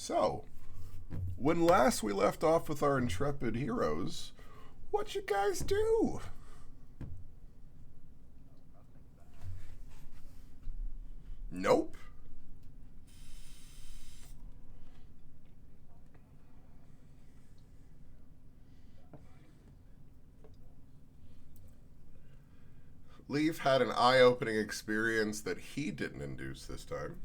So, when last we left off with our intrepid heroes, what'd you guys do? Nope. Leaf had an eye-opening experience that he didn't induce this time,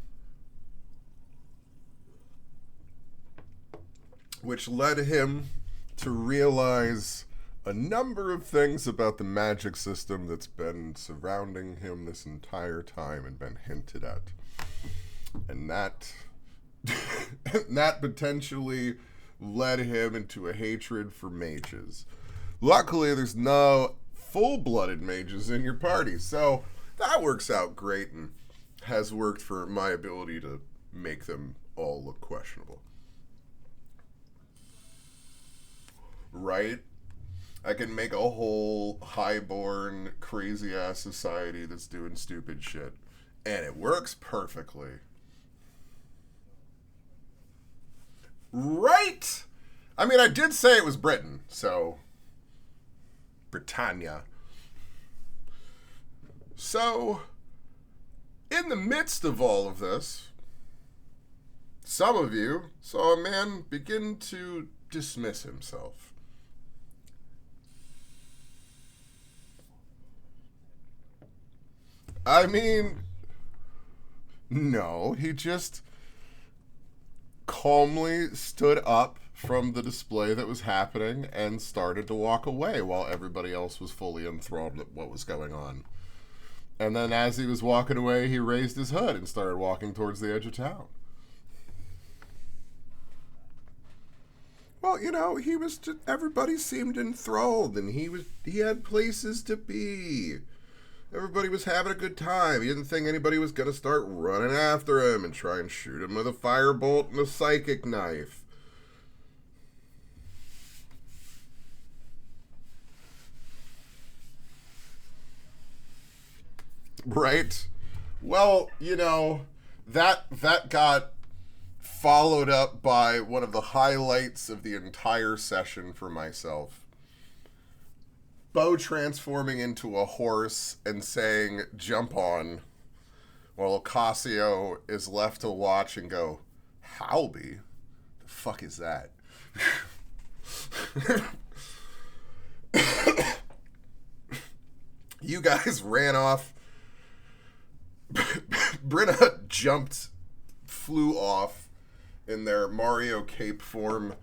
which led him to realize a number of things about the magic system that's been surrounding him this entire time and been hinted at. And that that potentially led him into a hatred for mages. Luckily, there's no full-blooded mages in your party, so that works out great and has worked for my ability to make them all look questionable. Right? I can make a whole highborn, crazy-ass society that's doing stupid shit. And it works perfectly. Right? I mean, I did say it was Britain, so... Britannia. So, in the midst of all of this, some of you saw a man begin to dismiss himself. I mean, no, he just calmly stood up from the display that was happening and started to walk away while everybody else was fully enthralled with what was going on. And then as he was walking away, he raised his hood and started walking towards the edge of town. Well, you know, he was just, everybody seemed enthralled and he had places to be. Everybody was having a good time. He didn't think anybody was going to start running after him and try and shoot him with a firebolt and a psychic knife. Right? Well, you know, that got followed up by one of the highlights of the entire session for myself. Bo transforming into a horse and saying, "Jump on," while Ocasio is left to watch and go, "Howby? The fuck is that?" You guys ran off. Brenna flew off in their Mario cape form,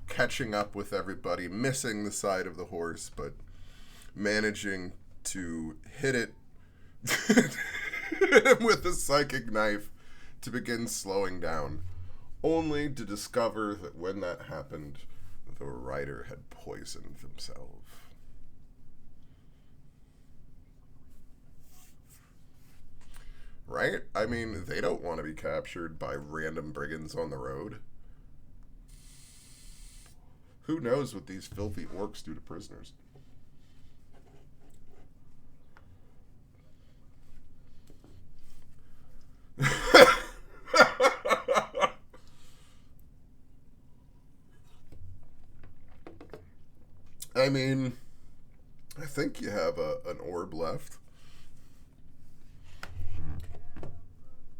catching up with everybody, missing the side of the horse, but managing to hit him with a psychic knife to begin slowing down, only to discover that when that happened, the rider had poisoned themselves. Right? I mean, they don't want to be captured by random brigands on the road. Who knows what these filthy orcs do to prisoners? I mean, I think you have an orb left.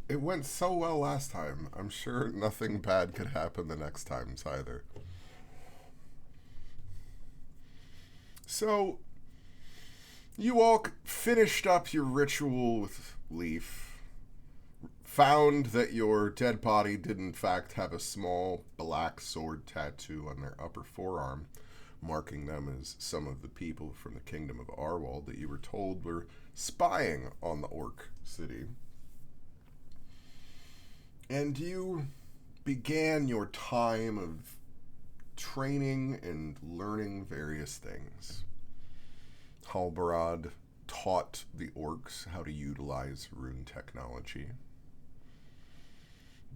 It went so well last time. I'm sure nothing bad could happen the next times either. So, you all finished up your ritual with Leaf, found that your dead body did in fact have a small black sword tattoo on their upper forearm, marking them as some of the people from the kingdom of Arwald that you were told were spying on the orc city. And you began your time of training and learning various things. Halbarad taught the orcs how to utilize rune technology.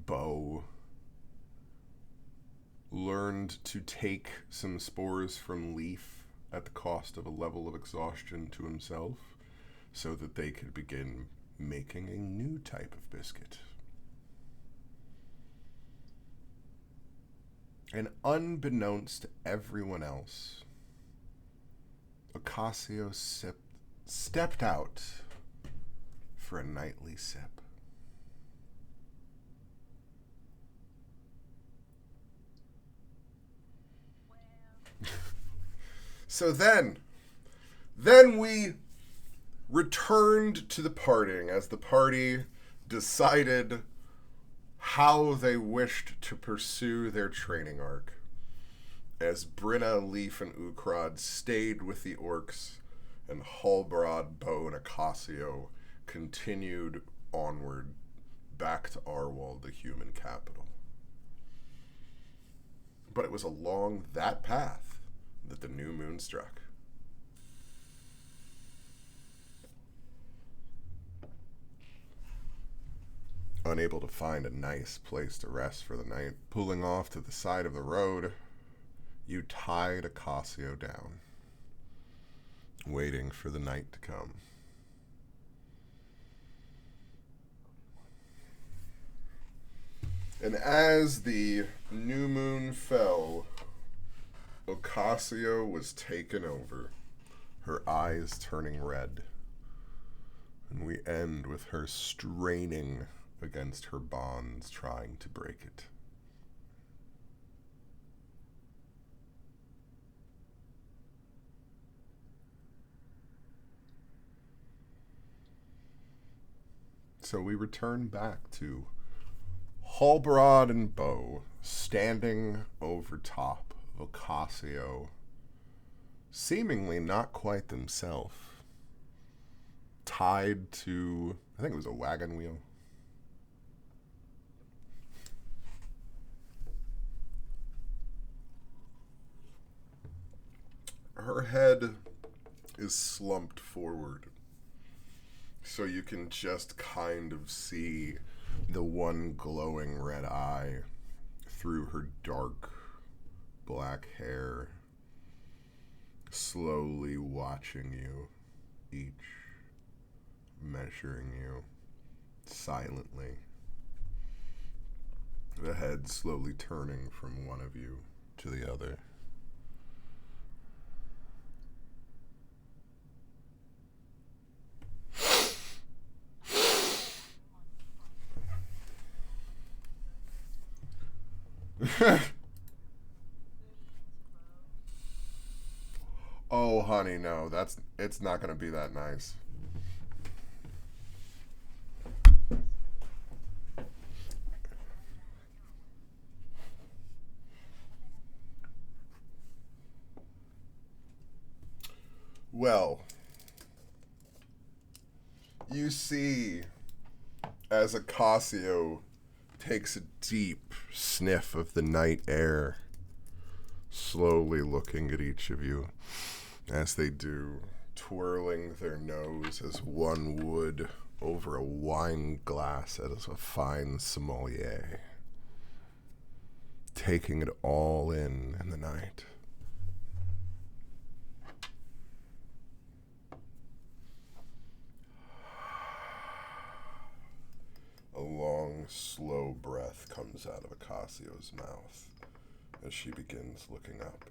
Bo learned to take some spores from Leaf at the cost of a level of exhaustion to himself so that they could begin making a new type of biscuit. And unbeknownst to everyone else, Ocasio stepped out for a nightly sip. So then we returned to the partying as the party decided how they wished to pursue their training arc. As Brinna, Leaf, and Ukrod stayed with the orcs, and Halbrod, Bow, and Ocasio continued onward back to Arwald, the human capital. But it was along that path that the new moon struck. Unable to find a nice place to rest for the night, pulling off to the side of the road, you tied Ocasio down, waiting for the night to come. And as the new moon fell, Ocasio was taken over, her eyes turning red. And we end with her straining against her bonds, trying to break it. So we return back to Halbrod and Bow standing over top of Ocasio, seemingly not quite themselves, tied to, I think it was a wagon wheel. Her head is slumped forward, so you can just kind of see the one glowing red eye through her dark black hair, slowly watching you, each measuring you silently. The head slowly turning from one of you to the other. Oh, honey, no. It's not going to be that nice. Well, you see as Ocasio takes a deep sniff of the night air, slowly looking at each of you as they do, twirling their nose as one would over a wine glass as a fine sommelier, taking it all in the night. A long, slow breath comes out of Ocasio's mouth as she begins looking up.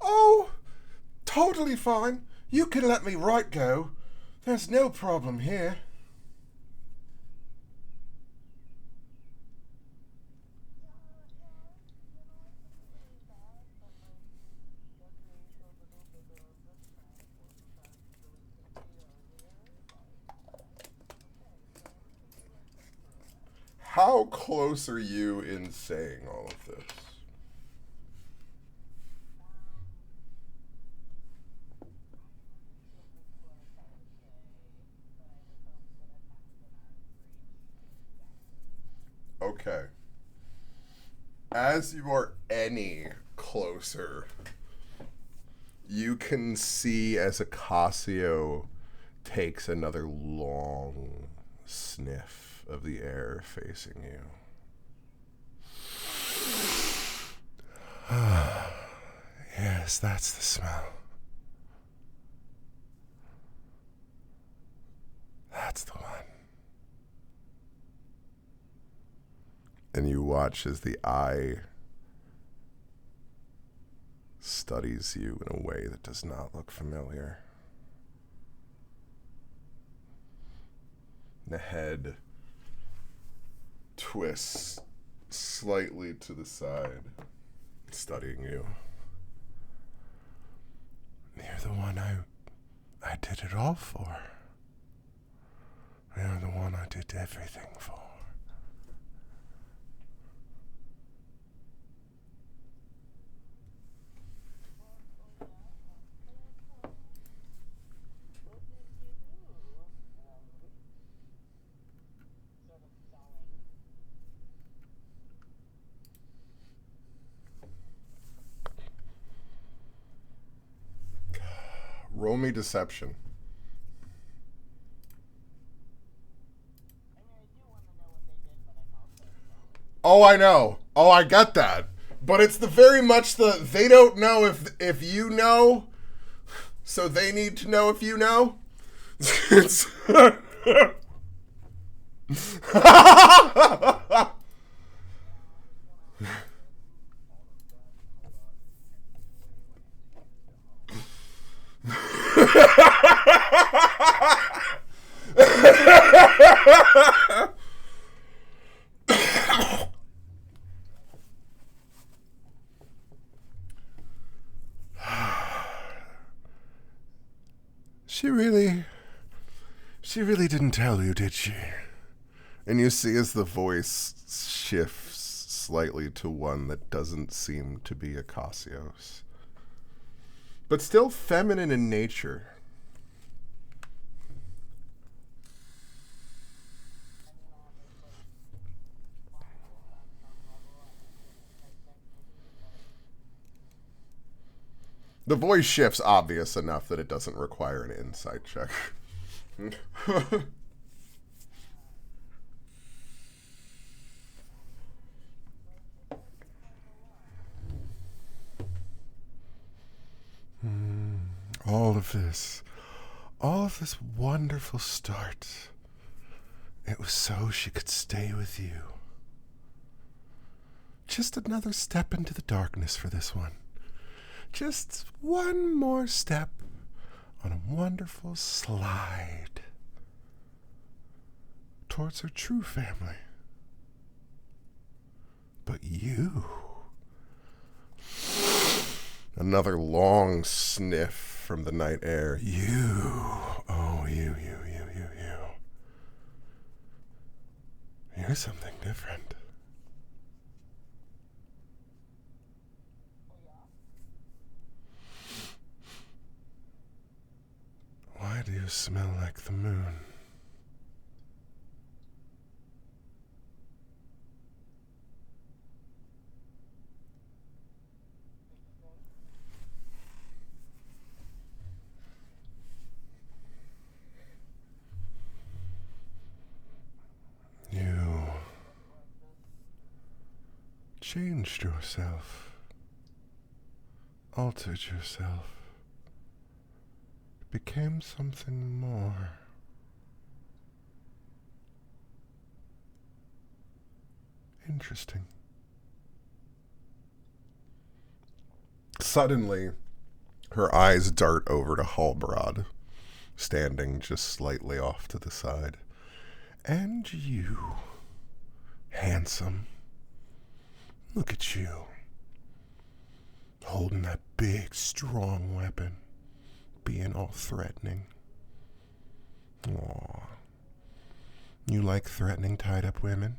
Oh, totally fine. You can let me right go. There's no problem here. How close are you in saying all of this? Okay. As you are any closer, you can see as Ocasio takes another long sniff of the air facing you. Yes, that's the smell. That's the one. And you watch as the eye studies you in a way that does not look familiar. The head twists slightly to the side, studying you. You're the one I did it all for. You're the one I did everything for. Roll me deception. Oh, I know. Oh, I got that. But it's the very much the they don't know if you know, so they need to know if you know. It's She really didn't tell you, did she? And you see as the voice shifts slightly to one that doesn't seem to be Acasio's, but still feminine in nature. The voice shifts obvious enough that it doesn't require an insight check. All of this wonderful start. It was so she could stay with you. Just another step into the darkness for this one. Just one more step on a wonderful slide towards her true family. But you... Another long sniff from the night air. You. Oh, you. You're something different. Why do you smell like the moon? You changed yourself, altered yourself, became something more. Interesting. Suddenly, her eyes dart over to Halbrod, standing just slightly off to the side. And you, handsome, look at you, holding that big, strong weapon, being all threatening. Aw. You like threatening tied-up women?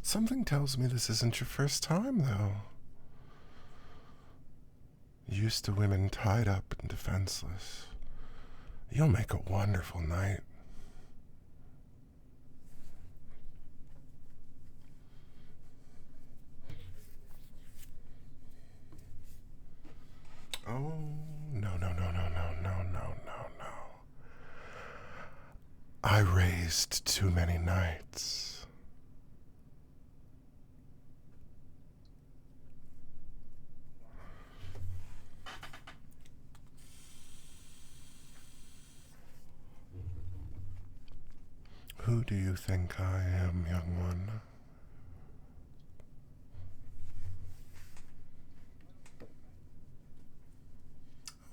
Something tells me this isn't your first time, though. Used to women tied up and defenseless. You'll make a wonderful knight. I raised too many knights. Who do you think I am, young one?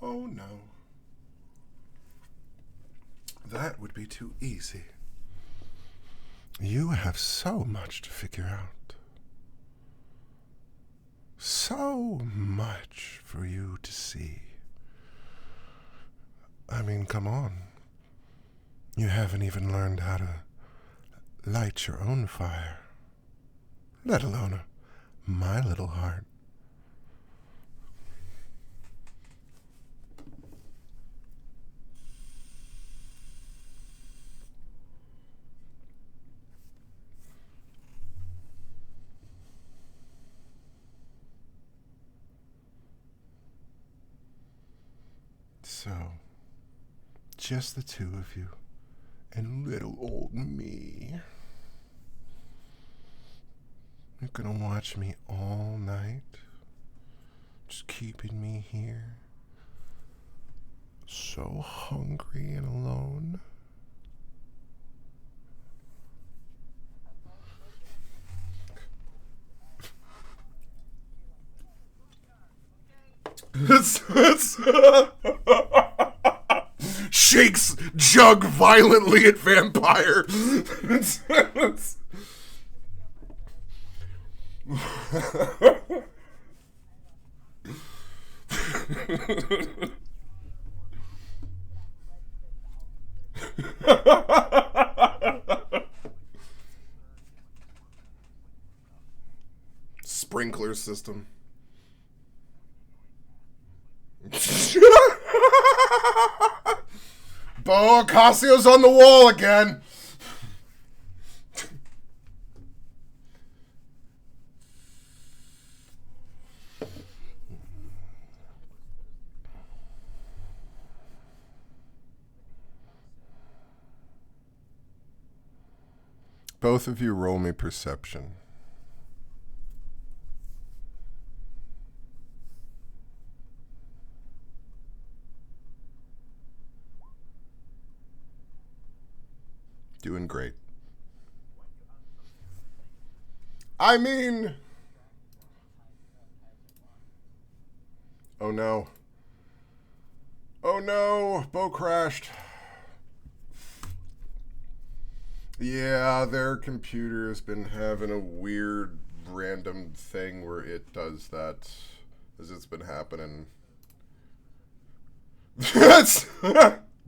Oh no. That would be too easy. You have so much to figure out. So much for you to see. I mean, come on. You haven't even learned how to light your own fire, let alone my little heart. So, just the two of you and little old me. You're gonna watch me all night, just keeping me here, so hungry and alone. Shakes jug violently at vampire. Sprinkler system. Bo Ocassio's on the wall again. Both of you roll me perception. Doing great. I mean... Oh no. Oh no, Bo crashed. Yeah, their computer has been having a weird random thing where it does that as it's been happening. That's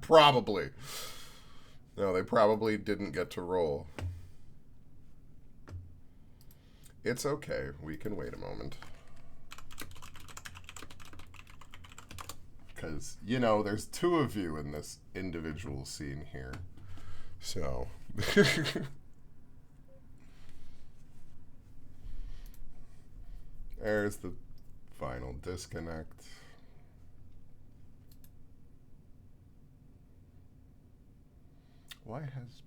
probably. No, they probably didn't get to roll. It's okay. We can wait a moment. Because, you know, there's two of you in this individual scene here. So... There's the final disconnect. Why has...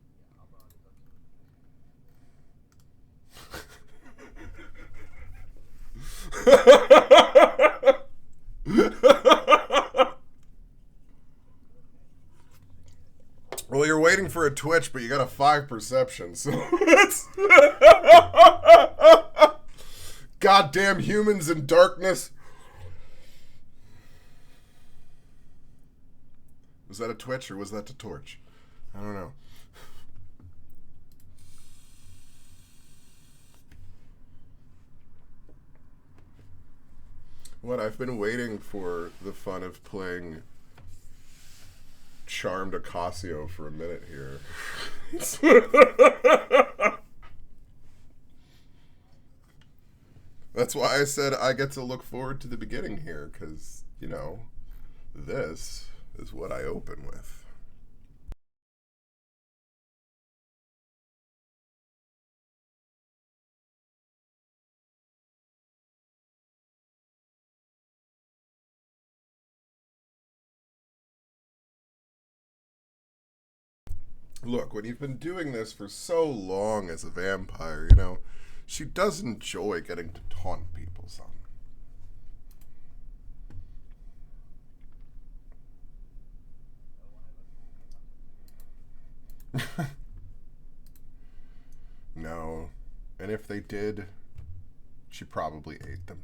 Well, you're waiting for a Twitch, but you got a 5 perception, so it's... Goddamn humans in darkness. Was that a Twitch or was that the torch? I don't know. What, I've been waiting for the fun of playing Charmed Ocasio for a minute here. That's why I said I get to look forward to the beginning here, because, you know, this is what I open with. Look, when you've been doing this for so long as a vampire, you know, she does enjoy getting to taunt people some. No. And if they did, she probably ate them.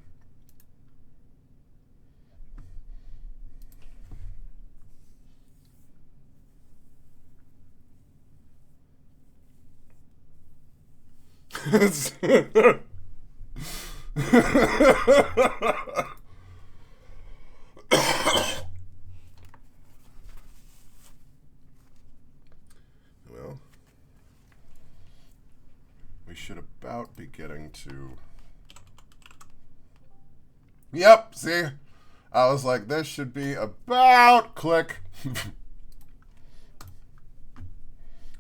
Well, we should about be getting to. Yep, see? I was like, this should be about click.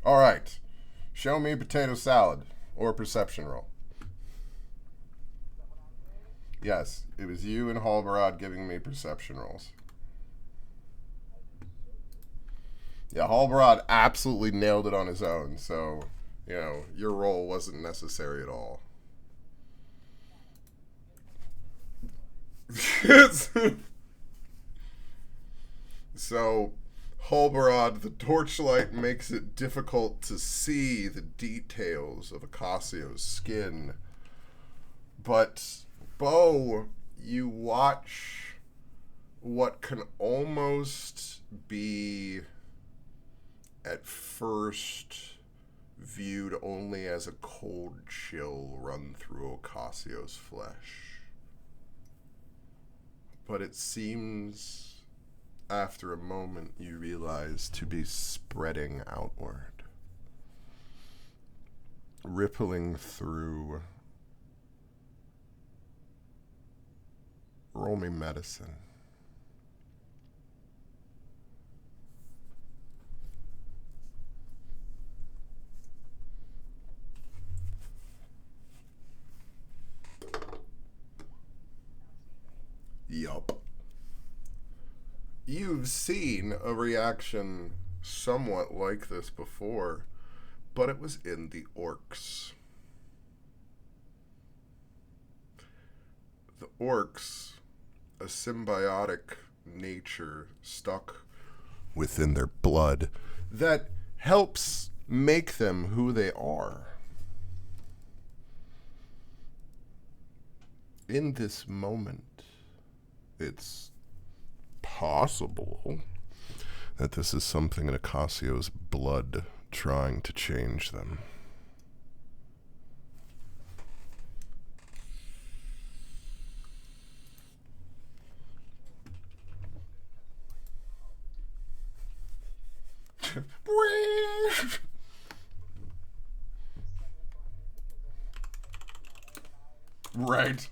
All right. Show me potato salad or perception roll. Yes, it was you and Halbarad giving me perception rolls. Yeah, Halbarad absolutely nailed it on his own, so, you know, your roll wasn't necessary at all. So, Halbarad, the torchlight makes it difficult to see the details of Acasio's skin. But, Bo, you watch what can almost be, at first, viewed only as a cold chill run through Acasio's flesh. But it seems, after a moment, you realize to be spreading outward, rippling through. Roll me medicine. Yup. You've seen a reaction somewhat like this before, but it was in the orcs. The orcs, a symbiotic nature stuck within their blood that helps make them who they are. In this moment, it's possible that this is something in Acasio's blood trying to change them. Right.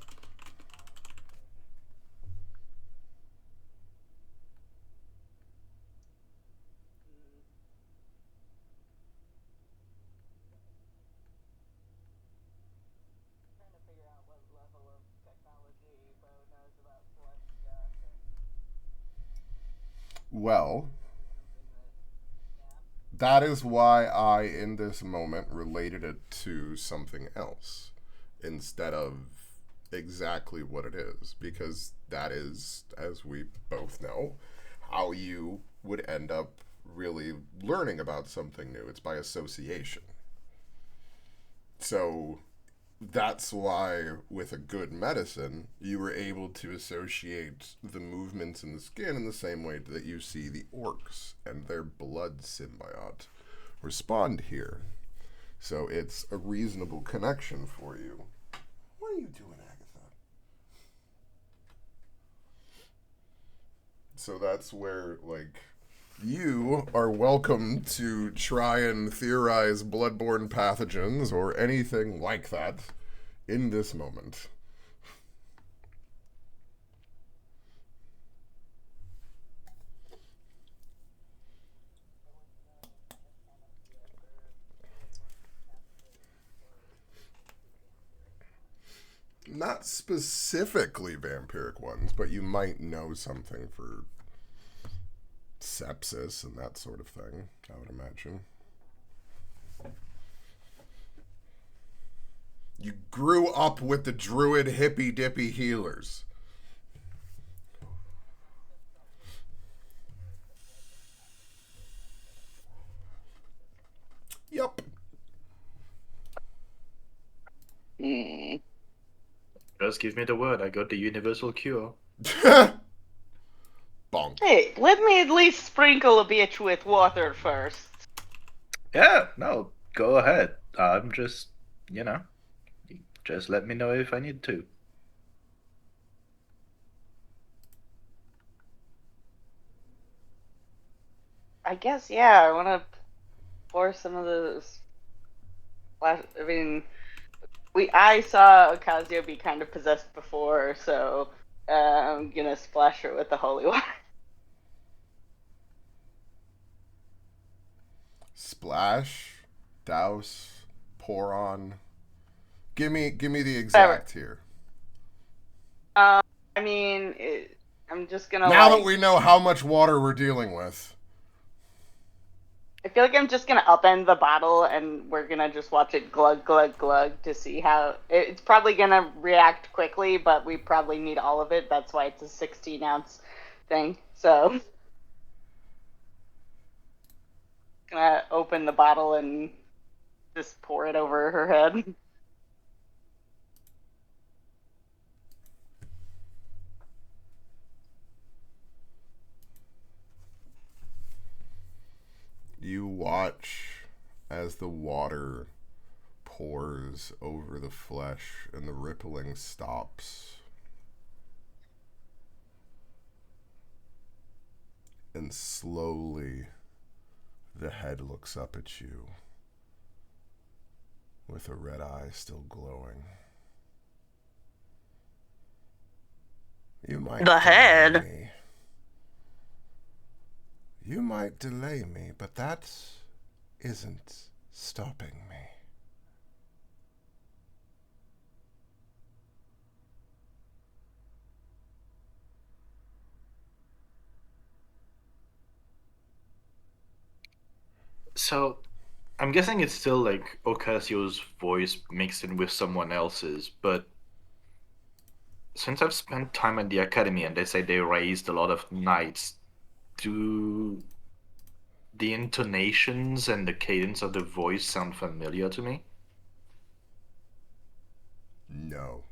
Well, that is why I, in this moment, related it to something else instead of exactly what it is, because that is, as we both know, how you would end up really learning about something new. It's by association. So that's why, with a good medicine, you were able to associate the movements in the skin in the same way that you see the orcs and their blood symbiote respond here. So it's a reasonable connection for you. What are you doing, Agatha? So that's where, like, you are welcome to try and theorize bloodborne pathogens or anything like that in this moment. Not specifically vampiric ones, but you might know something for sepsis and that sort of thing, I would imagine. You grew up with the druid hippy dippy healers. Yep. Just give me the word. I got the universal cure. Bonk. Hey, let me at least sprinkle a bitch with water first. Yeah, no, go ahead. I'm just, just let me know if I need to. I guess, yeah, I want to pour some of those. I mean, I saw Ocasio be kind of possessed before, so I'm gonna splash her with the holy water. Splash, douse, pour on. Give me the Whatever. exact here. I mean, I'm just gonna Now that we know how much water we're dealing with. I feel like I'm just gonna upend the bottle and we're gonna just watch it glug glug glug to see how it's probably gonna react quickly, but we probably need all of it. That's why it's a 16-ounce thing. So gonna open the bottle and just pour it over her head. You watch as the water pours over the flesh and the rippling stops. And slowly the head looks up at you with a red eye still glowing. You might The head. me. You might delay me, but that isn't stopping me. So, I'm guessing it's still like Ocasio's voice mixed in with someone else's, but since I've spent time at the academy and they say they raised a lot of knights, do the intonations and the cadence of the voice sound familiar to me? No,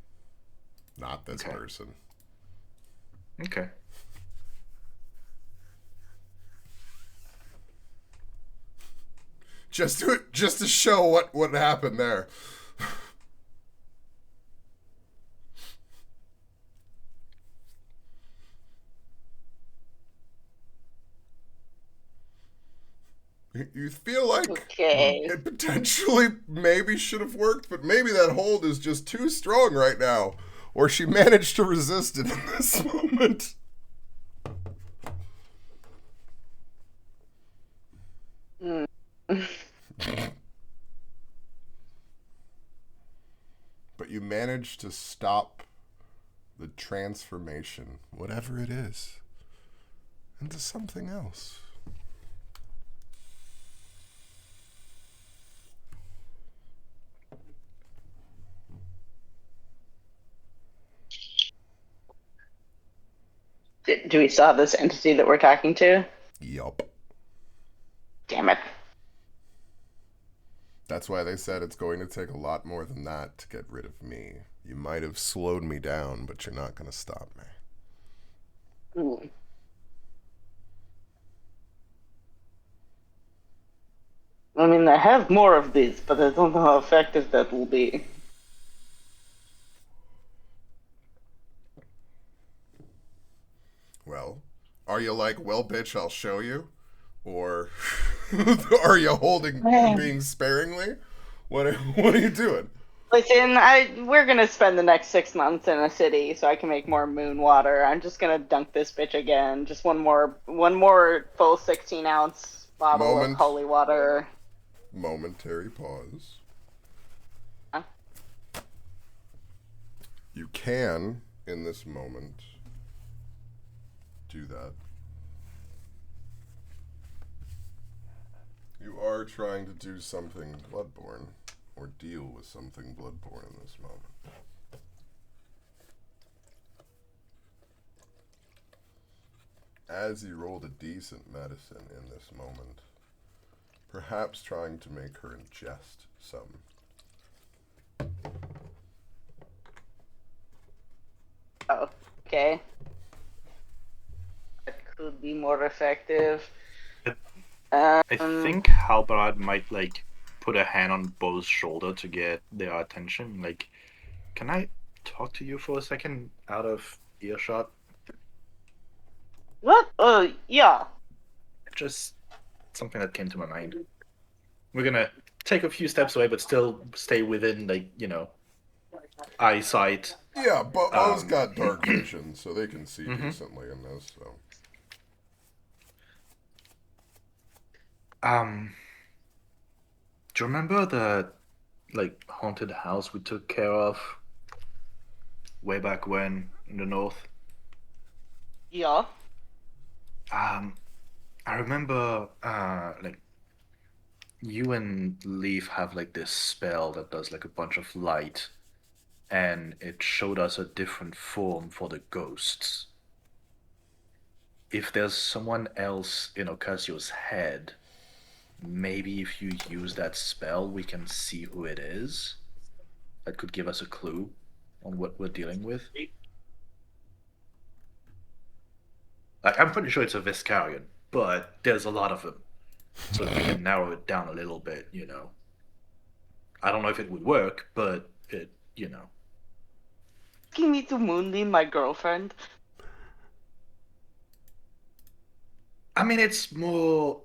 not this person. Okay. Just to show what happened there. You feel like it potentially maybe should have worked, but maybe that hold is just too strong right now. Or she managed to resist it in this moment. But you managed to stop the transformation, whatever it is, into something else. Do we still have this entity that we're talking to? Yup. Damn it. That's why they said it's going to take a lot more than that to get rid of me. You might have slowed me down, but you're not going to stop me. Ooh. I mean, I have more of these, but I don't know how effective that will be. Well, are you like, well, bitch, I'll show you? Or are you holding, being sparingly? What are you doing? Listen, we're gonna spend the next 6 months in a city so I can make more moon water. I'm just gonna dunk this bitch again. Just one more full 16-ounce bottle of holy water. Momentary pause. Huh? You can, in this moment, do that. You are trying to do something bloodborne, or deal with something bloodborne in this moment. As he rolled a decent medicine in this moment, perhaps trying to make her ingest some. Oh, okay. That could be more effective. I think Halbrad might like put a hand on Bo's shoulder to get their attention. Like, can I talk to you for a second out of earshot? What? Oh, yeah. Just something that came to my mind. We're gonna take a few steps away, but still stay within, like, eyesight. Yeah, but Bo's got dark vision, so they can see decently in this. So. Do you remember the like haunted house we took care of way back when in the north? Yeah. I remember like you and Leaf have like this spell that does like a bunch of light, and it showed us a different form for the ghosts. If there's someone else in Ocasio's head, maybe if you use that spell, we can see who it is. That could give us a clue on what we're dealing with. Like, I'm pretty sure it's a Viscarian, but there's a lot of them. So if we can narrow it down a little bit, I don't know if it would work, but Asking me to moonbeam my girlfriend? I mean, it's more,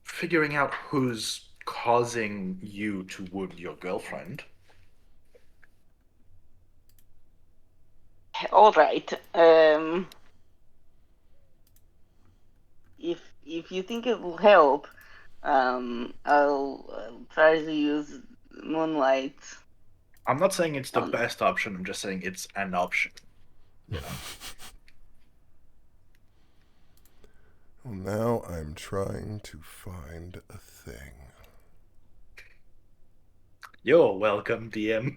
figuring out who's causing you to wound your girlfriend. All right. If you think it will help, I'll try to use moonlight. I'm not saying it's the best option. I'm just saying it's an option. Well, now I'm trying to find a thing. You're welcome, DM.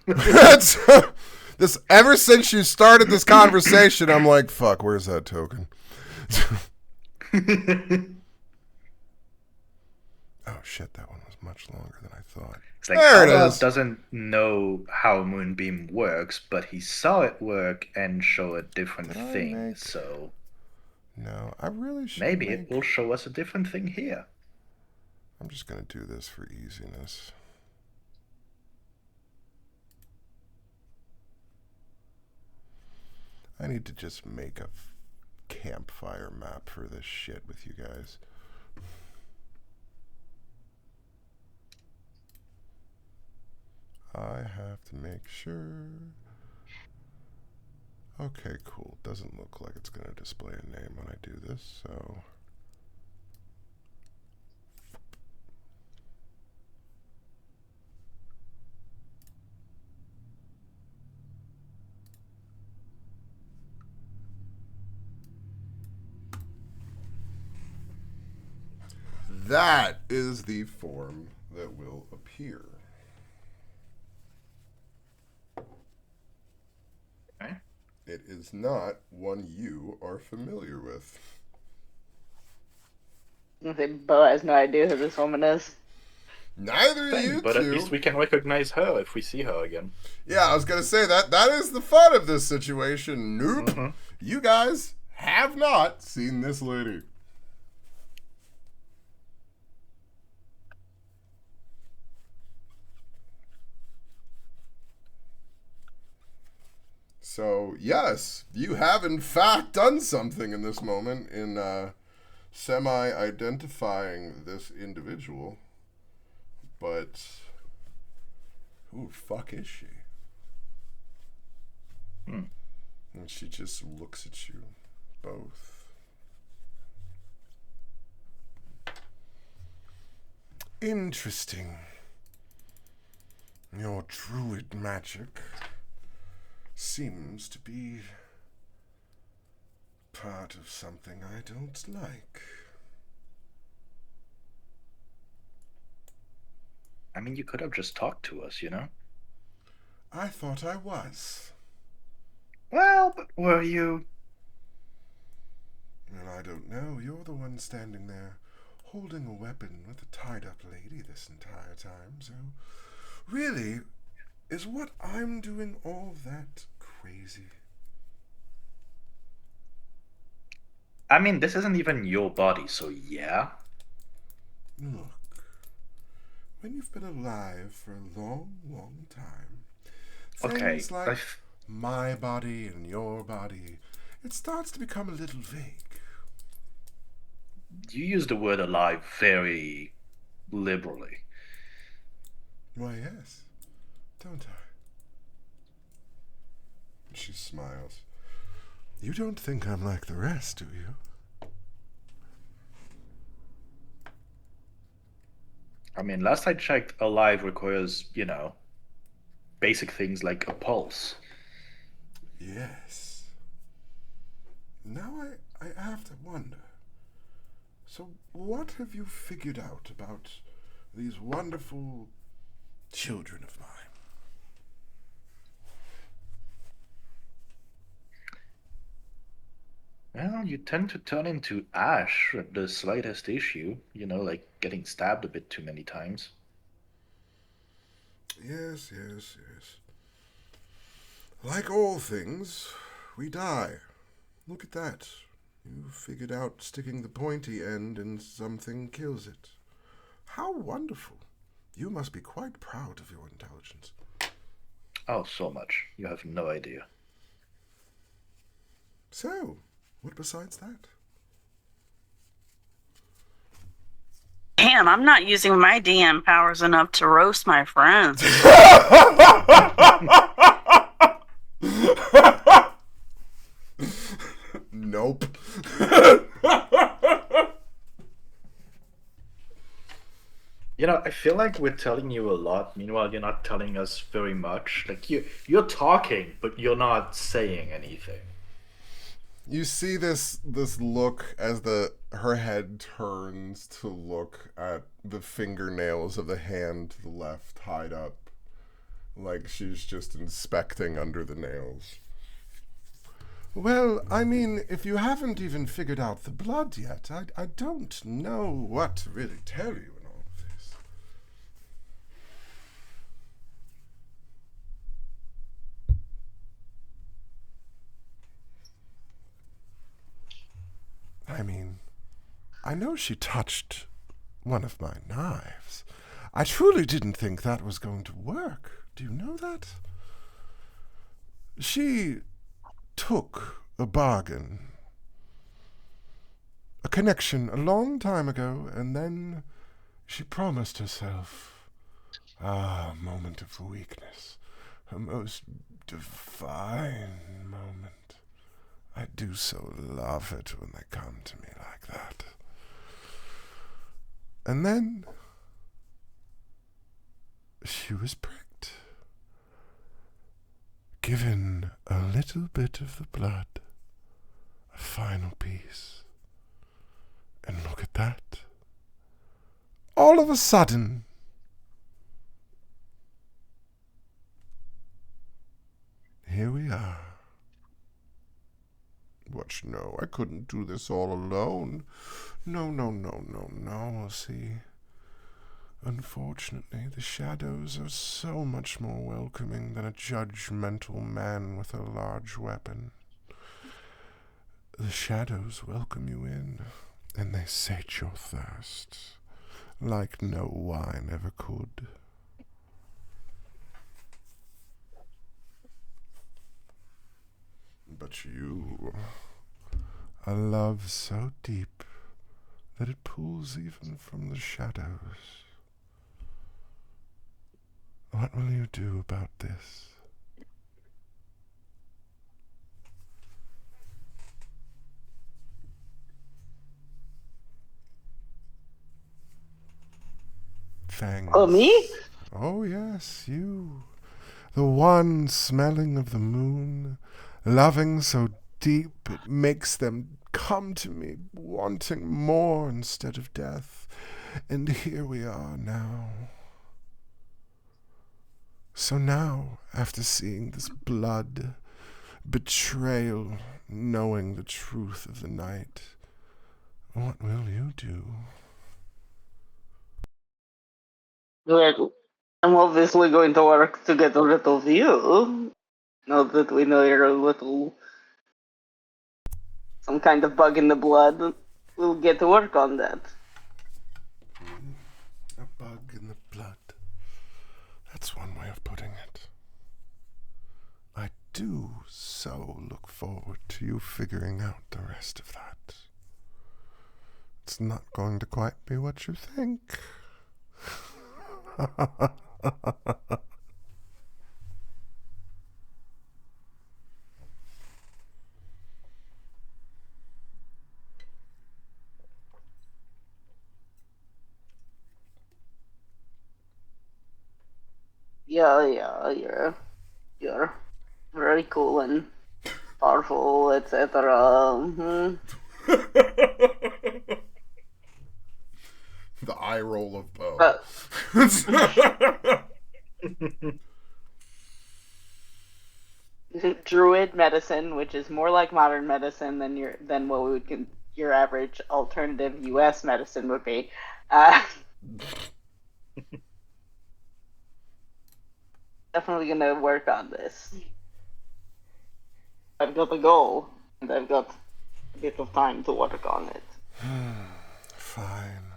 Ever since you started this conversation, I'm like, fuck, where's that token? Oh shit, that one was much longer than I thought. It's like there it is. Doesn't know how Moonbeam works, but he saw it work and show a different thing. So no, I really should. Maybe it will show us a different thing here. I'm just gonna do this for easiness. I need to just make a campfire map for this shit with you guys. I have to make sure. Okay, cool. Doesn't look like it's going to display a name when I do this, so. That is the form that will appear. Okay. It is not one you are familiar with. I think Bo has no idea who this woman is. Neither of you But two. at least we can recognize her if we see her again. Yeah, I was going to say that is the fun of this situation. Nope. Mm-hmm. You guys have not seen this lady. So, yes, you have in fact done something in this moment in semi-identifying this individual. But who the fuck is she? And she just looks at you both. Interesting. Your druid magic seems to be part of something I don't like. I mean, you could have just talked to us, you know? I thought I was. Well, but were you? Well, I don't know. You're the one standing there, holding a weapon with a tied-up lady this entire time, so... Really, is what I'm doing all that crazy? I mean, this isn't even your body, so yeah. Look, when you've been alive for a long, long time, Okay, things like my body and your body, it starts to become a little vague. you use the word alive very liberally. Why, yes, don't I? She smiles. You don't think I'm like the rest, do you? I mean, last I checked, alive requires, basic things like a pulse. Yes. Now I have to wonder. So what have you figured out about these wonderful children of mine? Well, you tend to turn into ash at the slightest issue, like getting stabbed a bit too many times. Yes, yes, yes. Like all things, we die. Look at that. You figured out sticking the pointy end in something kills it. How wonderful. You must be quite proud of your intelligence. Oh, so much. You have no idea. So, what besides that? Damn, I'm not using my DM powers enough to roast my friends. Nope. I feel like we're telling you a lot, meanwhile you're not telling us very much. Like you're talking, but you're not saying anything. You see this look as her head turns to look at the fingernails of the hand to the left tied up, like she's just inspecting under the nails. Well, I mean, if you haven't even figured out the blood yet, I don't know what to really tell you in all of this. I mean, I know she touched one of my knives. I truly didn't think that was going to work. Do you know that? She took a bargain, a connection a long time ago, and then she promised herself a moment of weakness, a most divine moment. I do so love it when they come to me like that. And then she was pricked, given a little bit of the blood, a final piece. And look at that. All of a sudden, here we are. What, no, I couldn't do this all alone. No. See, unfortunately, the shadows are so much more welcoming than a judgmental man with a large weapon. The shadows welcome you in, and they sate your thirst, like no wine ever could. But you, a love so deep that it pulls even from the shadows. What will you do about this? Fangs. Oh, me? Oh, yes, you. The one smelling of the moon, loving so deep it makes them come to me, wanting more instead of death. And here we are now. So now, after seeing this blood, betrayal, knowing the truth of the night, what will you do? Well, I'm obviously going to work to get rid of you. Now that we know you're a little... some kind of bug in the blood, we'll get to work on that. A bug in the blood. That's one way of putting it. I do so look forward to you figuring out the rest of that. It's not going to quite be what you think. Yeah, you're very cool and powerful, etc. The eye roll of Bo. Druid medicine, which is more like modern medicine than what we would your average alternative U.S. medicine would be. Definitely gonna work on this. I've got a goal, and I've got a bit of time to work on it. Fine.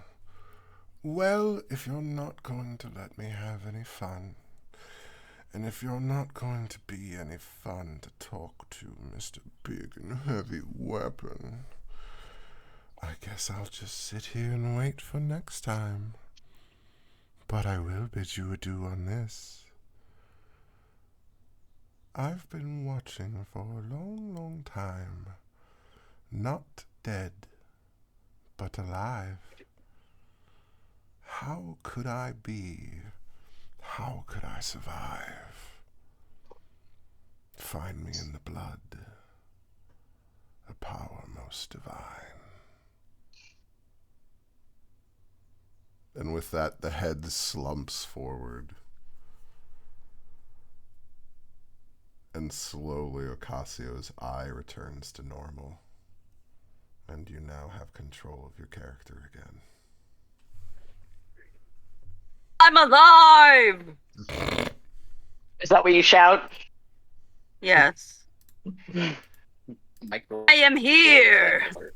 Well, if you're not going to let me have any fun, and if you're not going to be any fun to talk to, Mr. Big and Heavy Weapon, I guess I'll just sit here and wait for next time. But I will bid you adieu on this. I've been watching for a long, long time. Not dead, but alive. How could I be? How could I survive? Find me in the blood, a power most divine. And with that, the head slumps forward. And slowly Ocasio's eye returns to normal. And you now have control of your character again. I'm alive! Is that what you shout? Yes. I am here! What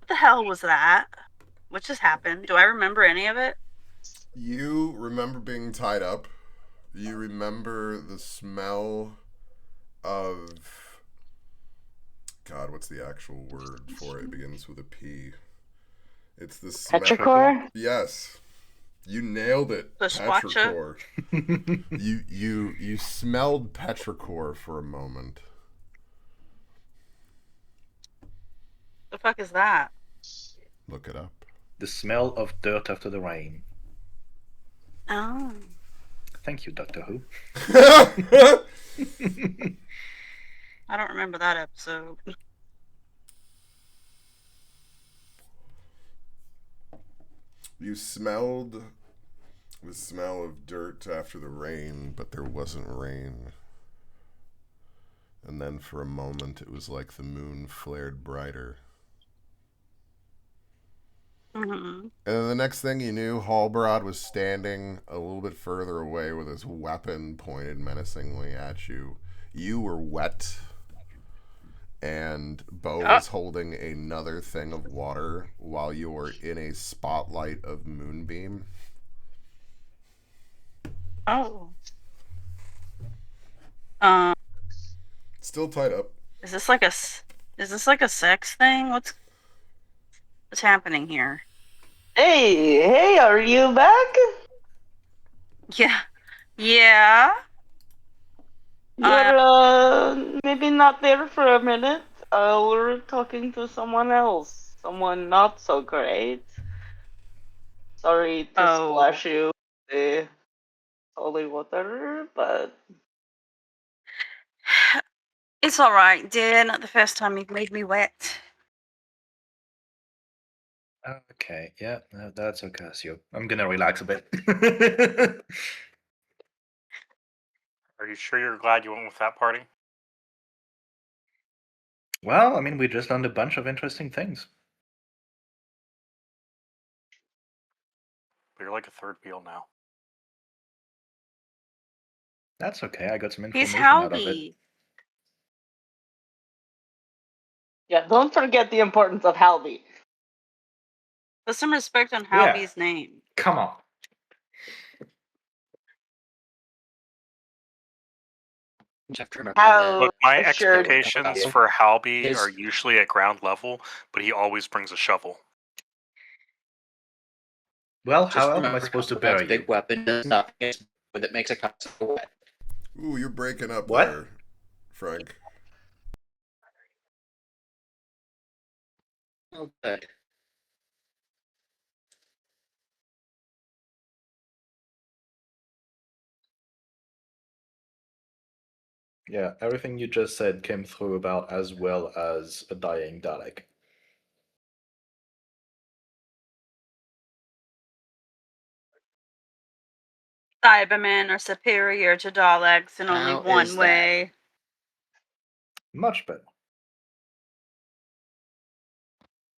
the hell was that? What just happened? Do I remember any of it? You remember being tied up. You remember the smell of... God, what's the actual word for it? It begins with a P. It's the smell... Petrichor? Yes. You nailed it. Petrichor. You smelled petrichor for a moment. The fuck is that? Look it up. The smell of dirt after the rain. Oh. Thank you, Doctor Who. I don't remember that episode. You smelled the smell of dirt after the rain, but there wasn't rain. And then for a moment, it was like the moon flared brighter. Mm-hmm. And then the next thing you knew, Hallbrod was standing a little bit further away with his weapon pointed menacingly at you. You were wet, and Bo was holding another thing of water while you were in a spotlight of moonbeam. Oh. Still tied up. Is this like a sex thing? What's happening here? Hey, are you back? Yeah. You're maybe not there for a minute. We're talking to someone else. Someone not so great. Sorry to splash you with the holy water, but... It's alright, dear. Not the first time you've made me wet. Okay, yeah, that's Ocasio. I'm gonna relax a bit. Are you sure you're glad you went with that party? Well, I mean, we just learned a bunch of interesting things. But you're like a third wheel now. That's okay. I got some He's information out of it. Howdy. Yeah, don't forget the importance of Halby. Put some respect on Yeah. Howdy's name. Come on. You have to remember How Look, my assured expectations you. for Halby His- are usually at ground level, but he always brings a shovel. Well, Just how else am I remember supposed to Halberd's bury big you? weapon does nothing. It's that makes a Costco wet. Ooh, you're breaking up What? there, Frank. Oh, good. Yeah, everything you just said came through about as well as a dying Dalek. Cybermen are superior to Daleks in only How one is that? way. Much better.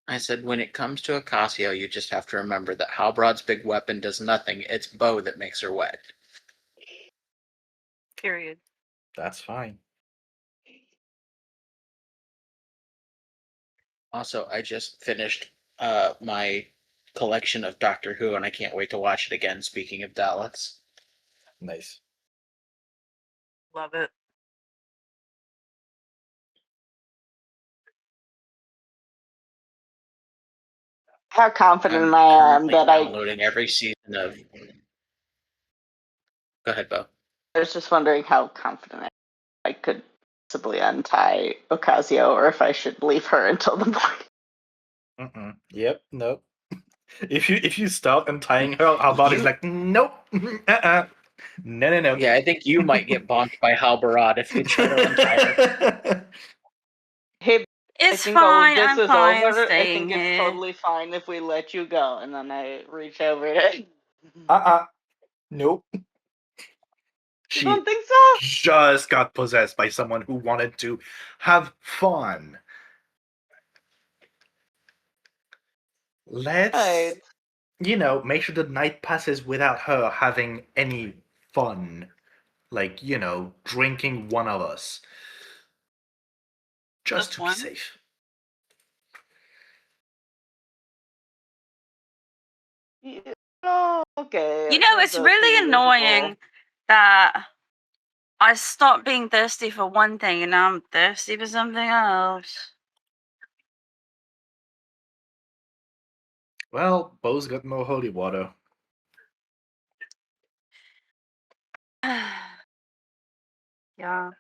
I said when it comes to Ocasio, you just have to remember that Halbrod's big weapon does nothing. It's Bo that makes her wet. Period. That's fine. Also, I just finished my collection of Doctor Who, and I can't wait to watch it again. Speaking of Daleks, Nice. Love it. How confident I'm I am currently that I downloading every season of. Go ahead, Bo. was just wondering how confident I could possibly untie Ocasio, or if I should leave her until the morning. Yep. Nope. If you start untying her, our body's You- like, nope. No. Yeah, I think you might get bonked by Halberod if you try to untie her. Hey, It's I think all of fine. this I'm is fine over. I staying think it's here. totally fine if we let you go. And then I reach over it. Nope. You She don't think so? just got possessed by someone who wanted to have fun. Let's, Right. make sure the night passes without her having any fun. Like, drinking one of us. Just Just to one? be safe. Yeah, oh, okay. It's That's really reasonable. annoying that I stopped being thirsty for one thing and now I'm thirsty for something else. Well, Bo's got more holy water. Yeah.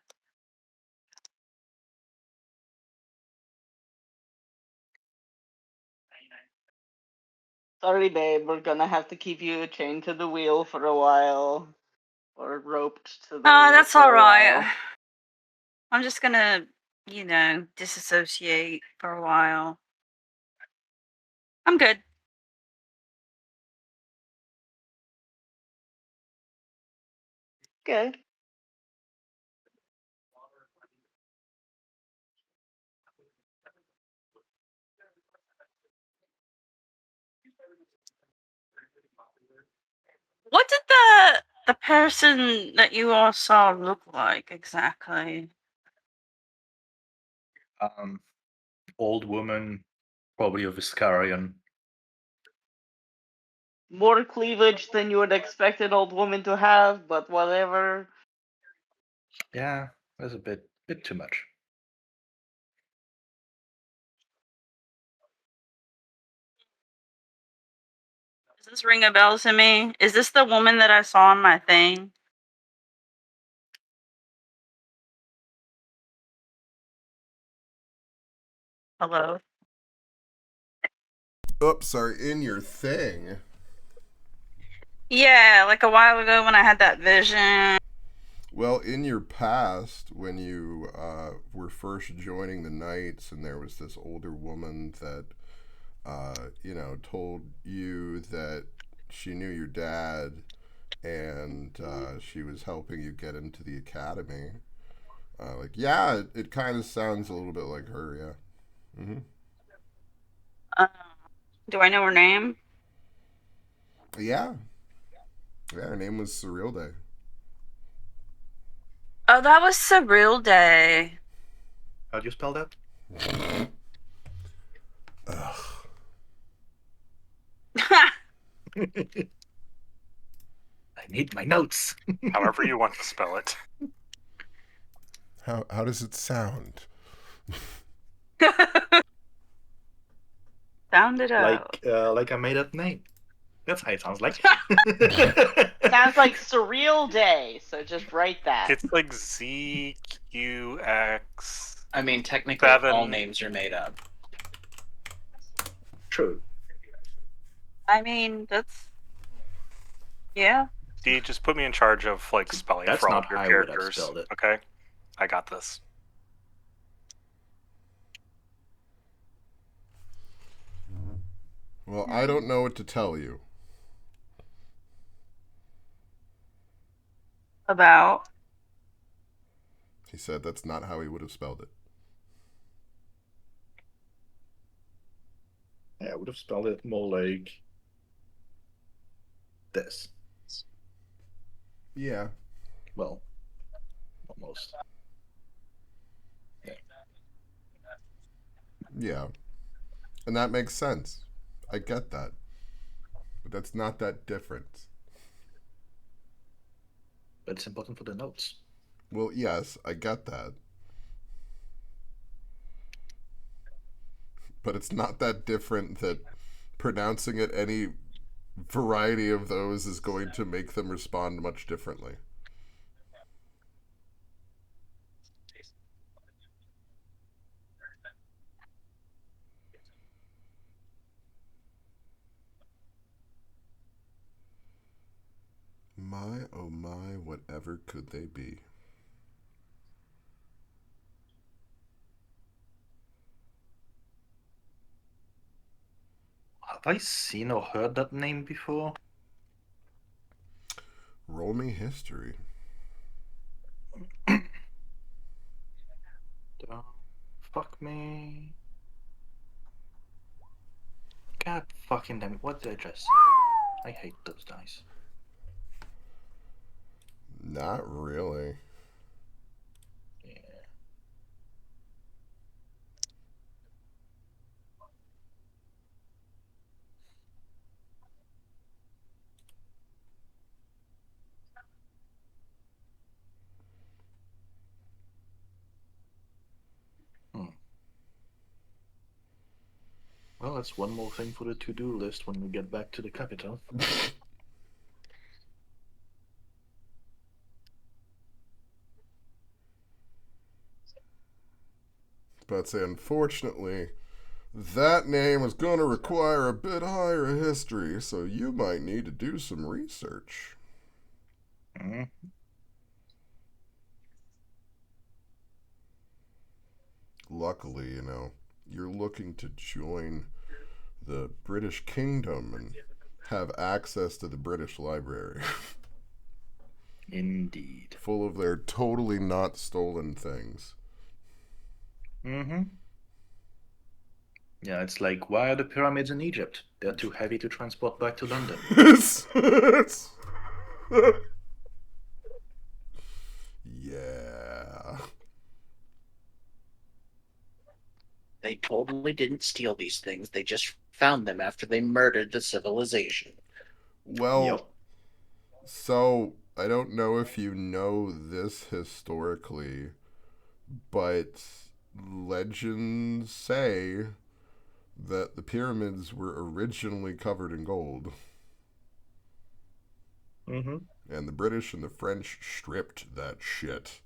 Sorry, babe. We're gonna have to keep you chained to the wheel for a while. Or roped to the wheel That's for a alright. while. I'm just gonna, disassociate for a while. I'm good. Okay. What did the person that you all saw look like exactly? Old woman, probably a Viscarian. More cleavage than you would expect an old woman to have, but whatever. Yeah, that's a bit too much. Does this ring a bell to me? Is this the woman that I saw on my thing? Hello? Oops, sorry, in your thing. Yeah, like a while ago when I had that vision. Well, in your past, when you were first joining the Knights, and there was this older woman that told you that she knew your dad and she was helping you get into the academy. It kind of sounds a little bit like her, yeah. Mm-hmm. Uh, do I know her name? Yeah. Yeah, her name was Surreal Day. Oh, that was Surreal Day. How do you spell that? Ugh. I need my notes. However you want to spell it. How does it sound? Sound it out. Like I made up name. That's how it sounds like. Sounds like Surreal Day, so just write that. It's like ZQX. I mean, technically, all 7. names are made up. True. I mean, that's... Yeah. Dee, just put me in charge of spelling That's for all not of your how I would have characters. spelled it. Okay? I got this. Well, I don't know what to tell you. About... He said that's not how he would have spelled it. Yeah, I would have spelled it more like this. Yeah. Well, almost. Yeah. And that makes sense. I get that. But that's not that different. But it's important for the notes. Well, yes, I get that. But it's not that different that pronouncing it any variety of those is going to make them respond much differently. My, oh my, whatever could they be? Have I seen or heard that name before? Roll me history. Fuck me. God fucking damn it. What did I just say? I hate those dice. Not really. Yeah. Well, that's one more thing for the to-do list when we get back to the capital. But say, unfortunately, that name is going to require a bit higher history, so you might need to do some research. Mm-hmm. Luckily, you're looking to join the British Kingdom and have access to the British Library. Indeed. Full of their totally not stolen things. Mm-hmm. Yeah, it's like, why are the pyramids in Egypt? They're too heavy to transport back to London. Yeah. They totally didn't steal these things. They just found them after they murdered the civilization. Well, Yep. So I don't know if you know this historically, but legends say that the pyramids were originally covered in gold. Mm-hmm. And the British and the French stripped that shit.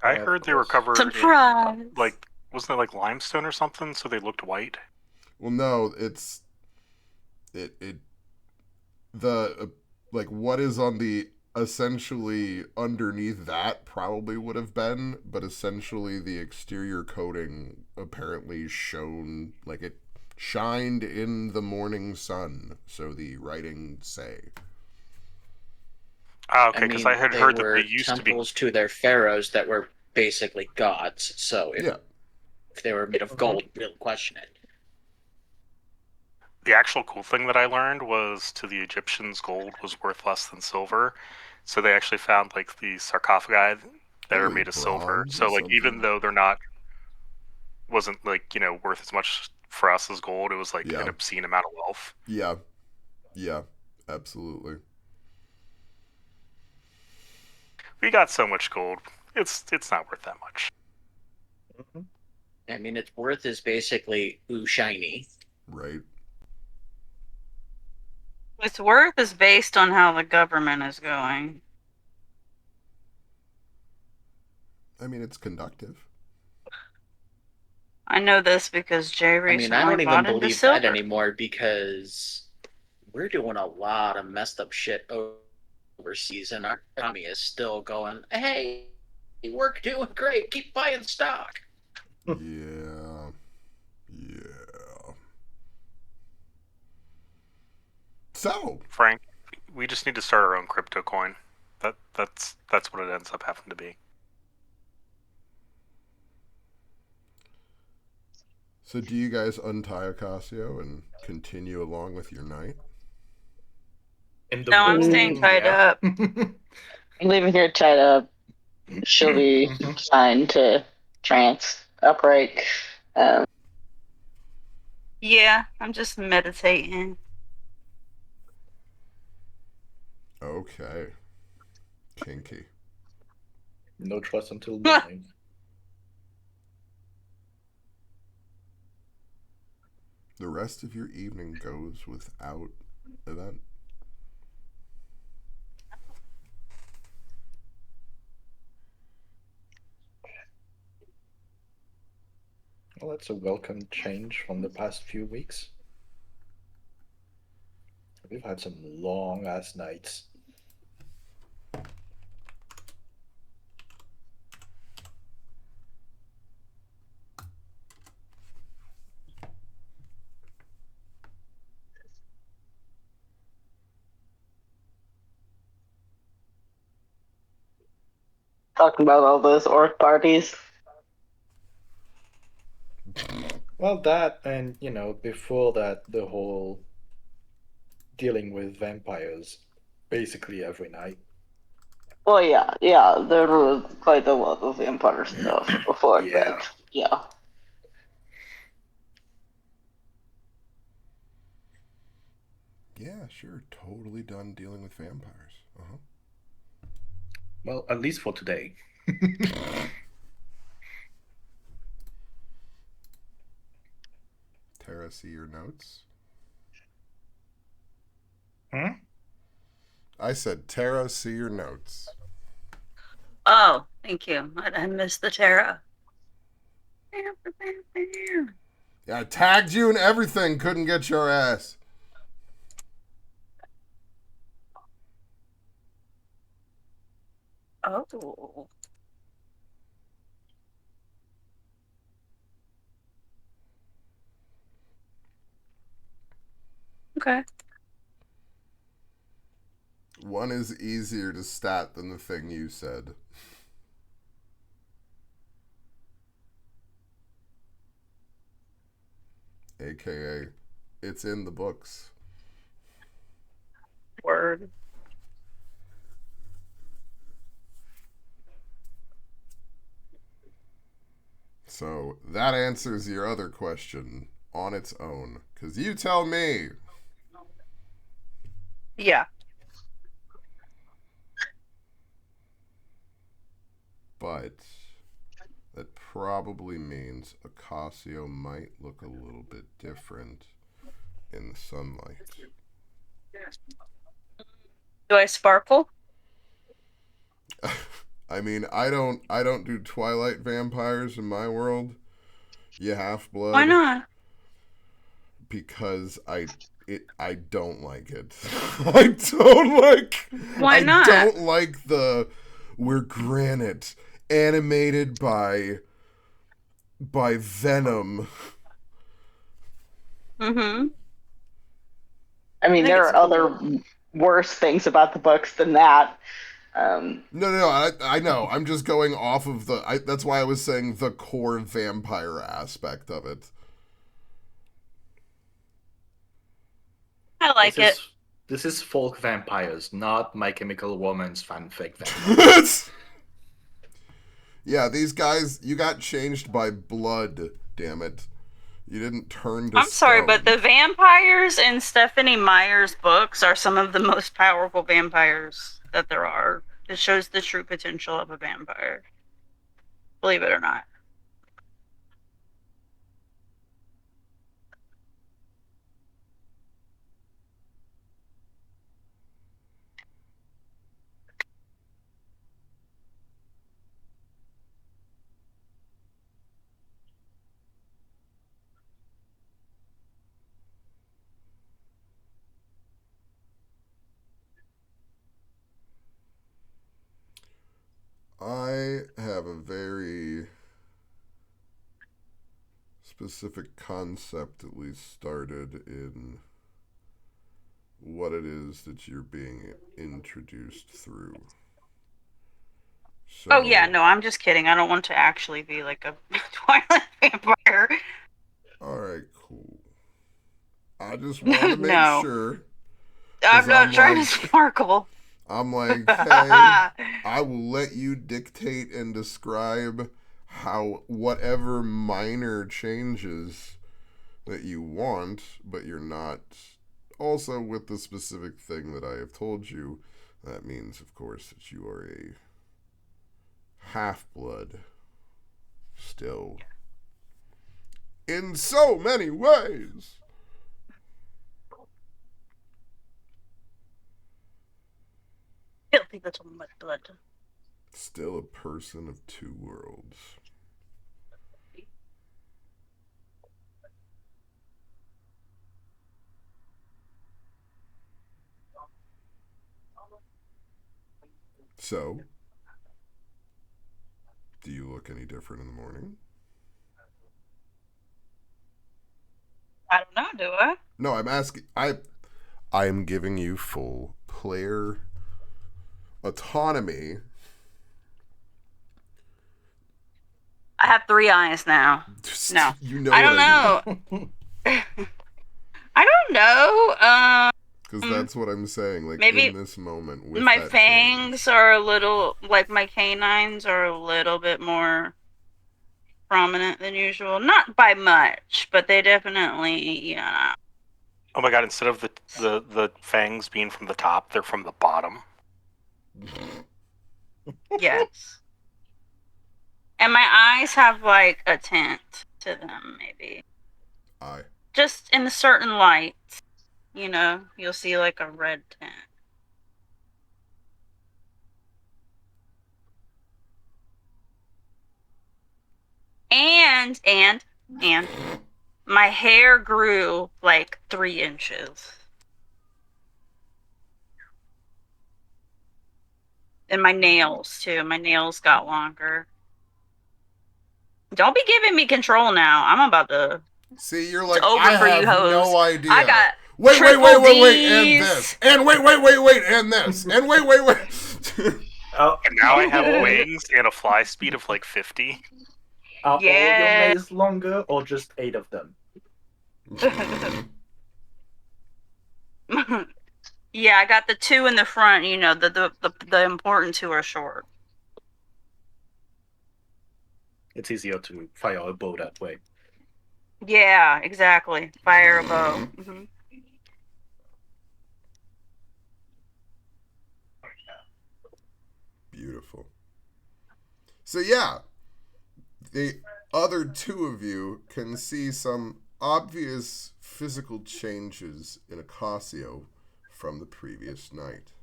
I heard they were covered Surprise! in, wasn't it like limestone or something, so they looked white? Well, no, what is on the essentially underneath that probably would have been, but essentially the exterior coating apparently shone, like it shined in the morning sun, so the writings say. Oh, okay, because I had they heard that were they used to be. temples to their pharaohs that were basically gods. So if Yeah. they were made of gold, we'll question it. The actual cool thing that I learned was to the Egyptians, gold was worth less than silver. So they actually found like the sarcophagi that are Really, made of silver. bronze So or like even something? though they're not wasn't like, worth as much for us as gold, it was like Yeah. an obscene amount of wealth. Yeah. Yeah. Absolutely. We got so much gold. It's not worth that much. I mean, its worth is basically ooh shiny. Right. Its worth is based on how the government is going. I mean, it's conductive. I know this because Jay I recently mean, I don't even bought into believe silver. that anymore because we're doing a lot of messed up shit overseas, and our economy is still going, hey, we're doing great. Keep buying stock. Yeah. Yeah. So, Frank, we just need to start our own crypto coin. That's what it ends up having to be. so do you guys untie Ocasio and continue along with your night? In the No, I'm morning, staying tied yeah. up. I'm leaving here tied up. She'll be fine to trance upright. Yeah, I'm just meditating. Okay. Kinky. No trust until morning. The rest of your evening goes without event. Well, that's a welcome change from the past few weeks. We've had some long ass nights. Talking about all those orc parties. Well, that and, before that, the whole dealing with vampires basically every night. Well, yeah, there was quite a lot of vampire stuff before Yeah. that. Yeah. Yeah, sure. Totally done dealing with vampires. Uh-huh. Well, at least for today. Tara, see your notes? Hmm? I said, Tara, see your notes. Oh, thank you. I missed the Terra. Yeah, I tagged you and everything. Couldn't get your ass. Oh. Okay. One is easier to stat than the thing you said. AKA, it's in the books. Word. So that answers your other question on its own. Because you tell me. Yeah. But that probably means Ocasio might look a little bit different in the sunlight. Do I sparkle? I mean, I don't do Twilight vampires in my world. You half blood. Why not? Because I don't like it. I don't like. Why not? I don't like the we're granite animated by Venom. Mm-hmm. I mean, I think there it's are other worse things about the books than that. No. I know. I'm just going off of that's why I was saying the core vampire aspect of it. I like this it. is this is folk vampires, not My Chemical Romance fanfic vampires. Yeah, these guys, you got changed by blood. Damn it! You didn't turn to I'm sorry, stone. but the vampires in Stephanie Meyer's books are some of the most powerful vampires that there are. It shows the true potential of a vampire. Believe it or not. I have a very specific concept, at least started in what it is that you're being introduced through. So, Oh yeah, no, I'm just kidding. I don't want to actually be like a Twilight vampire. Alright, cool. I just want to make No. sure. I'm not trying like, to sparkle. I'm like, hey, I will let you dictate and describe how whatever minor changes that you want, but you're not also with the specific thing that I have told you. That means, of course, that you are a half-blood still. In so many ways. Filthy little mud blood. Still a person of two worlds. So, do you look any different in the morning? I don't know, do I? No, I'm asking. I am giving you full player autonomy. I have 3 eyes now. No. You know I don't what know. I don't know. Because that's what I'm saying. Like, maybe in this moment, with my that fangs change. are a little, like my canines are a little bit more prominent than usual. Not by much, but they definitely, yeah. Oh my god! Instead of the fangs being from the top, they're from the bottom. Yes. And my eyes have like a tint to them, maybe. Aye. Just in a certain light, you know, you'll see like a red tint. And my hair grew like 3 inches. And my nails too. My nails got longer. Don't be giving me control now. I'm about to. See, you're It's like, over I for have you hoes. no idea. I got wait, triple and Ds. this, and wait, and this, and wait. Oh, And now I have wings and a fly speed of like 50. are all your Yeah. nails longer or just 8 of them? Yeah, I got the 2 in the front. You know, the important 2 are short. It's easier to fire a bow that way. Yeah, exactly. Fire a bow. Mm-hmm. Beautiful. So yeah, the other 2 of you can see some obvious physical changes in Acasio from the previous night.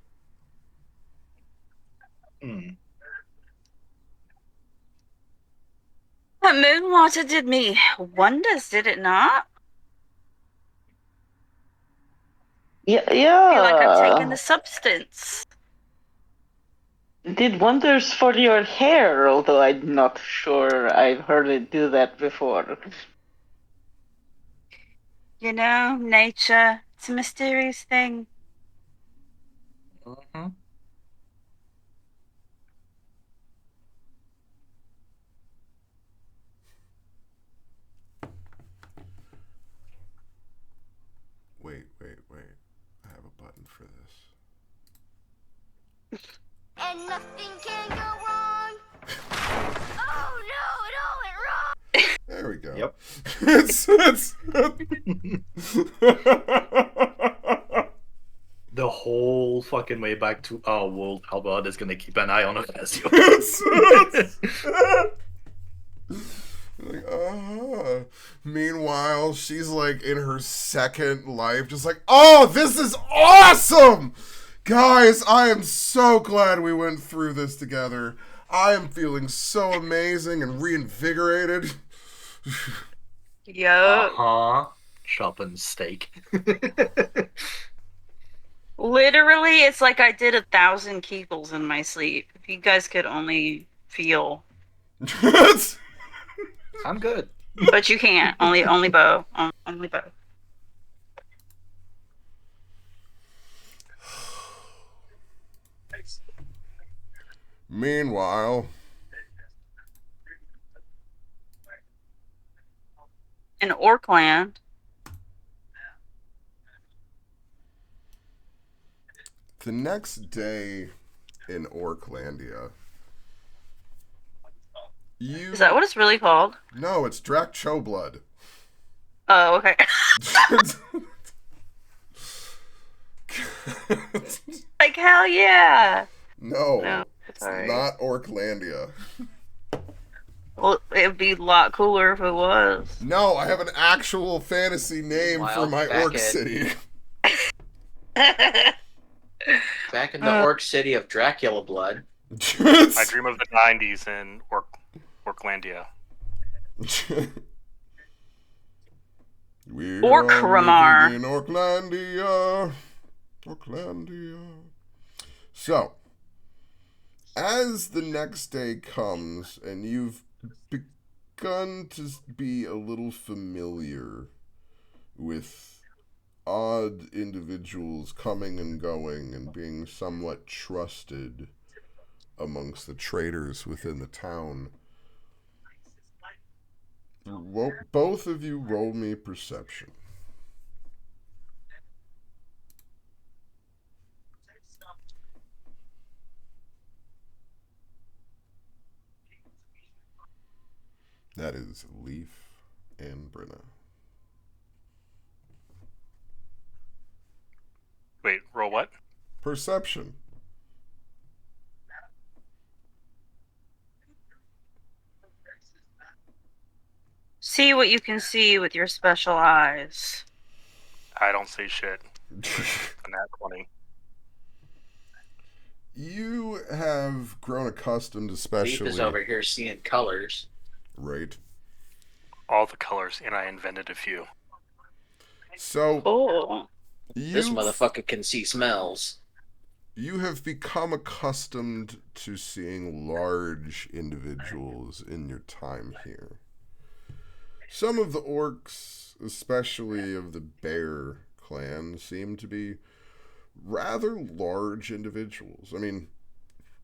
That moon water did me wonders, did it not? Yeah, I feel like I've taken yeah. the substance. Did wonders for your hair, although I'm not sure I've heard it do that before. You know, nature, it's a mysterious thing. Mm-hmm. Wait. I have a button for this. And nothing can go wrong. Oh no, it all went wrong. There we go. Yep. it's The whole fucking way back to our world, Albert is gonna keep an eye on Ocasio. Like, meanwhile, she's like in her second life, just like, oh, this is awesome! Guys, I am so glad we went through this together. I am feeling so amazing and reinvigorated. Yo. Sharpened steak. Literally, it's like I did 1,000 Kegels in my sleep. If you guys could only feel. I'm good. But you can't. Only Bo. Only Bo. Meanwhile, In Orkland. the next day in Orklandia, Is that what it's really called? No, it's Drac Choblood. Oh, okay. Like, hell yeah. No, it's it's alright. not Orklandia. Well, it would be a lot cooler if it was. No, I have an actual fantasy name for Meanwhile, my back Orc at- City. Back in the Orc City of Dracula blood. I dream of the 90s in Orklandia. We're Orkramar. all living in Orklandia. Orklandia. So, as the next day comes and you've begun to be a little familiar with odd individuals coming and going and being somewhat trusted amongst the traders within the town, both of you roll me perception. That is Leaf and Brenna. Wait, roll what? Perception. See what you can see with your special eyes. I don't say shit. On that 20. You have grown accustomed, Leaf especially... is over here seeing colors. Right. All the colors, and I invented a few. So, Oh. This motherfucker can see smells. you have become accustomed to seeing large individuals in your time here. Some of the orcs, especially of the Bear clan, seem to be rather large individuals. I mean,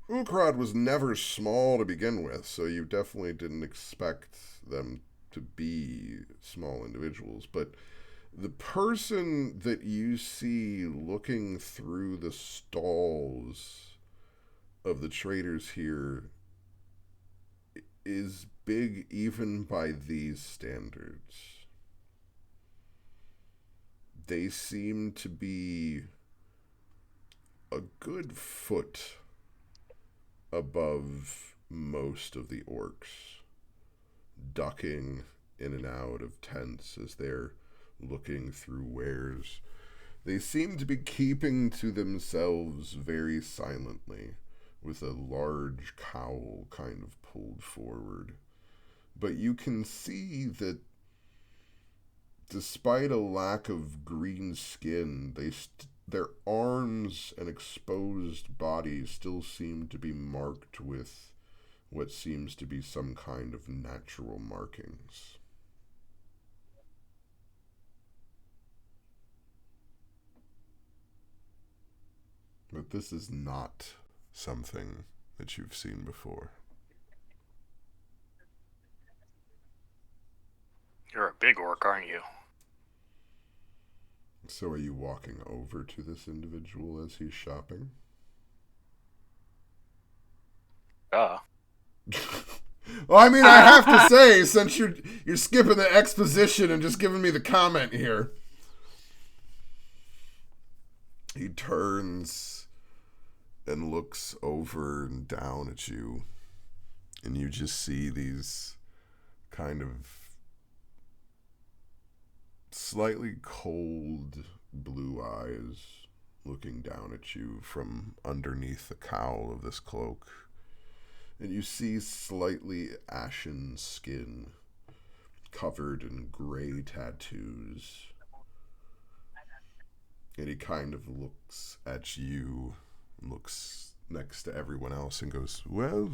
Ukrad was never small to begin with, so you definitely didn't expect them to be small individuals. But the person that you see looking through the stalls of the traders here is big even by these standards. They seem to be a good foot above most of the orcs, ducking in and out of tents as they're looking through wares. They seem to be keeping to themselves very silently, with a large cowl kind of pulled forward. But you can see that despite a lack of green skin, their arms and exposed bodies still seem to be marked with what seems to be some kind of natural markings. But this is not something that you've seen before. You're a big orc, aren't you? So are you walking over to this individual as he's shopping? Well, I mean, I have to say, since you're skipping the exposition and just giving me the comment here. He turns and looks over and down at you, and you just see these kind of slightly cold blue eyes looking down at you from underneath the cowl of this cloak. And you see slightly ashen skin covered in gray tattoos. And he kind of looks at you, looks next to everyone else and goes, "Well,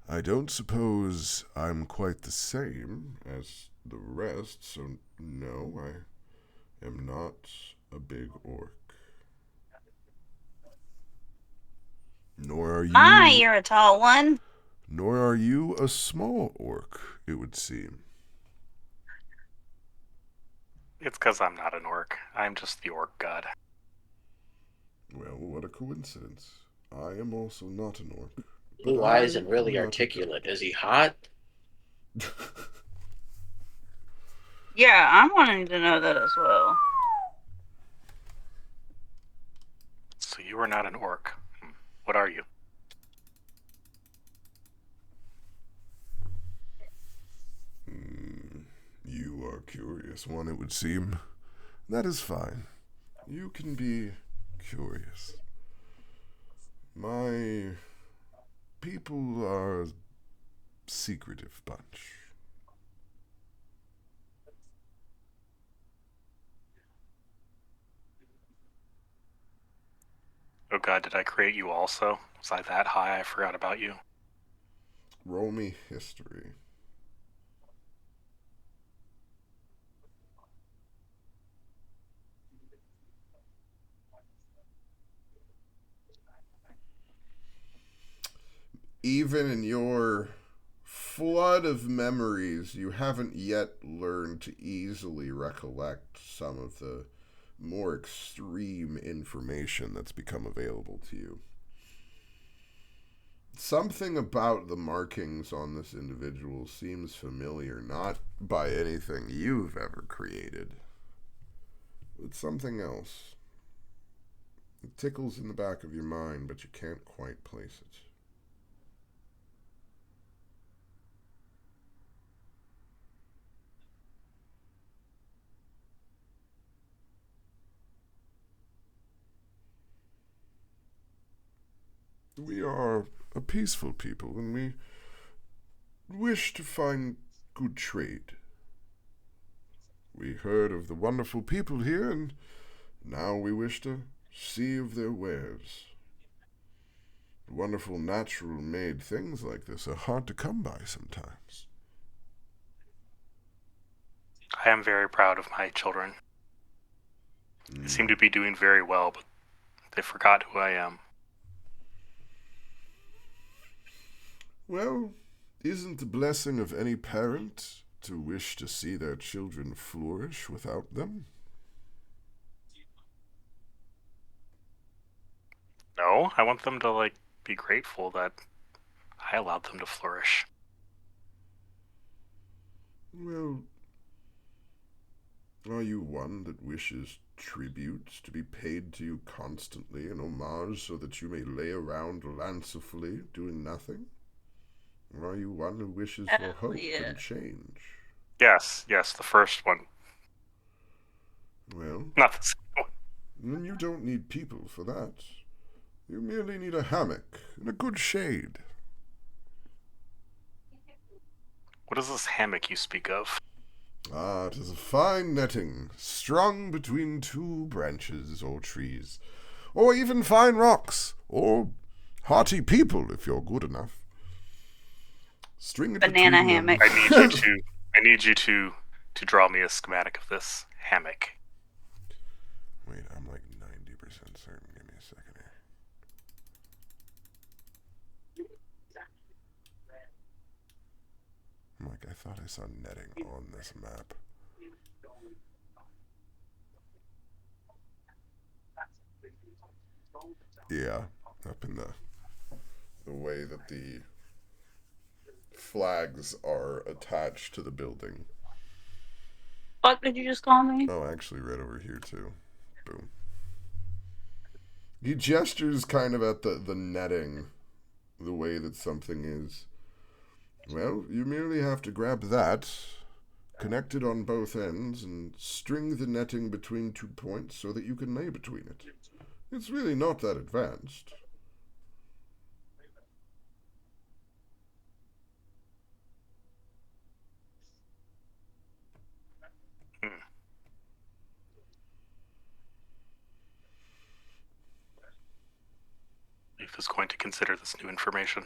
I don't suppose I'm quite the same as the rest, so no, I am not a big orc. Nor are you... Ah, you're a tall one. Nor are you a small orc, it would seem." it's because I'm not an orc. I'm just the orc god. Well, what a coincidence. I am also not an orc. Blue but eyes I and really am not a articulate. Is he hot? god. Yeah, I'm wanting to know that as well. So you are not an orc. What are you? You are curious one, it would seem. That is fine. You can be curious. My people are a secretive bunch. Oh god, did I create you also? Was I that high I forgot about you? Roll me history. Even in your flood of memories, you haven't yet learned to easily recollect some of the more extreme information that's become available to you. Something about the markings on this individual seems familiar, not by anything you've ever created, but something else. It tickles in the back of your mind, but you can't quite place it. We are a peaceful people, and we wish to find good trade. We heard of the wonderful people here, and now we wish to see of their wares. Wonderful natural-made things like this are hard to come by sometimes. I am very proud of my children. They seem to be doing very well, but they forgot who I am. Well, isn't the blessing of any parent to wish to see their children flourish without them? No, I want them to, be grateful that I allowed them to flourish. Well, are you one that wishes tributes to be paid to you constantly in homage so that you may lay around fancifully doing nothing? Or are you one who wishes for hope and change? Yes, the first one. Well, Not the second one. then you don't need people for that. You merely need a hammock and a good shade. What is this hammock you speak of? Ah, it is a fine netting, strung between two branches or trees, or even fine rocks, or hearty people if you're good enough. String it Banana between them. hammock. I need you to draw me a schematic of this hammock. Wait, I'm like 90% certain. Give me a second here. I'm like, I thought I saw netting on this map. Yeah, up in the way that the flags are attached to the building. Fuck did you just call me? Oh, actually, right over here too. Boom. He gestures kind of at the netting, the way that something is. Well, you merely have to grab that, connect it on both ends, and string the netting between 2 points so that you can lay between it. It's really not that advanced. Leaf is going to consider this new information.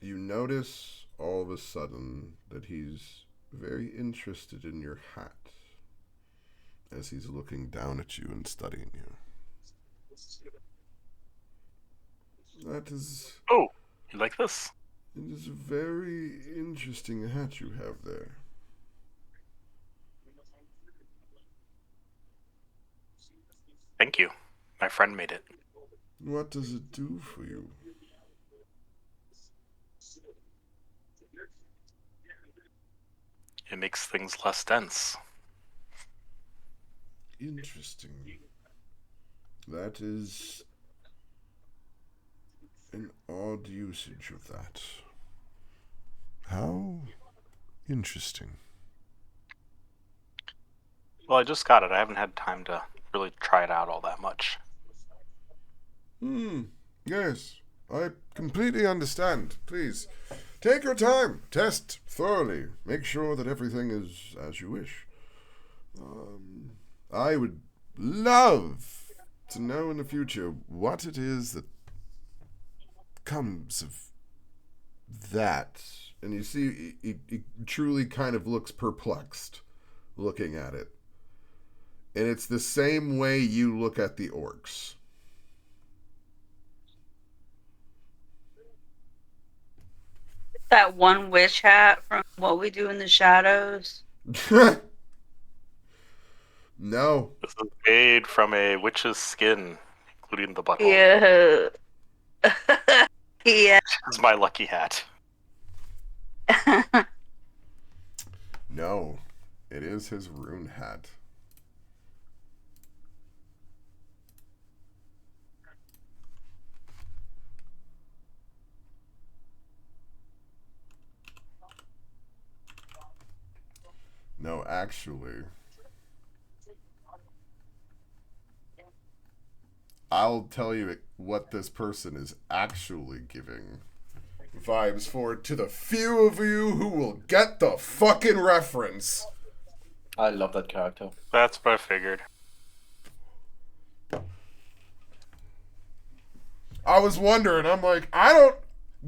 You notice all of a sudden that he's very interested in your hat as he's looking down at you and studying you. That is... Oh, you like this? It is a very interesting hat you have there. Thank you. My friend made it. What does it do for you? It makes things less dense. Interesting. That is an odd usage of that. How interesting. Well, I just got it. I haven't had time to really try it out all that much. Yes, I completely understand. Please, take your time. Test thoroughly. Make sure that everything is as you wish. I would love to know in the future what it is that comes of that. And you see, he truly kind of looks perplexed looking at it. And it's the same way you look at the orcs. That one witch hat from What We Do in the Shadows. No. This is made from a witch's skin, including the butthole. Yeah. Yeah. This is my lucky hat. No. It is his rune hat. No, actually, I'll tell you what this person is actually giving vibes for to the few of you who will get the fucking reference. I love that character. That's what I figured. I was wondering, I'm like,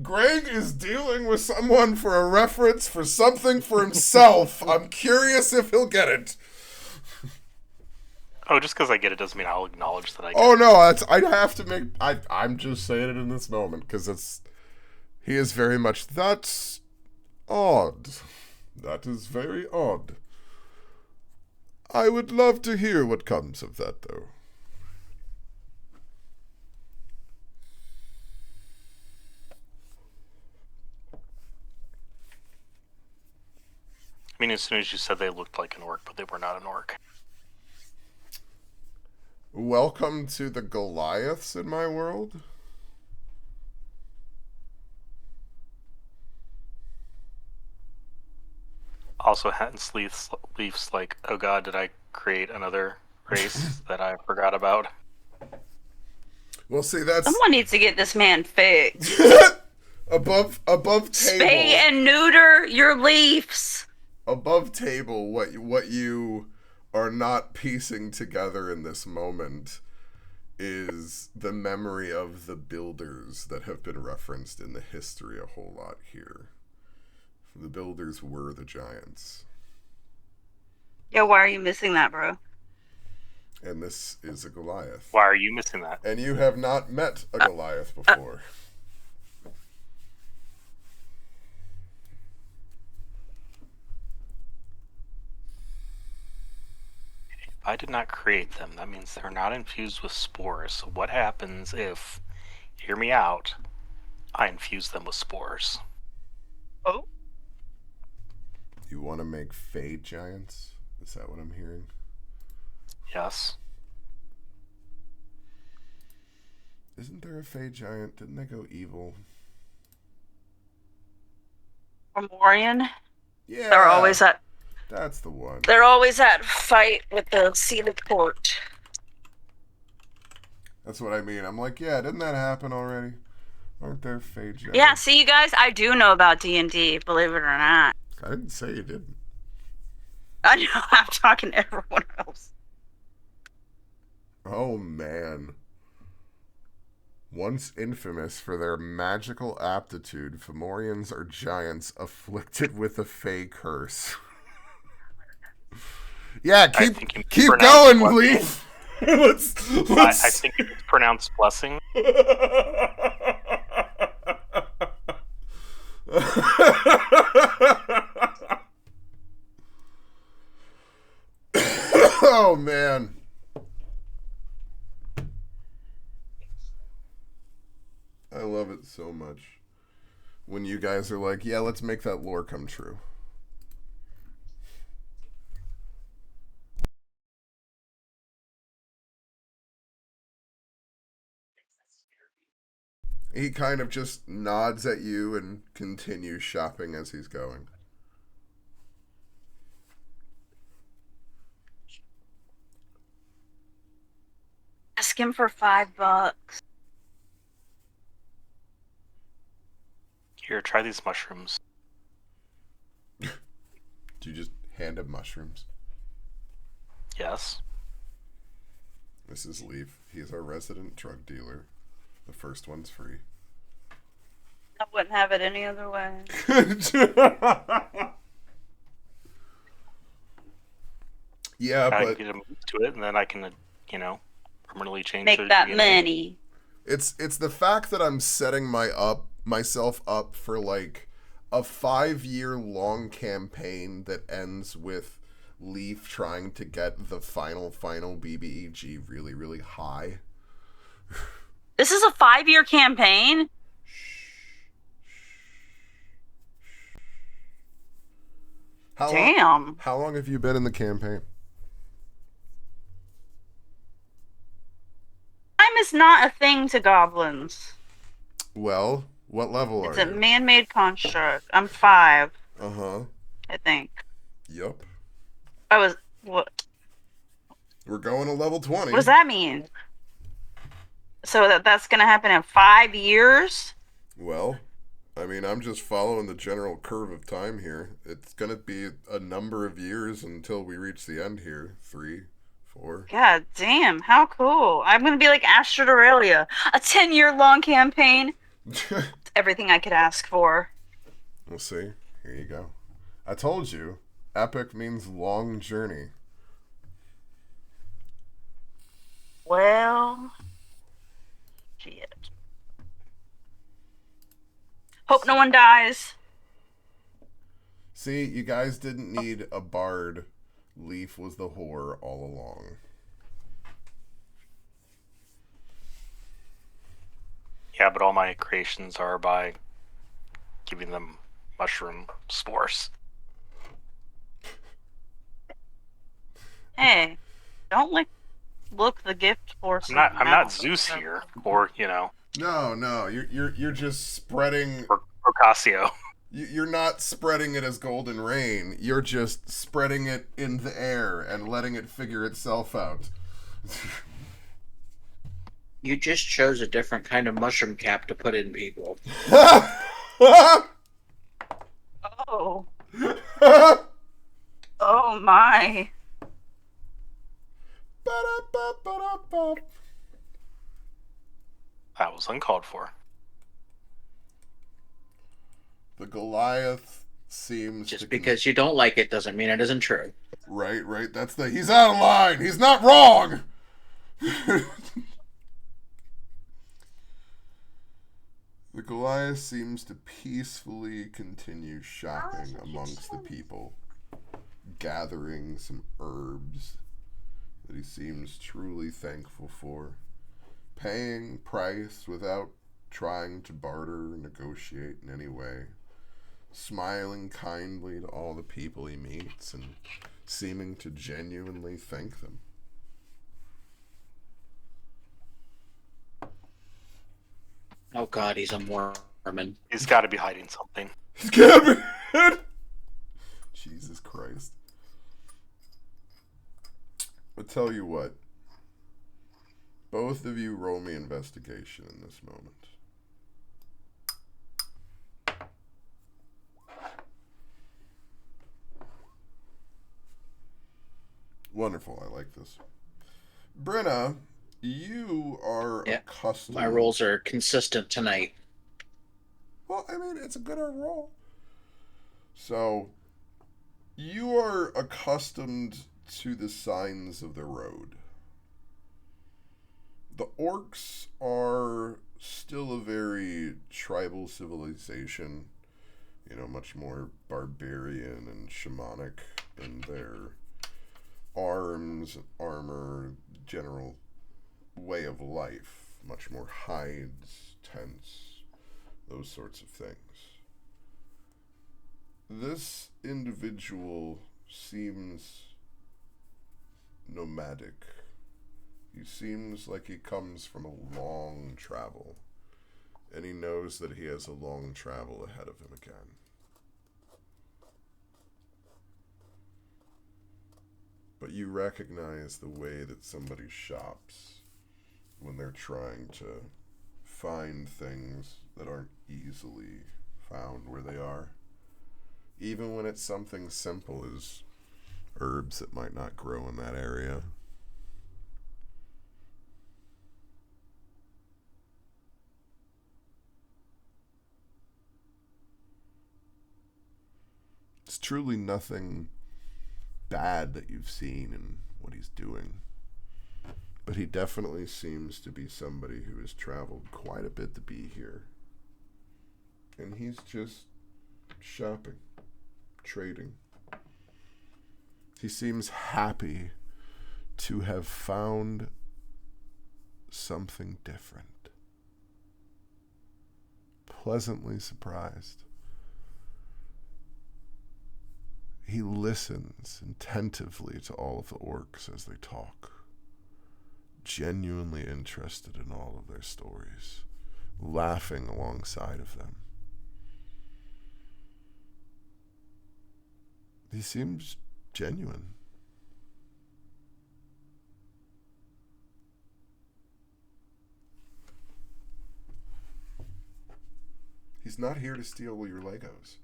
Greg is dealing with someone for a reference for something for himself. I'm curious if he'll get it. Oh, just because I get it doesn't mean I'll acknowledge that I get Oh it. no, I have to make. I'm just saying it in this moment because he is very much. That's odd. That is very odd. I would love to hear what comes of that, though. I mean, as soon as you said they looked like an orc, but they were not an orc. Welcome to the Goliaths in my world. Also, hence Leaf's like, oh god, did I create another race that I forgot about? Well, see, that's Someone needs to get this man fixed. Above Spay table. and neuter your leafs. Above table, what you are not piecing together in this moment is the memory of the builders that have been referenced in the history a whole lot here. The builders were the giants. Yeah, why are you missing that, bro? And this is a Goliath. Why are you missing that? And you have not met a Goliath before. If I did not create them, that means they're not infused with spores. So what happens if, hear me out, I infuse them with spores? Oh. You want to make Fey giants? Is that what I'm hearing? Yes. Isn't there a Fey giant? Didn't they go evil? Fomorian? Yeah. They're always at That's the one. They're always at fight with the seated court. That's what I mean. I'm like, yeah, didn't that happen already? Aren't there Fey giants? Yeah, see, you guys, I do know about D&D, believe it or not. I didn't say you didn't. I know, I'm talking to everyone else. Oh, man. Once infamous for their magical aptitude, Fomorians are giants afflicted with a Fey curse. Yeah, keep going, please. let's. I think it's pronounced blessing. Oh, man. I love it so much. When you guys are like, yeah, let's make that lore come true. He kind of just nods at you and continues shopping as he's going. Ask him for $5. Here, try these mushrooms. Do you just hand him mushrooms? Yes. This is Leaf. He is our resident drug dealer. The first one's free. I wouldn't have it any other way. Yeah, I but can get him to it, and then I can, permanently change Make the that DNA. money. it's the fact that I'm setting myself up for like a 5-year long campaign that ends with Leaf trying to get the final BBEG really, really high. This is a 5-year campaign? Damn. How long have you been in the campaign? Time is not a thing to goblins. Well, what level It's are a you? man-made construct. I'm 5, Uh-huh. I think. Yup. What We're going to level 20. does that mean? So that's gonna happen in 5 years? Well, I mean, I'm just following the general curve of time here. It's going to be a number of years until we reach the end here. 3, 4. God damn, how cool. I'm gonna be like Astrid Aurelia. A 10-year long campaign. Everything I could ask for. We'll see. Here you go. I told you, epic means long journey. Well, shit. Hope no one dies. See, you guys didn't need a bard. Leaf was the whore all along. Yeah, but all my creations are by giving them mushroom spores. Hey, don't look the gift for I'm not something Zeus else. here, or No, you're just spreading. Procasio. You're not spreading it as golden rain. You're just spreading it in the air and letting it figure itself out. You just chose a different kind of mushroom cap to put in people. Oh. Oh my. Ba-da-ba-ba-da-ba. That was uncalled for. The Goliath seems Just to because you don't like it doesn't mean it isn't true. Right. That's he's out of line. He's not wrong. The Goliath seems to peacefully continue shopping amongst the people, gathering some herbs that he seems truly thankful for, paying price without trying to barter or negotiate in any way, smiling kindly to all the people he meets and seeming to genuinely thank them. Oh God, he's a Mormon. He's got to be hiding something. He's gotta be. Jesus Christ. I'll tell you what. Both of you roll me investigation in this moment. Wonderful, I like this. Brenna, you are accustomed. My rolls are consistent tonight. Well, I mean, it's a good roll. So, you are accustomed to the signs of the road. The orcs are still a very tribal civilization, much more barbarian and shamanic in their arms, armor, general way of life, much more hides, tents, those sorts of things. This individual seems nomadic. He seems like he comes from a long travel, and he knows that he has a long travel ahead of him again. But you recognize the way that somebody shops when they're trying to find things that aren't easily found where they are. Even when it's something simple as herbs that might not grow in that area. It's truly nothing bad that you've seen in what he's doing. But he definitely seems to be somebody who has traveled quite a bit to be here. And he's just shopping, trading. He seems happy to have found something different. Pleasantly surprised. He listens attentively to all of the orcs as they talk, genuinely interested in all of their stories, laughing alongside of them. He seems genuine. He's not here to steal your Legos.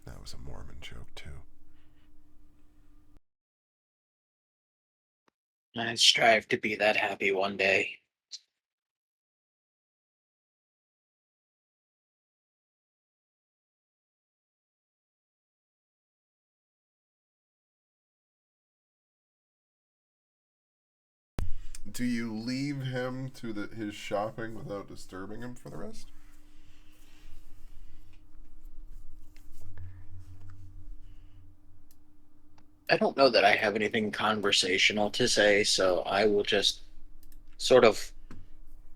That was a Mormon joke, too. I strive to be that happy one day. Do you leave him to his shopping without disturbing him for the rest? I don't know that I have anything conversational to say, so I will just sort of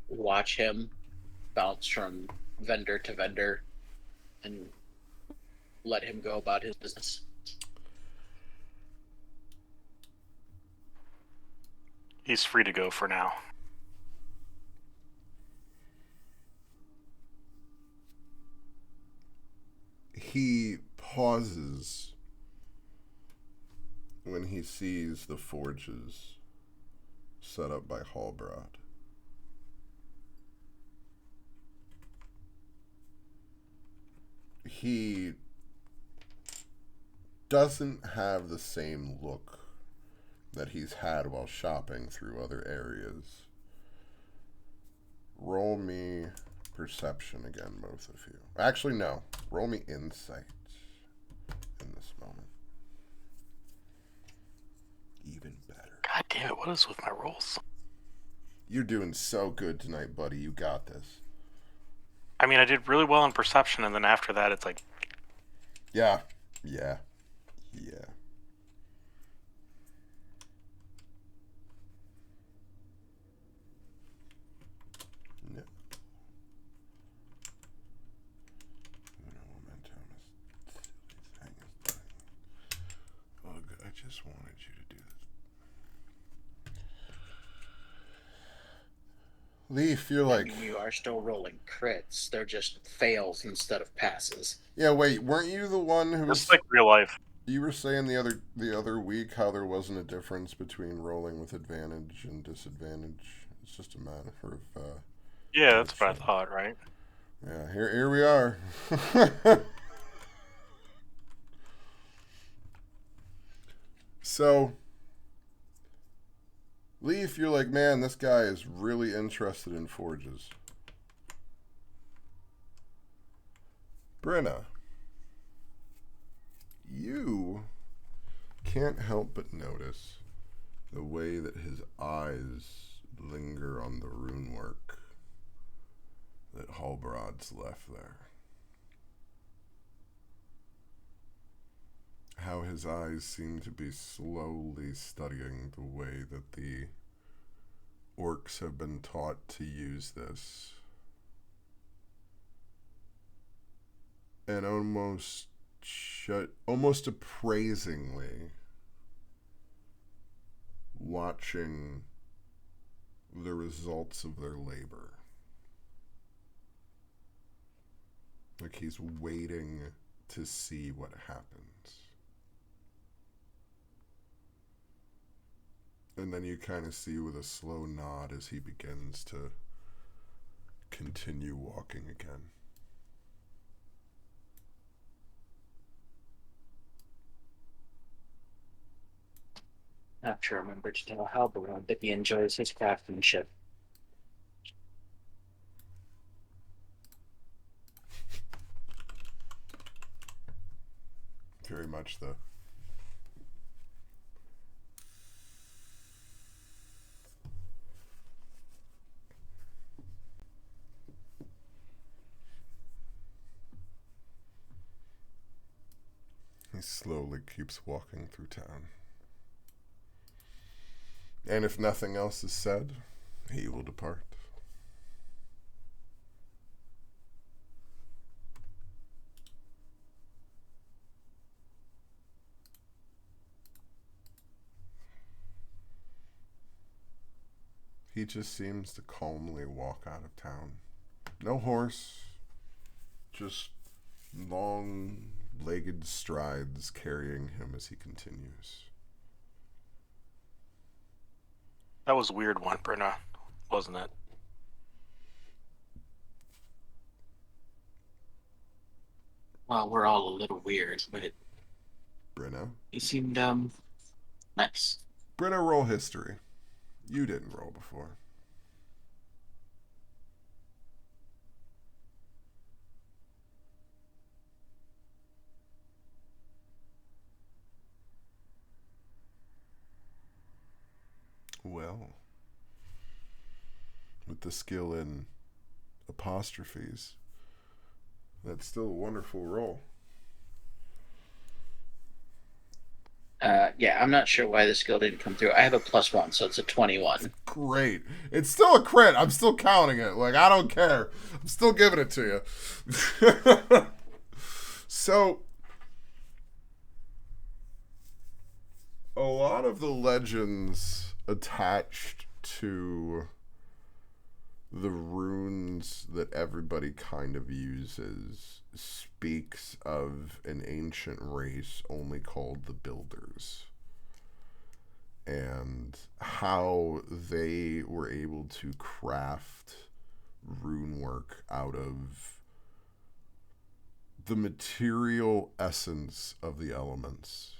watch him bounce from vendor to vendor and let him go about his business. He's free to go for now. He pauses when he sees the forges set up by Hallbrod. he doesn't have the same look that he's had while shopping through other areas. Roll me perception again, both of you. Actually, no. Roll me insight in this moment. Even better. God damn it, what is with my rolls? You're doing so good tonight, buddy. You got this. I mean, I did really well in perception, and then after that, it's like... Yeah. No. Ugh, I just wanted you to do this. Leaf, you're like... You are still rolling crits. They're just fails instead of passes. Yeah, wait, weren't you the one who was... It's like real life. You were saying the other week how there wasn't a difference between rolling with advantage and disadvantage. It's just a matter of Yeah, that's what I thought, right? Yeah, here we are. So, Leaf, you're like, man, this guy is really interested in forges. Brenna, you can't help but notice the way that his eyes linger on the rune work that Halbrod's left there. How his eyes seem to be slowly studying the way that the orcs have been taught to use this. And almost appraisingly watching the results of their labor. Like he's waiting to see what happens. And then you kind of see with a slow nod as he begins to continue walking again. I have to remember to tell Halberod that he enjoys his craftsmanship. Very much though. He slowly keeps walking through town. And if nothing else is said, he will depart. He just seems to calmly walk out of town. No horse, just long-legged strides carrying him as he continues. That was a weird one, Brenna, wasn't it? Well, we're all a little weird, but Brenna? he seemed, nice. Brenna, roll history. You didn't roll before. Well, with the skill in apostrophes, that's still a wonderful roll. Yeah, I'm not sure why the skill didn't come through. I have a +1, so it's a 21. Great. It's still a crit. I'm still counting it. Like, I don't care. I'm still giving it to you. So, a lot of the legends attached to the runes that everybody kind of uses speaks of an ancient race only called the Builders, and how they were able to craft rune work out of the material essence of the elements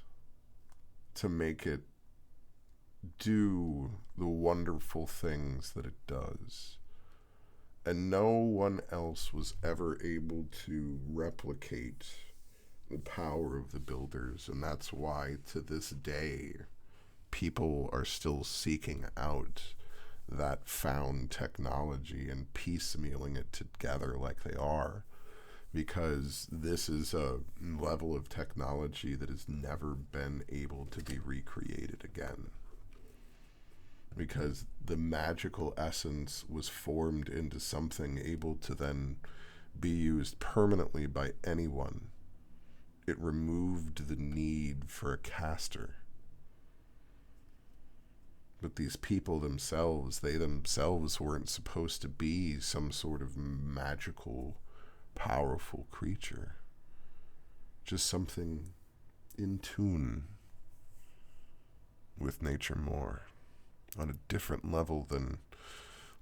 to make it do the wonderful things that it does. And no one else was ever able to replicate the power of the builders. And that's why, to this day, people are still seeking out that found technology and piecemealing it together like they are. Because this is a level of technology that has never been able to be recreated again. Because the magical essence was formed into something able to then be used permanently by anyone. It removed the need for a caster. But these people themselves, they themselves weren't supposed to be some sort of magical, powerful creature. Just something in tune with nature more, on a different level than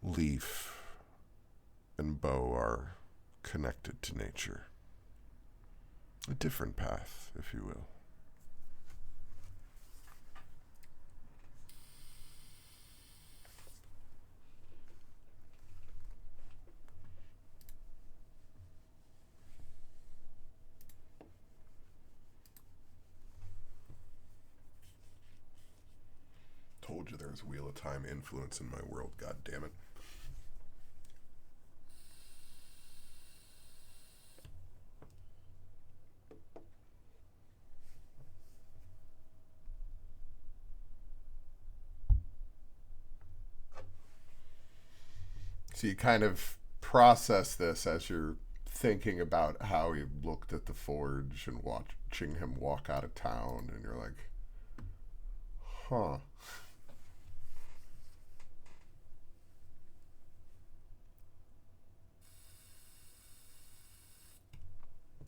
Leaf and Bo are connected to nature. A different path, if you will. Told you there's Wheel of Time influence in my world, god damn it. So you kind of process this as you're thinking about how he looked at the forge and watching him walk out of town, and you're like, huh.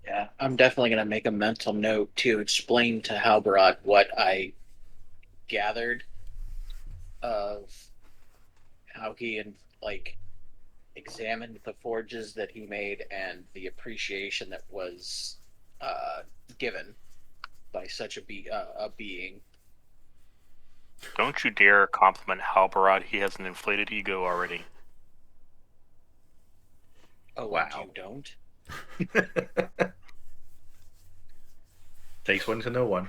Yeah, I'm definitely going to make a mental note to explain to Halbarad what I gathered of how he examined the forges that he made and the appreciation that was given by such a being. Don't you dare compliment Halbarad. He has an inflated ego already. Oh, Wow. and you don't? Takes one to know one.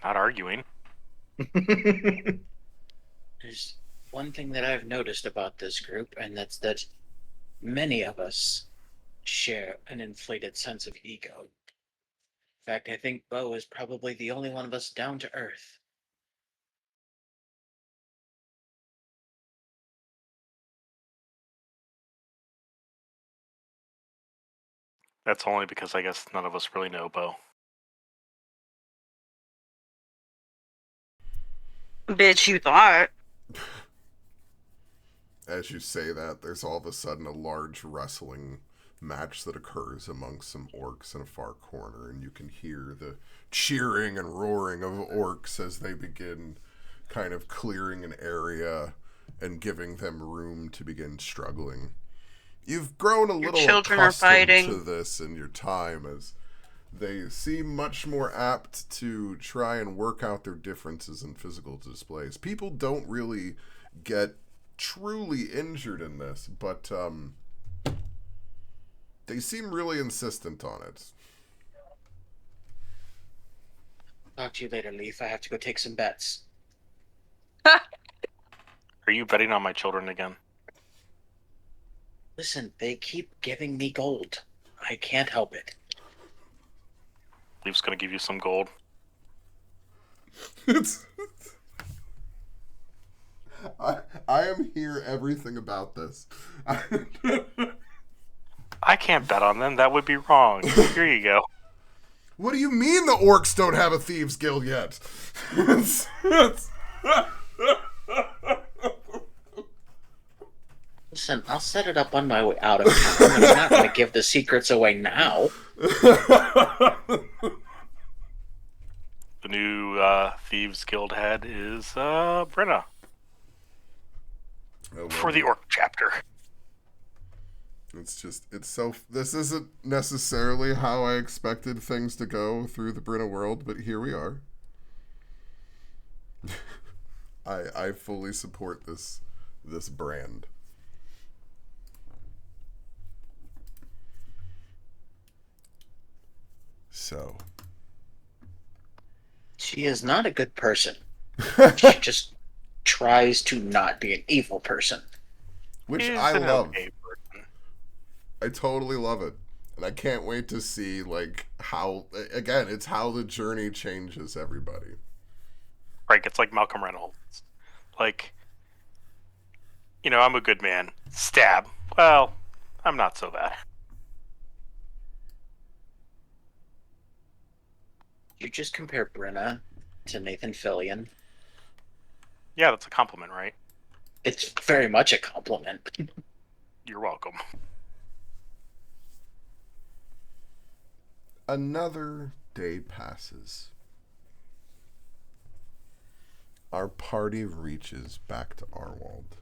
Not arguing. There's one thing that I've noticed about this group, and that's that many of us share an inflated sense of ego. In fact, I think Bo is probably the only one of us down to earth. That's only because I guess none of us really know Bo. Bitch, you thought. As you say that, there's all of a sudden a large wrestling match that occurs amongst some orcs in a far corner, and you can hear the cheering and roaring of orcs as they begin kind of clearing an area and giving them room to begin struggling. You've grown a little children are accustomed fighting. to this in your time, as they seem much more apt to try and work out their differences in physical displays. People don't really get truly injured in this, but they seem really insistent on it. Talk to you later, Leaf. I have to go take some bets. Are you betting on my children again? Listen, they keep giving me gold. I can't help it. Leaf's gonna give you some gold. I am here everything about this. I can't bet on them. That would be wrong. Here you go. What do you mean the orcs don't have a thieves guild yet? Listen, I'll set it up on my way out of town, and I'm not going to give the secrets away now. The new Thieves Guild head is Brenna. Oh, For the orc chapter. This isn't necessarily how I expected things to go through the Brinna world, but here we are. I fully support this brand. So. She is not a good person. She just tries to not be an evil person. Which He's I an love. okay person. I totally love it. And I can't wait to see, like, how, again, it's how the journey changes everybody. Right, it's like Malcolm Reynolds. Like, I'm a good man. Stab. Well, I'm not so bad. You just compare Brenna to Nathan Fillion. Yeah, that's a compliment, right? It's very much a compliment. You're welcome. Another day passes. Our party reaches back to Arwald.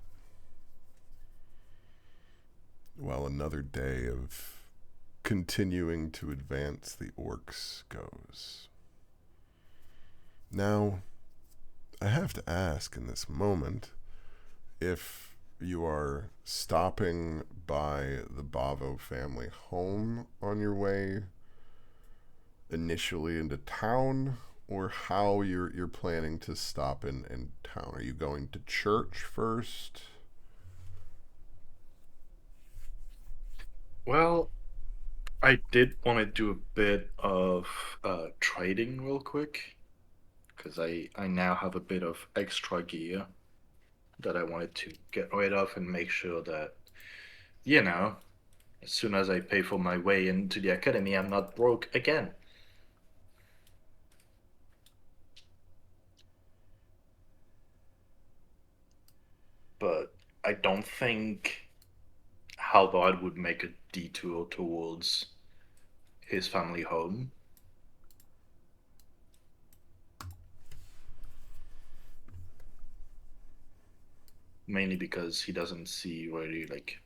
While another day of continuing to advance the orcs goes. Now, I have to ask in this moment if you are stopping by the Bavo family home on your way initially into town, or how you're planning to stop in town. Are you going to church first? Well, I did want to do a bit of trading real quick, because I now have a bit of extra gear that I wanted to get rid of and make sure that, as soon as I pay for my way into the academy, I'm not broke again. But I don't think Halvard would make a detour towards his family home. Mainly because he doesn't see really like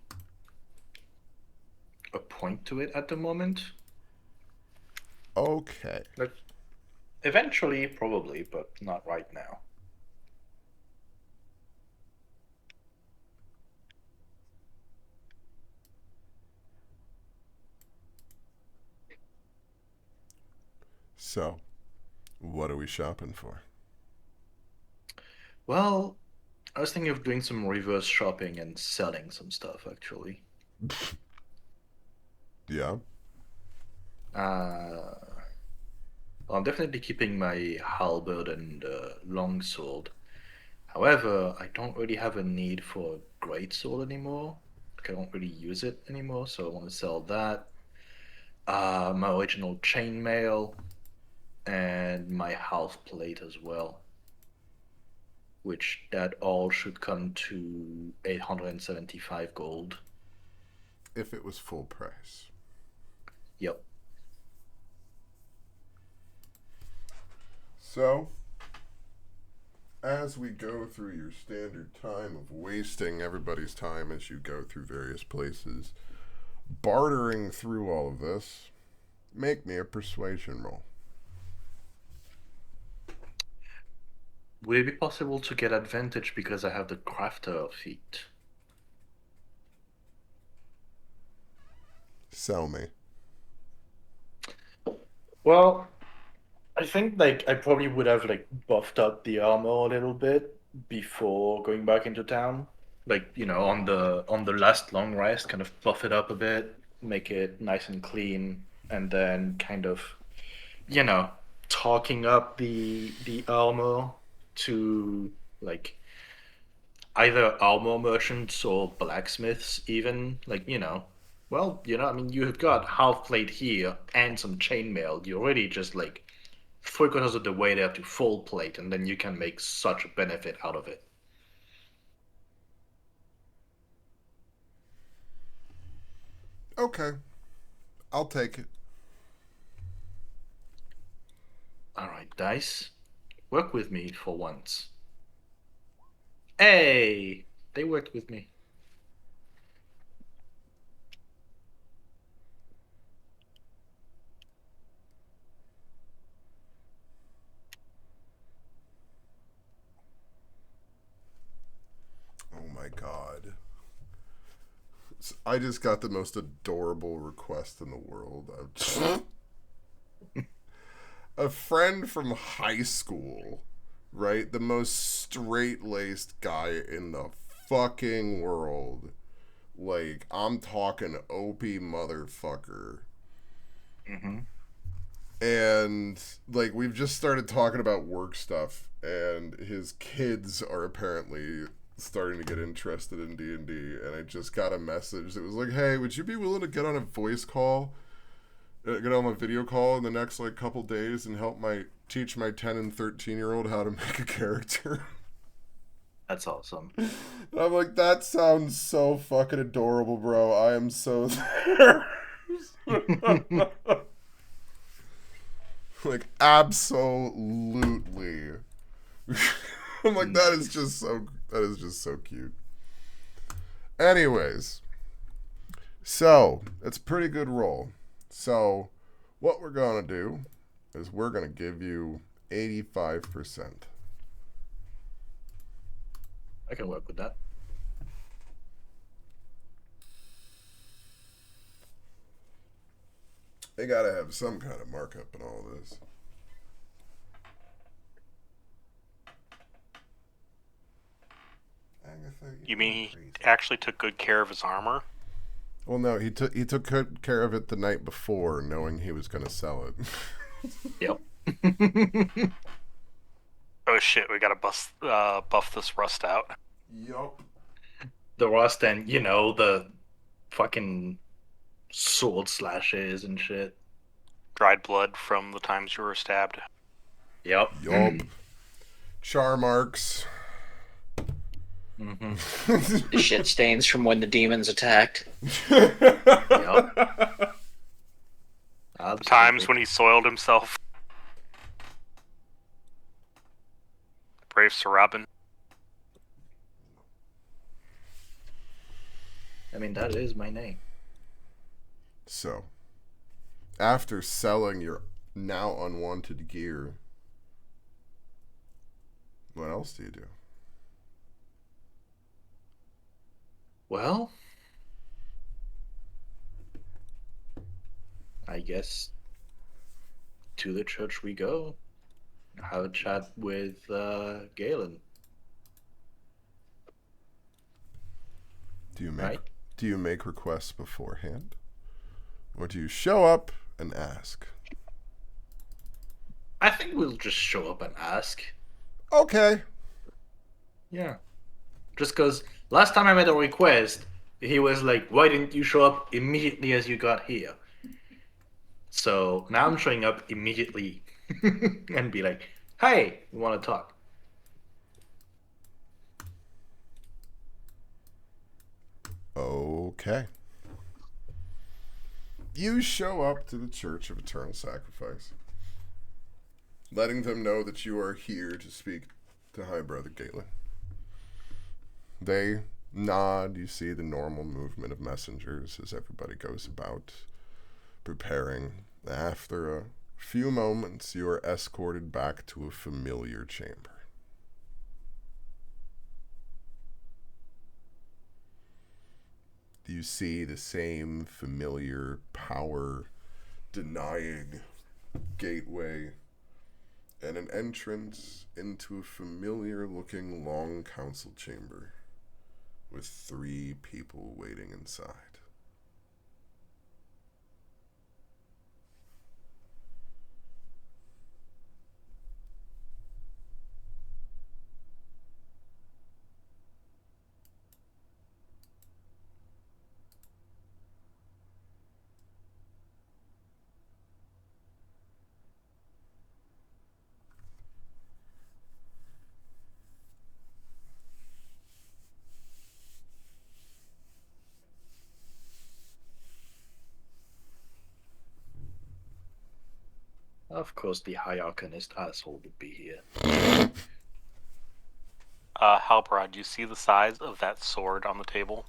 a point to it at the moment. Okay. Like, eventually, probably, but not right now. So, what are we shopping for? Well, I was thinking of doing some reverse shopping and selling some stuff, actually. Yeah. Well, I'm definitely keeping my halberd and longsword. However, I don't really have a need for a greatsword anymore. Like, I don't really use it anymore, so I want to sell that. My original chainmail and my half plate as well, which that all should come to 875 gold. If it was full price. Yep. So, as we go through your standard time of wasting everybody's time as you go through various places, bartering through all of this, make me a persuasion roll. Would it be possible to get advantage because I have the crafter feat? Sell me. Well, I think like I probably would have like buffed up the armor a little bit before going back into town. Like, on the last long rest, kind of buff it up a bit, make it nice and clean, and then kind of, you know, talking up the armor to like either armor merchants or blacksmiths even, like, well, I mean, you've got half plate here and some chainmail. You're already just like 3/4 of the way there to full plate, and then you can make such a benefit out of it. Okay. I'll take it. All right, dice, work with me for once. Hey, they worked with me. my god. I just got the most adorable request in the world. A friend from high school, right? The most straight-laced guy in the fucking world. Like, I'm talking OP motherfucker. Mm-hmm. And, like, we've just started talking about work stuff, and his kids are apparently starting to get interested in D&D, and I just got a message that was like, hey, would you be willing to get on a voice call, get on a video call in the next, like, couple days and help teach my 10 and 13-year-old how to make a character? That's awesome. And I'm like, that sounds so fucking adorable, bro. I am so there. Like, absolutely. I'm like, that is just so cute. Anyways, so it's a pretty good roll. So what we're gonna do is we're gonna give you 85%. I can work with that. They gotta have some kind of markup in all this. Agatha, You mean crazy. he actually took good care of his armor? Well, no, he took good care of it the night before, knowing he was gonna sell it. Yep. Oh shit, we gotta buff this rust out. Yup. The rust and, the fucking sword slashes and shit. Dried blood from the times you were stabbed. Yep. Yup. Char marks. Mm-hmm. The shit stains from when the demons attacked. Yep. The times when he soiled himself. Brave Sir Robin. I mean, that is my name. So, after selling your now unwanted gear, what else do you do? Well, I guess to the church we go. Have a chat with Galen. Do you make Right. Do you make requests beforehand, or do you show up and ask? I think we'll just show up and ask. Okay. Yeah. Just because last time I made a request, he was like, why didn't you show up immediately as you got here? So now I'm showing up immediately and be like, hey, we want to talk. Okay. You show up to the Church of Eternal Sacrifice, letting them know that you are here to speak to High Brother Galen. They nod. You see the normal movement of messengers as everybody goes about preparing. After a few moments, you are escorted back to a familiar chamber. You see the same familiar power-denying gateway and an entrance into a familiar-looking long council chamber with 3 people waiting inside. Of course, the High Arcanist asshole would be here. Halbrod, do you see the size of that sword on the table?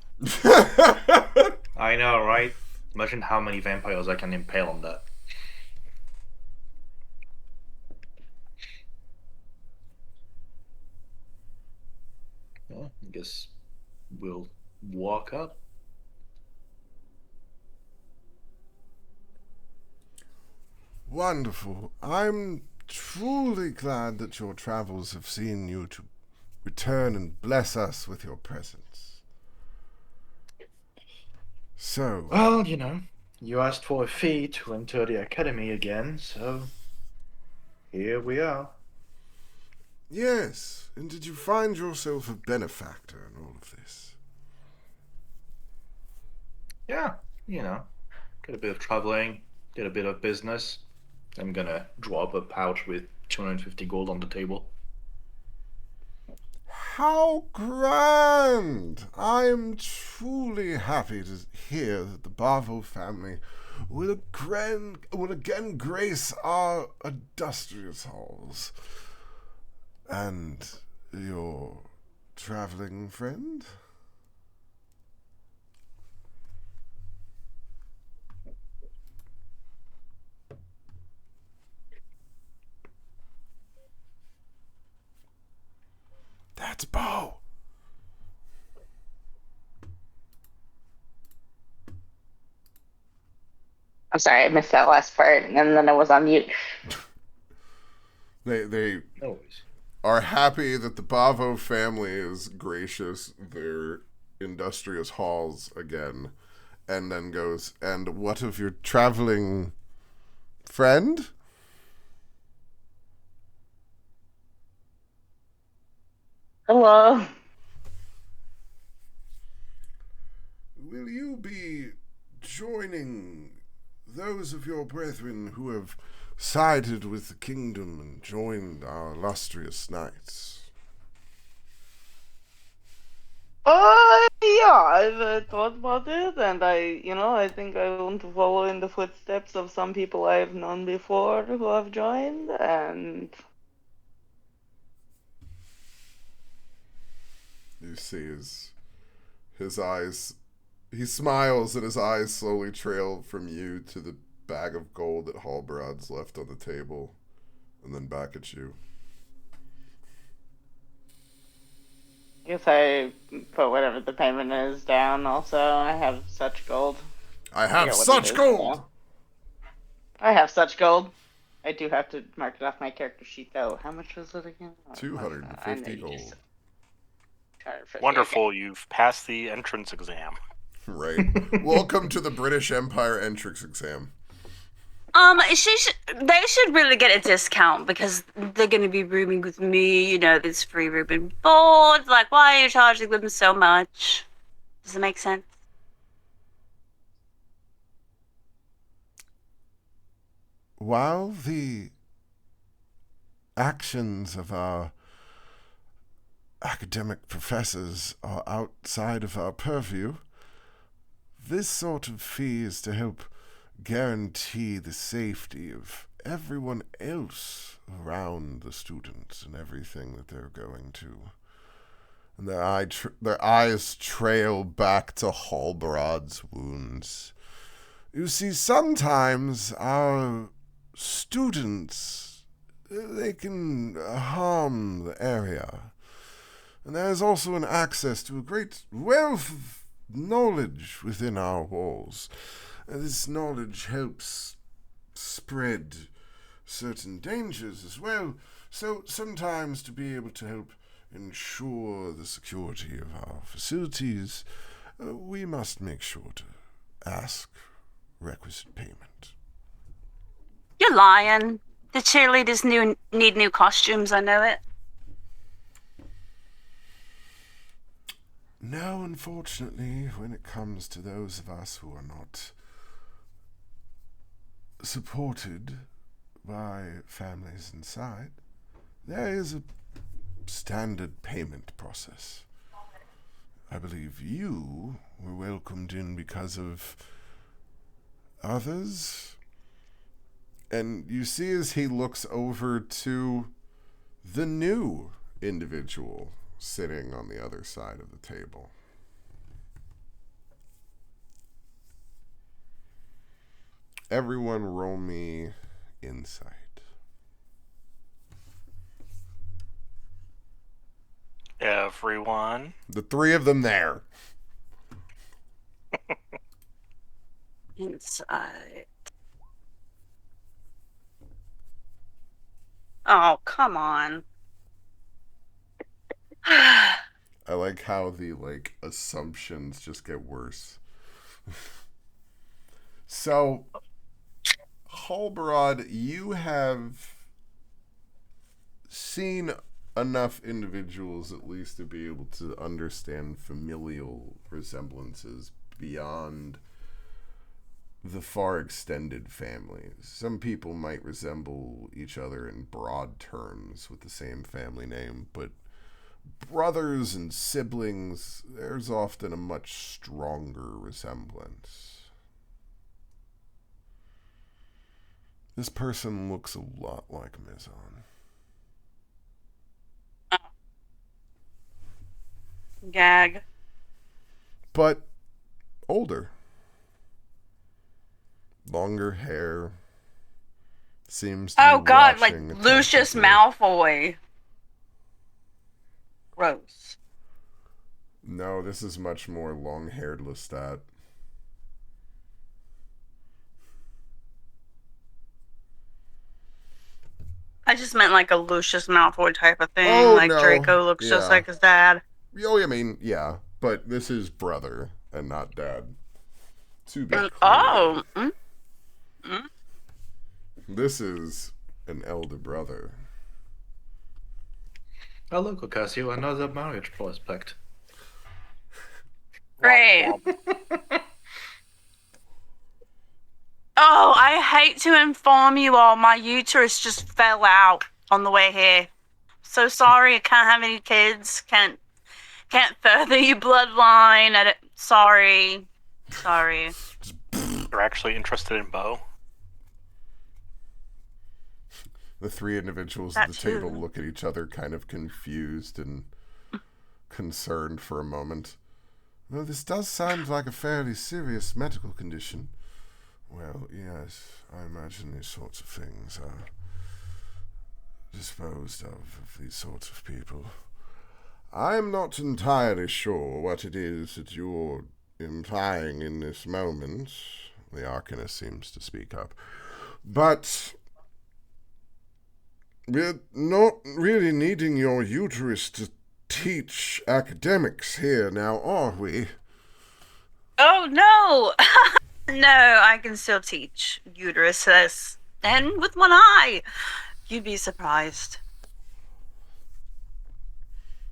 I know, right? Imagine how many vampires I can impale on that. Well, I guess will walk up. Wonderful. I'm truly glad that your travels have seen you to return and bless us with your presence. So, Well, you asked for a fee to enter the academy again, so here we are. yes, and did you find yourself a benefactor in all of this? Yeah, get a bit of traveling, get a bit of business. I'm gonna drop a pouch with 250 gold on the table. How grand! I am truly happy to hear that the Barvo family will again grace our illustrious halls. And your traveling friend? That's Bo. I'm sorry, I missed that last part, and then I was on mute. They No worries. are happy that the Bavo family is gracious their industrious halls again, and then goes, and what of your traveling friend? Hello. Will you be joining those of your brethren who have sided with the kingdom and joined our illustrious knights? Yeah, I've thought about it, and I think I want to follow in the footsteps of some people I've known before who have joined, and You see his eyes, he smiles and his eyes slowly trail from you to the bag of gold that Halbrad's left on the table, and then back at you. I guess I put whatever the payment is down. Also, I have such gold. I forget have what such it is gold! now. I have such gold. I do have to mark it off my character sheet, though. How much was it again? 250 gold. 250, Wonderful, you've passed the entrance exam. Right. Welcome to the British Empire entrance exam. They should really get a discount because they're going to be rooming with me. There's free room and board. Like, why are you charging them so much? Does it make sense? While the actions of our academic professors are outside of our purview, this sort of fee is to help guarantee the safety of everyone else around the students and everything that they're going to. And their eyes trail back to Halbrad's wounds. You see, sometimes our students, they can harm the area. And there is also an access to a great wealth of knowledge within our walls. This knowledge helps spread certain dangers as well. So sometimes to be able to help ensure the security of our facilities, we must make sure to ask requisite payment. You're lying. The cheerleaders need new costumes, I know it. No, unfortunately, when it comes to those of us who are not supported by families inside, there is a standard payment process. I believe you were welcomed in because of others. And you see as he looks over to the new individual sitting on the other side of the table. Everyone roll me insight. everyone. The three of them there. Inside. Oh, come on. I like how the assumptions just get worse. So, Halbrod, you have seen enough individuals at least to be able to understand familial resemblances beyond the far extended families. Some people might resemble each other in broad terms with the same family name, but brothers and siblings, there's often a much stronger resemblance. This person looks a lot like Mizon. Gag. But older. Longer hair. Seems to Oh be god, like watching Lucius attentively. Malfoy. Gross. No, this is much more long-haired Lestat. I just meant like a Lucius Malfoy type of thing. Oh, like no. Draco looks just Yeah. like his dad. Oh, I mean, yeah, but this is brother and not dad. To be clear. Oh. This is an elder brother. Oh, look, Ocasio, another marriage prospect. Great. Oh, I hate to inform you all, my uterus just fell out on the way here. So sorry, I can't have any kids. Can't further your bloodline. Sorry. You're actually interested in Bo? The three individuals That at the table too. look at each other kind of confused and concerned for a moment. Well, this does sound like a fairly serious medical condition. Well, yes, I imagine these sorts of things are disposed of these sorts of people. I'm not entirely sure what it is that you're implying in this moment, the Arcanist seems to speak up, but we're not really needing your uterus to teach academics here now, are we? Oh, no. No, I can still teach uteruses. And with one eye. You'd be surprised.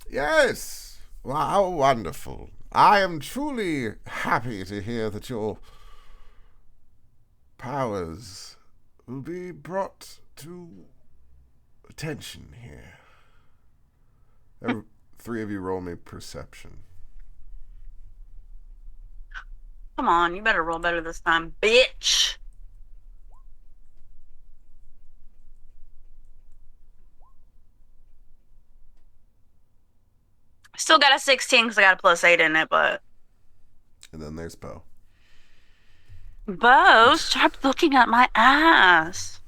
Yes. Well, how wonderful. I am truly happy to hear that your powers will be brought to attention here. Three of you roll me perception. Come on, you better roll better this time, bitch. Still got a 16 because I got a +8 in it, but... And then there's Bo. Bo, stop looking at my ass.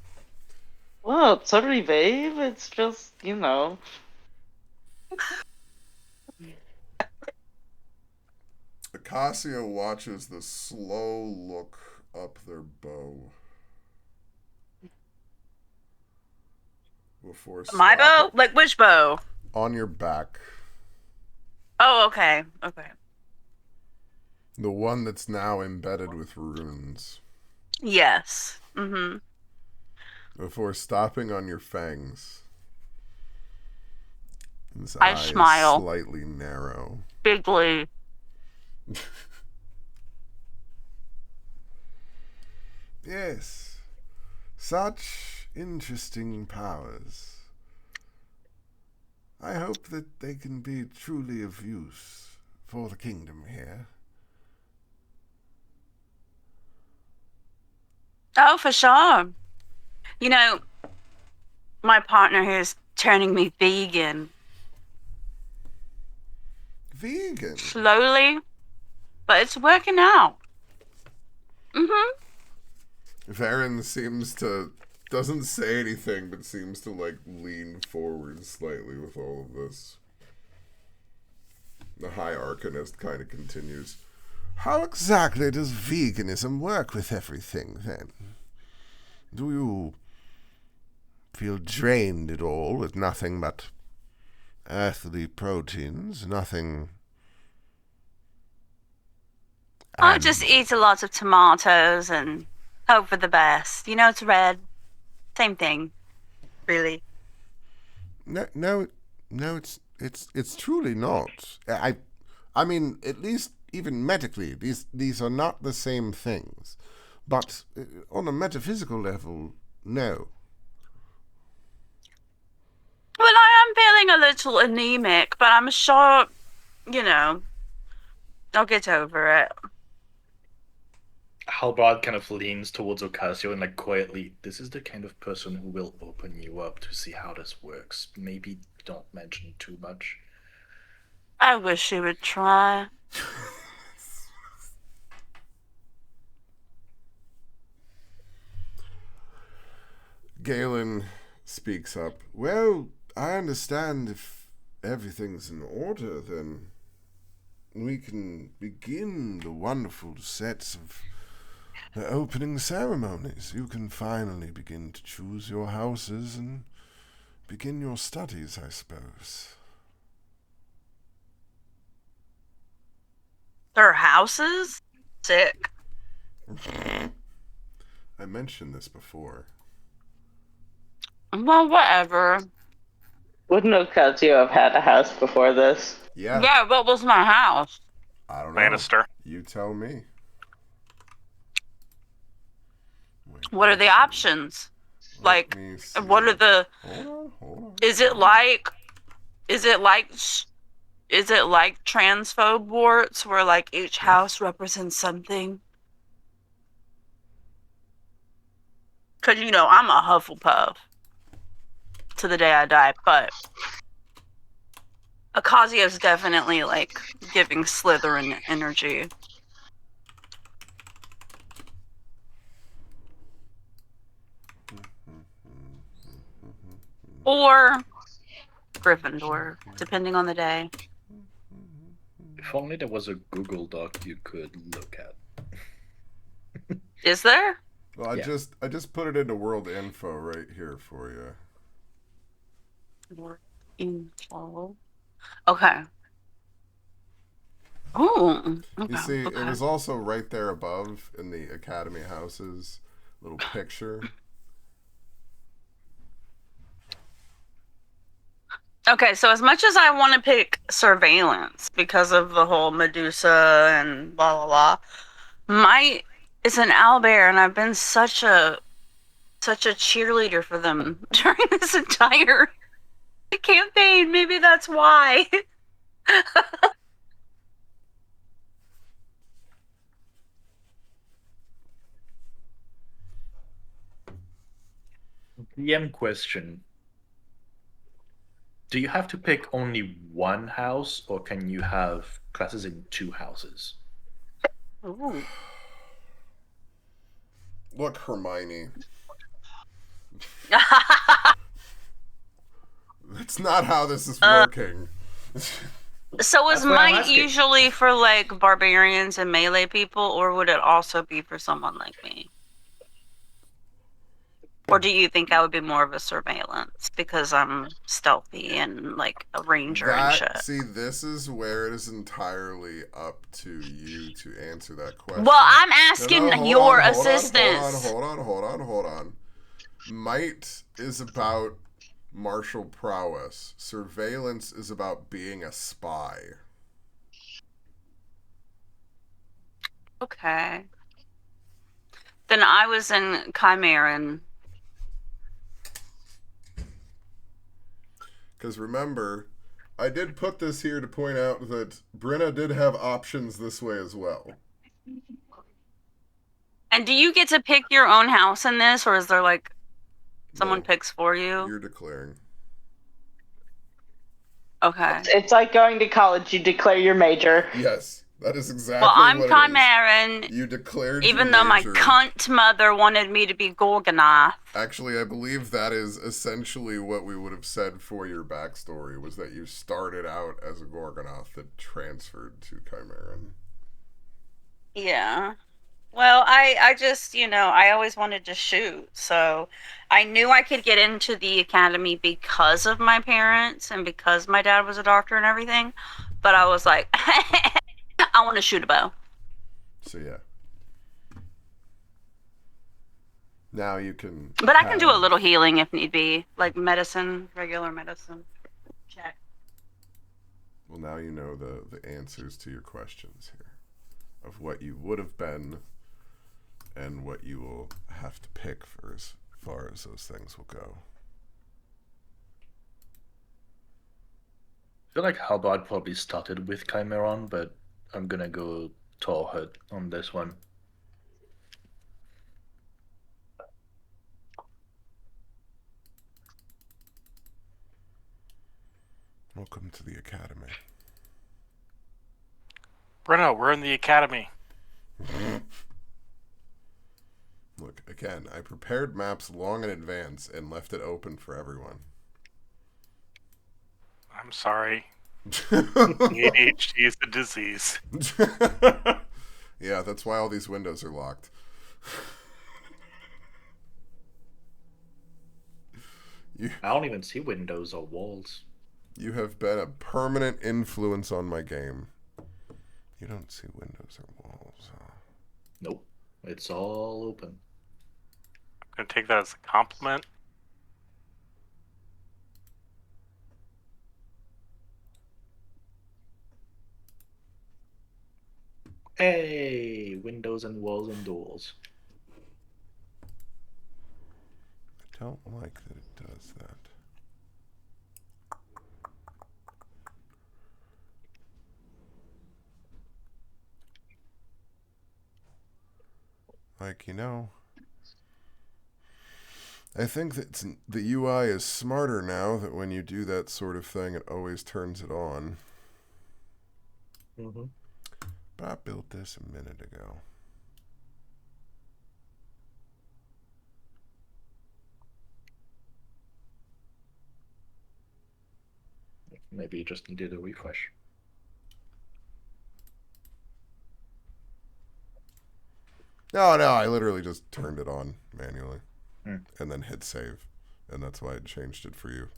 Well, sorry, babe. It's just, you know. Acacia watches the slow look up their bow. Before My bow? stopping. Like, which bow? On your back. Oh, okay. The one that's now embedded with runes. Yes. Mm-hmm. Before stopping on your fangs. His I eye is smile. slightly narrow. Bigly. Yes. Such interesting powers. I hope that they can be truly of use for the kingdom here. Oh, for sure. You know, my partner here is turning me vegan. Vegan? Slowly, but it's working out. Mm-hmm. Varen doesn't say anything, but seems to lean forward slightly with all of this. The High Arcanist kind of continues. How exactly does veganism work with everything, then? Do you feel drained at all with nothing but earthly proteins, nothing... I just eat a lot of tomatoes and hope for the best. You know, it's red. Same thing, really. No, it's truly not. I mean, at least even medically, these are not the same things. But on a metaphysical level, no. Well, I am feeling a little anemic, but I'm sure, I'll get over it. Halbard kind of leans towards Ocasio and quietly, this is the kind of person who will open you up to see how this works. Maybe don't mention too much. I wish she would try. Galen speaks up. Well, I understand if everything's in order, then we can begin the wonderful sets of the opening ceremonies. You can finally begin to choose your houses and begin your studies, I suppose. Their houses? Sick. I mentioned this before. Well, whatever. Wouldn't Ocasio have had a house before this? Yeah. What was my house? I don't know. Lannister. You tell me. What are the options? What are the... Hold on. Is it like transphobe warts where each house represents something? Cause I'm a Hufflepuff to the day I die, but Ocasio's definitely giving Slytherin energy. Or Gryffindor, depending on the day. If only there was a Google Doc you could look at. Is there? Well, Yeah. I just put it into world info right here for you. Info. Okay. Oh. Okay. You see, okay. it was also right there above in the Academy houses little picture. Okay, so as much as I want to pick surveillance because of the whole Medusa and blah blah blah, it's an owlbear, and I've been such a cheerleader for them during this entire campaign. Maybe that's why. DM question. Do you have to pick only one house, or can you have classes in 2 houses? Ooh. Look, Hermione. That's not how this is working. So is That's why I'm mine asking. usually for barbarians and melee people, or would it also be for someone like me? Or do you think I would be more of a surveillance because I'm stealthy and a ranger and shit? See, this is where it is entirely up to you to answer that question. Well, I'm asking No, hold your on, assistance. Hold on. Might is about martial prowess. Surveillance is about being a spy. Okay. Then I was in Chimeran. Because remember, I did put this here to point out that Brenna did have options this way as well. And do you get to pick your own house in this, or is there someone No, picks for you? You're declaring. Okay. It's like going to college. You declare your major. Yes. That is exactly Well, I'm what it Chimeran, is. You declared even your though my major. cunt mother wanted me to be Gorgonoth. Actually, I believe that is essentially what we would have said for your backstory, was that you started out as a Gorgonoth that transferred to Chimeran. Yeah. Well, I just, I always wanted to shoot. So I knew I could get into the academy because of my parents and because my dad was a doctor and everything. But I was like, I want to shoot a bow. So yeah. Now you can. But I can do a little healing if need be, like medicine, regular medicine. Check. Well, now you know the answers to your questions here, of what you would have been, and what you will have to pick for as far as those things will go. I feel like Halberd probably started with Chimeron, but I'm gonna go Torhut on this one. Welcome to the academy. Bruno, we're in the academy. Look, again, I prepared maps long in advance and left it open for everyone. I'm sorry. ADHD is a disease. Yeah, that's why all these windows are locked. I don't even see windows or walls. You have been a permanent influence on my game. You don't see windows or walls, huh? Nope. It's all open. I'm going to take that as a compliment. Hey, windows and walls and doors. I don't like that it does that. Like, I think that the UI is smarter now, that when you do that sort of thing, it always turns it on. Mm-hmm. But I built this a minute ago. Maybe you just needed a refresh. No, I literally just turned it on manually. And then hit save. And that's why I changed it for you.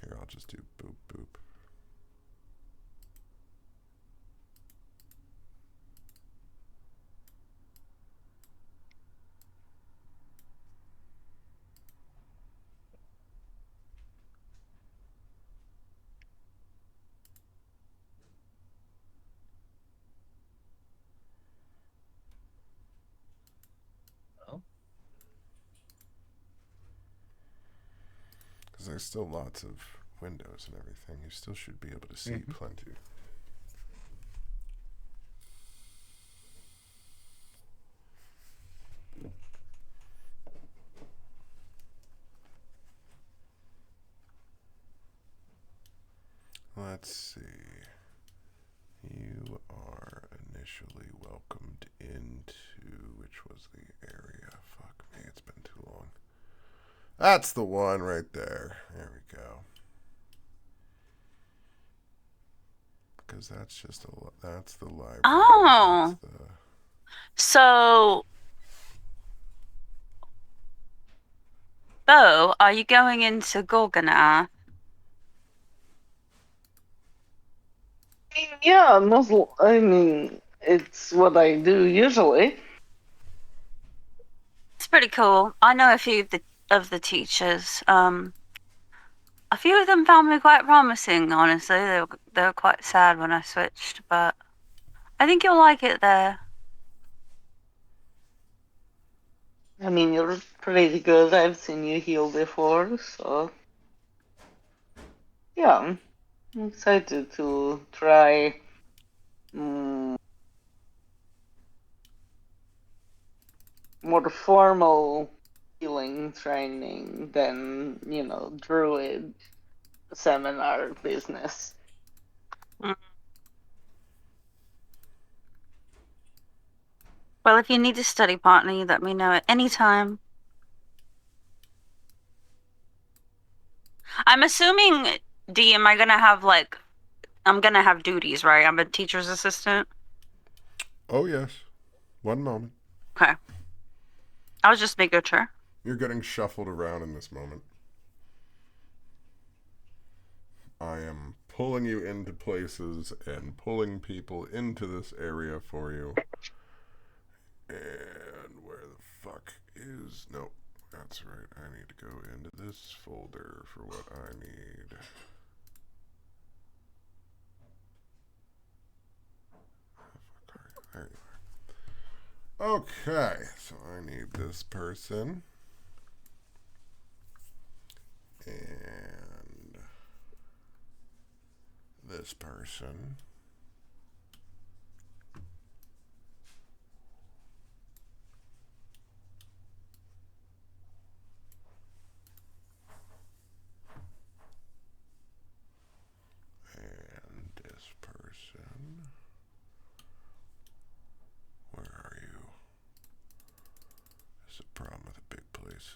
Here, I'll just do boop, boop. Because there's still lots of windows and everything. You still should be able to see plenty. Let's see. You are initially welcomed into, which was the area? Fuck me, it's been too long. That's the one right there. There we go. Because that's just that's the library. Oh. That's the... So, Bo, are you going into Gorgonath? Yeah, it's what I do usually. It's pretty cool. I know a few of the teachers. A few of them found me quite promising, honestly. They were quite sad when I switched, but I think you'll like it there. I mean, you're pretty good. I've seen you heal before, so yeah, I'm excited to try more formal healing training than, druid seminar business. Mm. Well, if you need a study partner, you let me know at any time. I'm assuming, D, am I gonna have I'm gonna have duties, right? I'm a teacher's assistant. Oh, yes. One moment. Okay. I was just making sure. You're getting shuffled around in this moment. I am pulling you into places and pulling people into this area for you. And where the fuck is... Nope, that's right. I need to go into this folder for what I need. There you are. Okay, so I need this person. And this person. And this person. Where are you? There's a problem with a big place.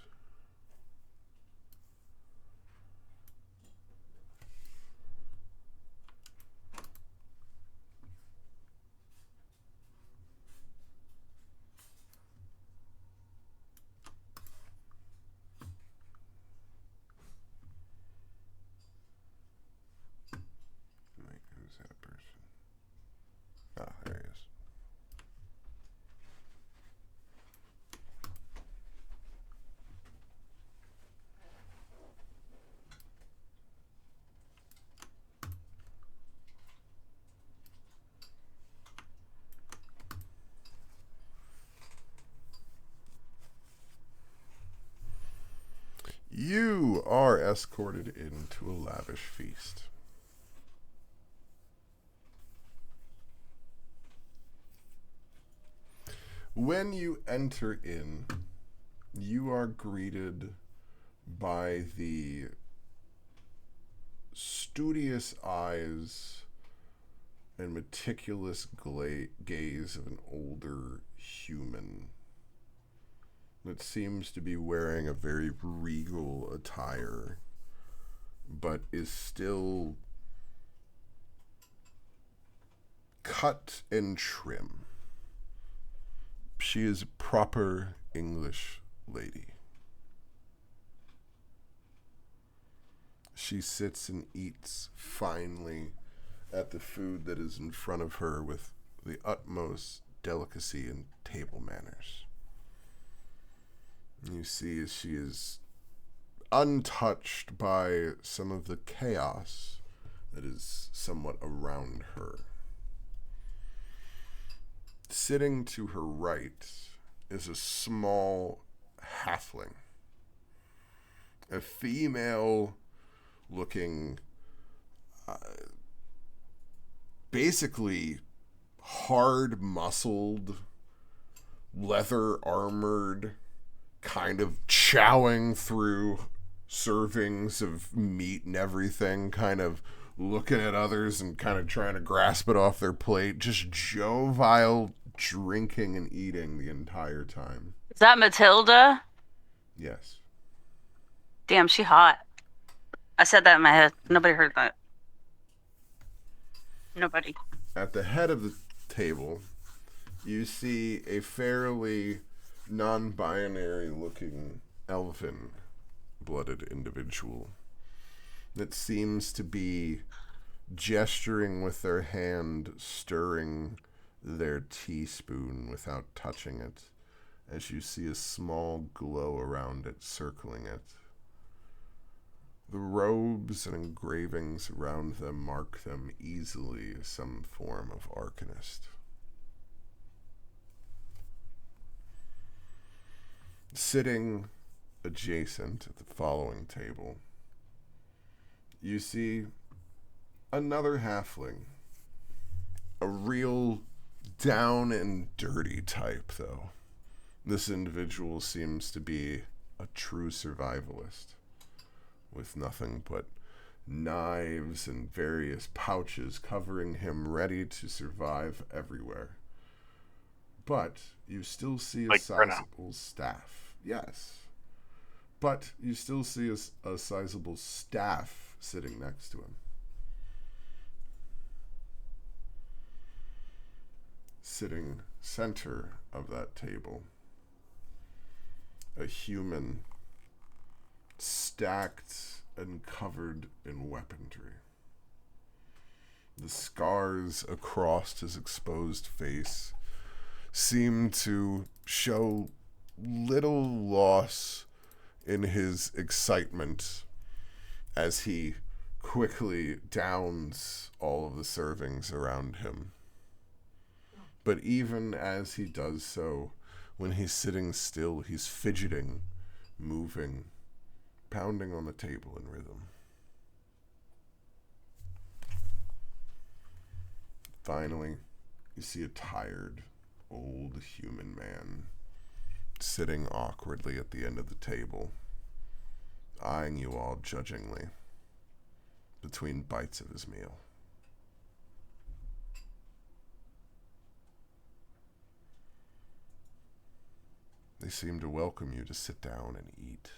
Wait, who's that person? Ah, there he is. You are escorted into a lavish feast. When you enter in, you are greeted by the studious eyes and meticulous gaze of an older human that seems to be wearing a very regal attire, but is still cut and trim. She is a proper English lady. She sits and eats finely at the food that is in front of her with the utmost delicacy and table manners. You see as she is untouched by some of the chaos that is somewhat around her. Sitting to her right is a small halfling. A female looking basically hard-muscled, leather-armored, kind of chowing through servings of meat and everything, kind of looking at others and kind of trying to grasp it off their plate, just jovial, drinking and eating the entire time. Is that Matilda? Yes. Damn, she hot. I said that in my head. Nobody heard that. Nobody. At the head of the table, you see a fairly non-binary looking elfin-blooded individual that seems to be gesturing with their hand, stirring their teaspoon without touching it, as you see a small glow around it, circling it. The robes and engravings around them mark them easily as some form of arcanist. Sitting adjacent at the following table, you see another halfling. A real down and dirty type, though. This individual seems to be a true survivalist, with nothing but knives and various pouches covering him, ready to survive everywhere. But you still see a Like Brenna. sizable staff. Yes. But you still see a sizable staff sitting next to him. Sitting center of that table, a human stacked and covered in weaponry. The scars across his exposed face seem to show little loss in his excitement as he quickly downs all of the servings around him. But even as he does so, when he's sitting still, he's fidgeting, moving, pounding on the table in rhythm. Finally, you see a tired, old human man sitting awkwardly at the end of the table, eyeing you all judgingly between bites of his meal. They seem to welcome you to sit down and eat.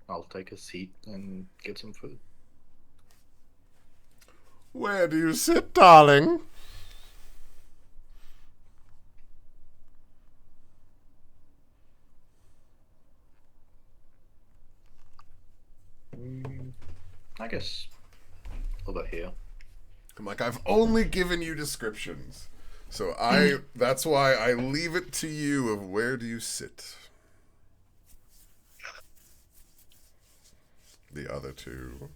I'll take a seat and get some food. Where do you sit, darling? I guess over here. I'm like, I've only given you descriptions. So that's why I leave it to you of where do you sit. The other two.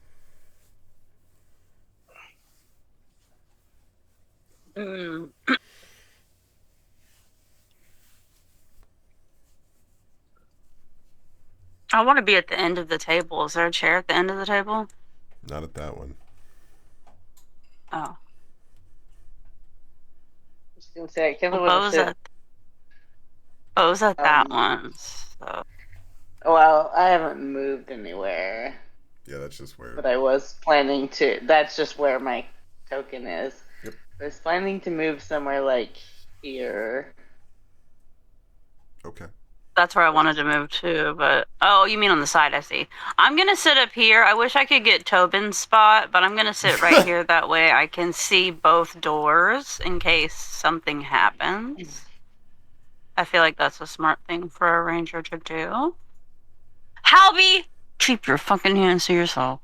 I want to be at the end of the table. Is there a chair at the end of the table? Not at that one. Oh. I was gonna say, I can't Well, believe Bo was at that Um, one. So. Well, I haven't moved anywhere, Yeah, that's just where. but I was planning to. That's just where my token is. Yep. I was planning to move somewhere like here. Okay. That's where I wanted to move to, but oh, you mean on the side? I see. I'm gonna sit up here. I wish I could get Tobin's spot, but I'm gonna sit right here. That way, I can see both doors in case something happens. I feel like that's a smart thing for a ranger to do. Halby, keep your fucking hands to yourself.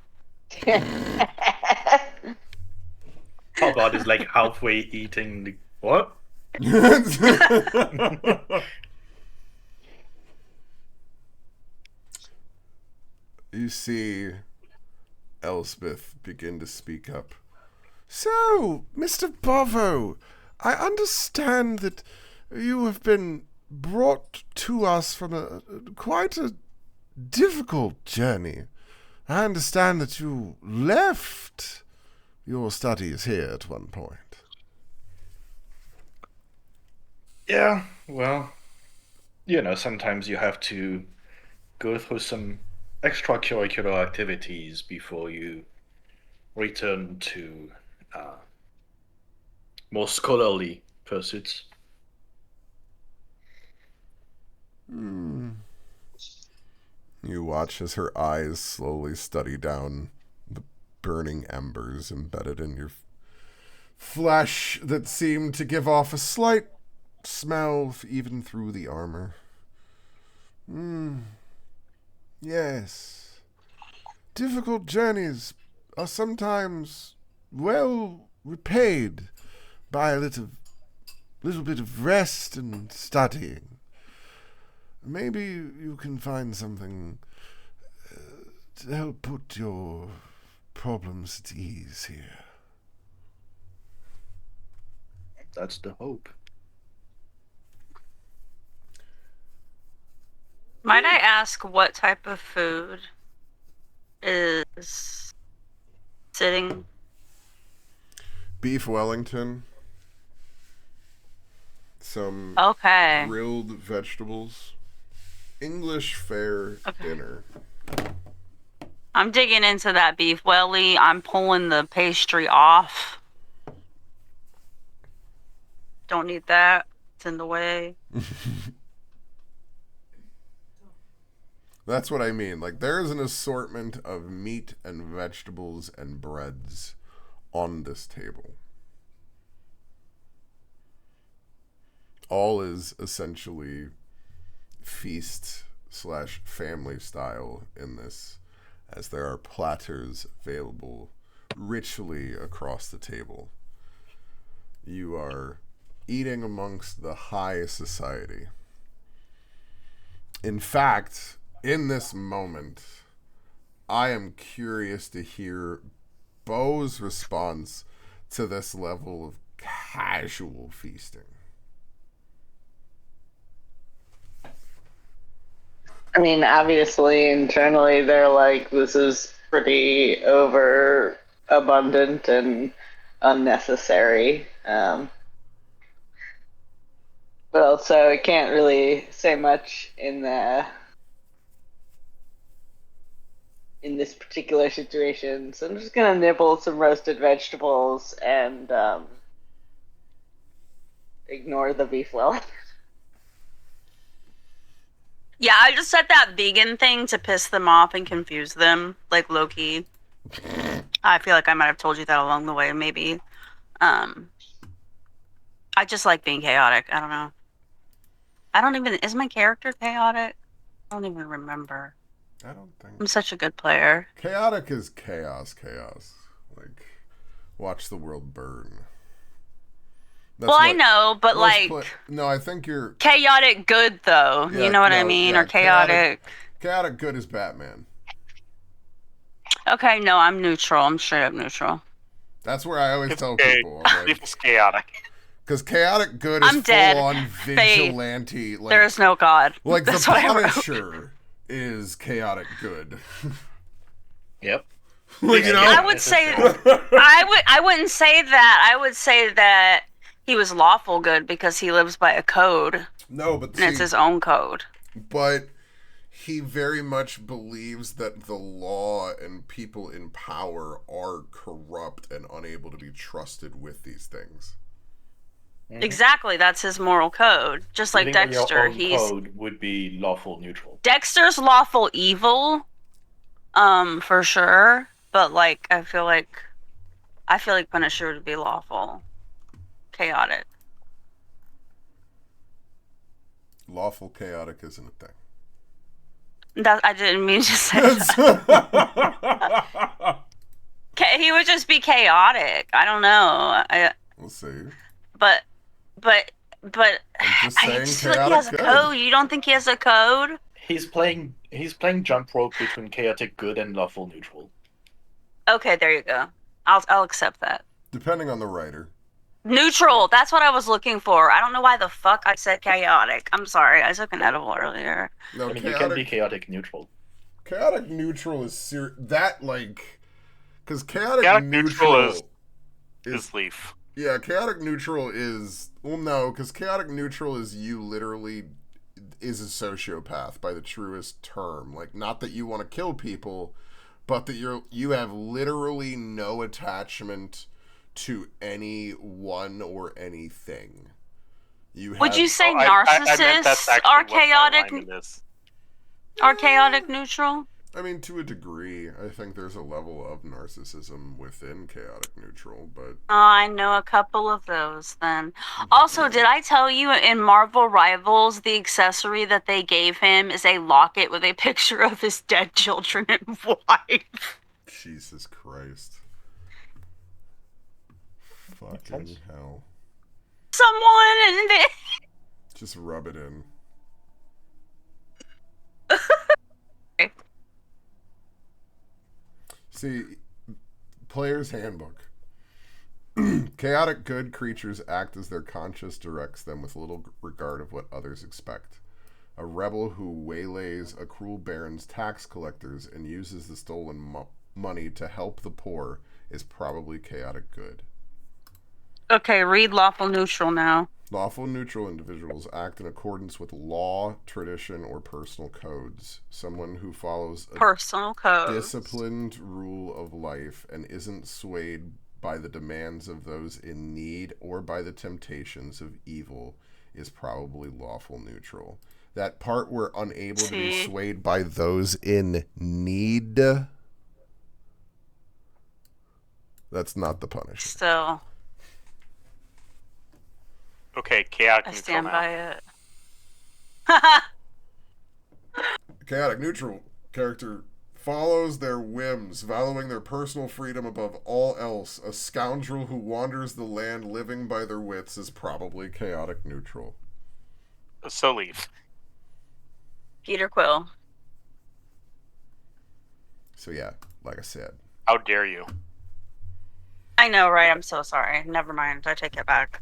Hobart is like halfway eating the what? You see Elspeth begin to speak up. So, Mr. Bovo, I understand that you have been brought to us from quite a difficult journey. I understand that you left your studies here at one point. Yeah, well, sometimes you have to go through some extracurricular activities before you return to more scholarly pursuits. You watch as her eyes slowly study down the burning embers embedded in your flesh that seem to give off a slight smell even through the armor. Yes. Difficult journeys are sometimes well repaid by a little bit of rest and studying. Maybe you can find something to help put your problems at ease here. That's the hope. Might I ask what type of food is sitting? Beef Wellington. some Okay. grilled vegetables, English fare Okay. dinner. I'm digging into that beef welly. I'm pulling the pastry off. Don't need that. It's in the way. That's what I mean. Like, there is an assortment of meat and vegetables and breads on this table. All is essentially feast/family style in this, as there are platters available richly across the table. You are eating amongst the high society. In fact, in this moment, I am curious to hear Bo's response to this level of casual feasting. I mean, obviously, internally, they're like, this is pretty overabundant and unnecessary. But also, I can't really say much in this particular situation, so I'm just gonna nibble some roasted vegetables and ignore the beef well. Yeah, I just said that vegan thing to piss them off and confuse them, like low-key. I feel like I might have told you that along the way, maybe. I just like being chaotic. I don't know. Is my character chaotic? I don't even remember. I don't think. I'm such a good player. Chaotic is chaos. Like, watch the world burn. That's Well, I know, but like, no, I think you're chaotic good though. Yeah, you know what I no, mean? yeah, Or chaotic. Chaotic good is Batman. Okay, no, I'm neutral. I'm straight up neutral. That's where I always tell people. I'm like, People's chaotic. because chaotic good is I'm dead. full on vigilante. Like, There is no God. Like That's the what I wrote. Punisher is chaotic good. Yep. Like, you know, I would say I wouldn't say that. I would say that he was lawful good because he lives by a code. No, but and it's his own code. But he very much believes that the law and people in power are corrupt and unable to be trusted with these things. Exactly, that's his moral code. Just like Dexter, your own code would be lawful neutral. Dexter's lawful evil, for sure. But like, I feel like Punisher would be lawful chaotic. Lawful chaotic isn't a thing. That I didn't mean to say that. He would just be chaotic. I don't know. We'll see. But I'm just I saying just feel like he has a code. You don't think he has a code? He's playing jump rope between chaotic good and lawful neutral. Okay, there you go. I'll accept that. Depending on the writer. Neutral. That's what I was looking for. I don't know why the fuck I said chaotic. I'm sorry. I took an edible earlier. No, I mean, you can be chaotic neutral. Chaotic neutral is because chaotic neutral is Leaf. Yeah, chaotic neutral is because chaotic neutral is you literally is a sociopath by the truest term. Like, not that you want to kill people, but that you have literally no attachment to anyone or anything. Would you say narcissists are chaotic? Are chaotic neutral? I mean, to a degree. I think there's a level of narcissism within chaotic neutral, but... Oh, I know a couple of those, then. Also, did I tell you in Marvel Rivals, the accessory that they gave him is a locket with a picture of his dead children and wife? Jesus Christ. Fucking hell. Someone and they... Just rub it in. See, Player's Handbook. Chaotic good creatures act as their conscience directs them with little regard of what others expect. A rebel who waylays a cruel baron's tax collectors and uses the stolen money to help the poor is probably chaotic good. Okay, read lawful neutral now. Lawful neutral individuals act in accordance with law, tradition, or personal codes. Someone who follows a Personal codes. disciplined rule of life and isn't swayed by the demands of those in need or by the temptations of evil is probably lawful neutral. That part we're unable to be swayed by those in need, that's not the punishment. Still, Okay, chaotic I neutral stand now. by it. Chaotic neutral character follows their whims, valuing their personal freedom above all else. A scoundrel who wanders the land living by their wits is probably chaotic neutral. So leave. Peter Quill. So yeah, like I said. How dare you? I know, right? I'm so sorry. Never mind. I take it back.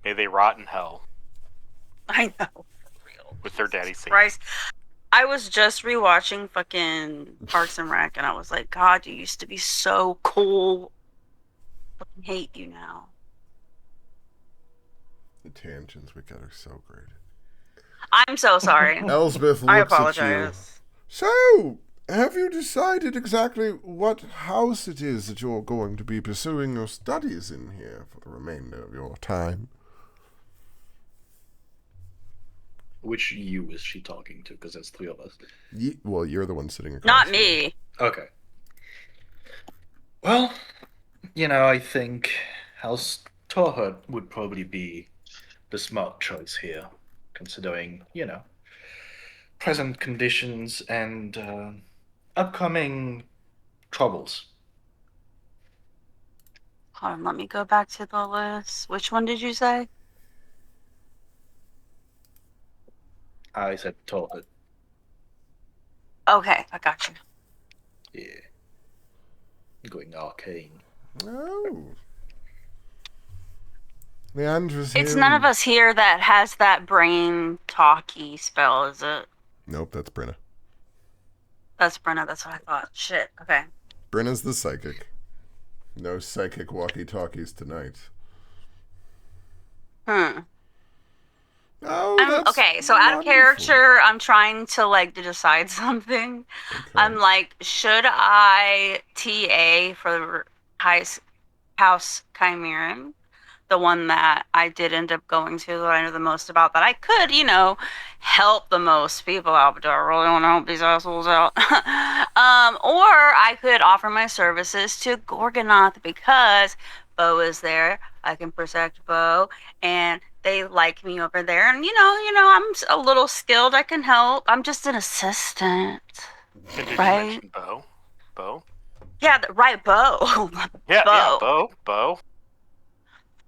May they rot in hell I know. For real. with their daddy Satan. Christ. I was just rewatching fucking Parks and Rec, and I was like, God, you used to be so cool. I fucking hate you now. The tangents we got are so great. I'm so sorry. Elspeth I looks at you. apologize. So, have you decided exactly what house it is that you're going to be pursuing your studies in here for the remainder of your time? Which you is she talking to? Because there's three of us. Well, you're the one sitting across. Not from me. me. Okay. Well, I think House Torhut would probably be the smart choice here, considering, present conditions and upcoming troubles. Hold on, let me go back to the list. Which one did you say? I said Torhut. Okay, I got you. Yeah. Going arcane. Oh. Leandra's here. It's none of us here that has that brain talkie spell, is it? Nope, that's Brenna. That's Brenna, that's what I thought. Shit, okay. Brenna's the psychic. No psychic walkie-talkies tonight. Oh, that's Okay, so out of wonderful. character, I'm trying to decide something. Okay. I'm like, should I TA for House Chimeran, the one that I did end up going to, that I know the most about, that I could, help the most people out, but do I really want to help these assholes out? Or I could offer my services to Gorgonoth because Bo is there. I can protect Bo, and they like me over there, and I'm a little skilled. I can help. I'm just an assistant. Did you Right. mention Bo? Bo? Yeah, right, Bo. Yeah, Bo. yeah, Bo. Bo.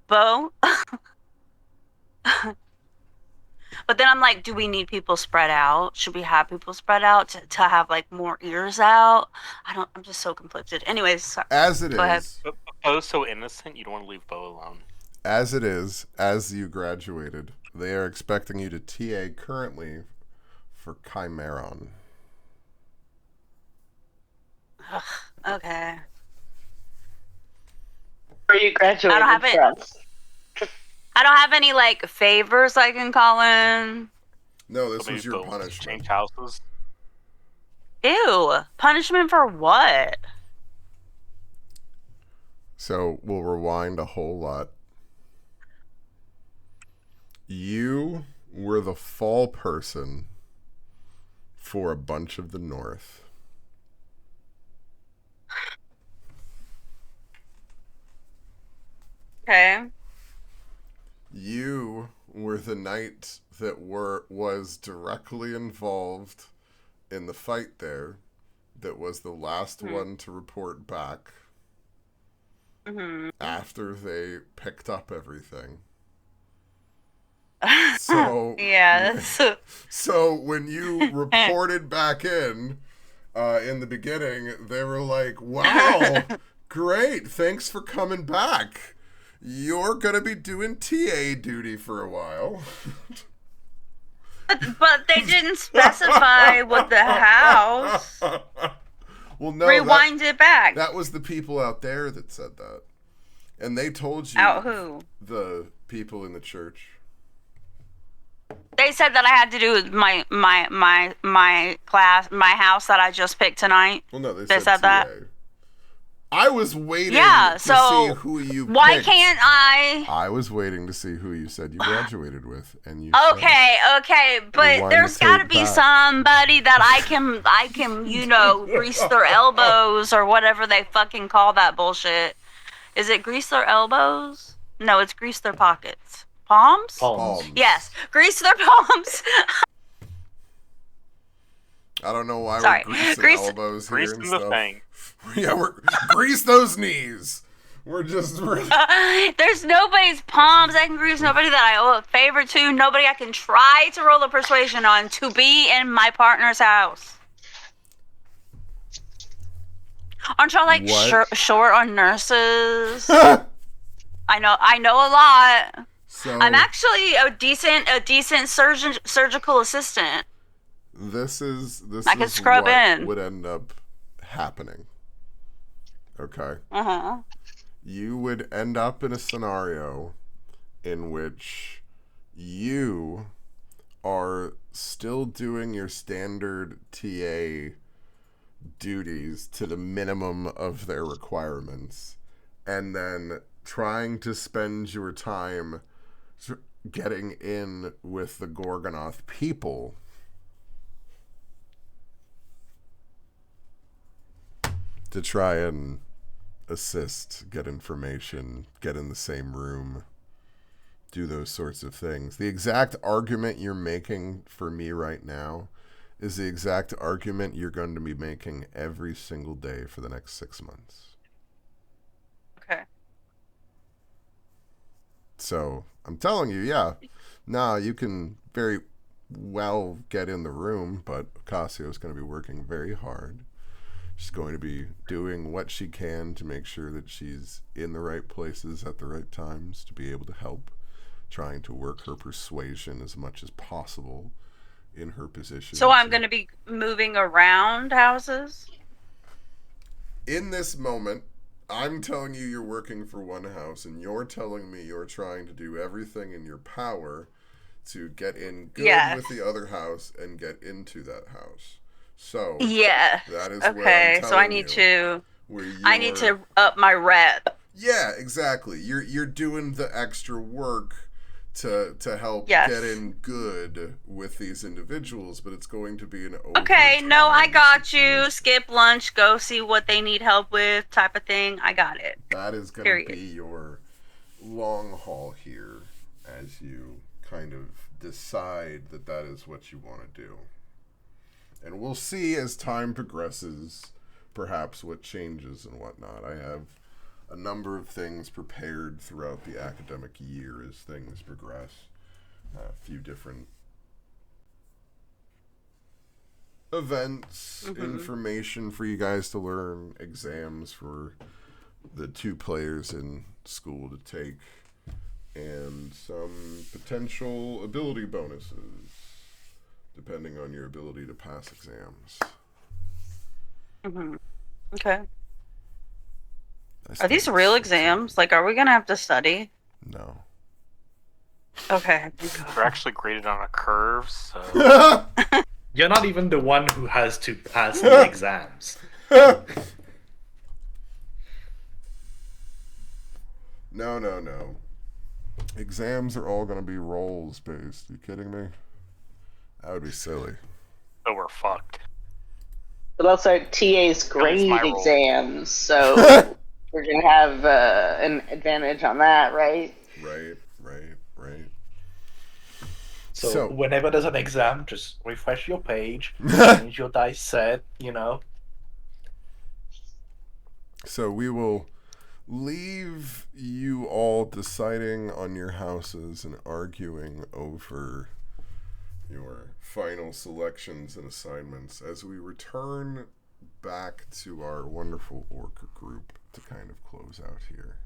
Bo. But then I'm like, do we need people spread out? Should we have people spread out to have more ears out? I'm just so conflicted. Anyways, sorry. As it Go ahead. is, But Bo's so innocent, you don't want to leave Bo alone. as it is, as you graduated, they are expecting you to TA currently for Chimeron. Okay. Where you graduated I don't have it. from. I don't have any favors I can call in. No, this So was maybe your Bo wants to punishment. change houses. Ew. Punishment for what? So we'll rewind a whole lot. You were the fall person for a bunch of the North. Okay. You were the knight that was directly involved in the fight there, that was the last one to report back after they picked up everything. So Yes. So when you reported back in the beginning, they were like, "Wow, great! Thanks for coming back. You're gonna be doing TA duty for a while." But they didn't specify what the house. Well, no. Rewind it back. That was the people out there that said that. And they told you Out who? the people in the church. They said that I had to do with my class, my house that I just picked tonight. Well, no, They said that. TA. I was waiting Yeah, to so see who you why picked. can't I? I was waiting to see who you said you graduated with, and you Okay, but Wind there's the got to tape be back. somebody that I can, grease their elbows or whatever they fucking call that bullshit. Is it grease their elbows? No, it's grease their pockets. Palms? Palms. Yes, grease their palms. I don't know why Sorry. we're greasing Grease- elbows here Greasing and the stuff. thing. Yeah, we're grease those knees. We're There's nobody's palms I can grease, nobody that I owe a favor to, nobody I can try to roll a persuasion on to be in my partner's house. Aren't y'all like What? short on nurses? I know a lot. So I'm actually a decent surgical assistant. this I can is scrub what in. would end up happening. Okay. Uh-huh. You would end up in a scenario in which you are still doing your standard TA duties to the minimum of their requirements, and then trying to spend your time getting in with the Gorgonoth people to try and assist, get information, get in the same room, do those sorts of things. The exact argument you're making for me right now is the exact argument you're going to be making every single day for the next 6 months. Okay. So I'm telling you, yeah, you can very well get in the room, but Ocasio is going to be working very hard. She's going to be doing what she can to make sure that she's in the right places at the right times to be able to help, trying to work her persuasion as much as possible in her position. So I'm going to be moving around houses? In this moment, I'm telling you you're working for one house, and you're telling me you're trying to do everything in your power to get in good with the other house and get into that house. So yeah, that is okay. So I need to up my rep. Yeah, exactly. You're doing the extra work to help get in good with these individuals, but it's going to be an okay. No, I got situation. you. Skip lunch, go see what they need help with, type of thing. I got it. That is going to be your long haul here, as you kind of decide that is what you want to do. And we'll see as time progresses, perhaps what changes and whatnot. I have a number of things prepared throughout the academic year as things progress. A few different events, information for you guys to learn, exams for the 2 players in school to take, and some potential ability bonuses, depending on your ability to pass exams. Okay. Are these real exams? Like, are we going to have to study? No. Okay. They're actually graded on a curve, so... You're not even the one who has to pass the exams. No. Exams are all going to be rolls based. You kidding me? That would be silly. So we're fucked. But also, TA's grade my role. exams, so we're going to have an advantage on that, right? Right. So whenever there's an exam, just refresh your page, change your dice set, So we will leave you all deciding on your houses and arguing over your final selections and assignments as we return back to our wonderful orca group to kind of close out here.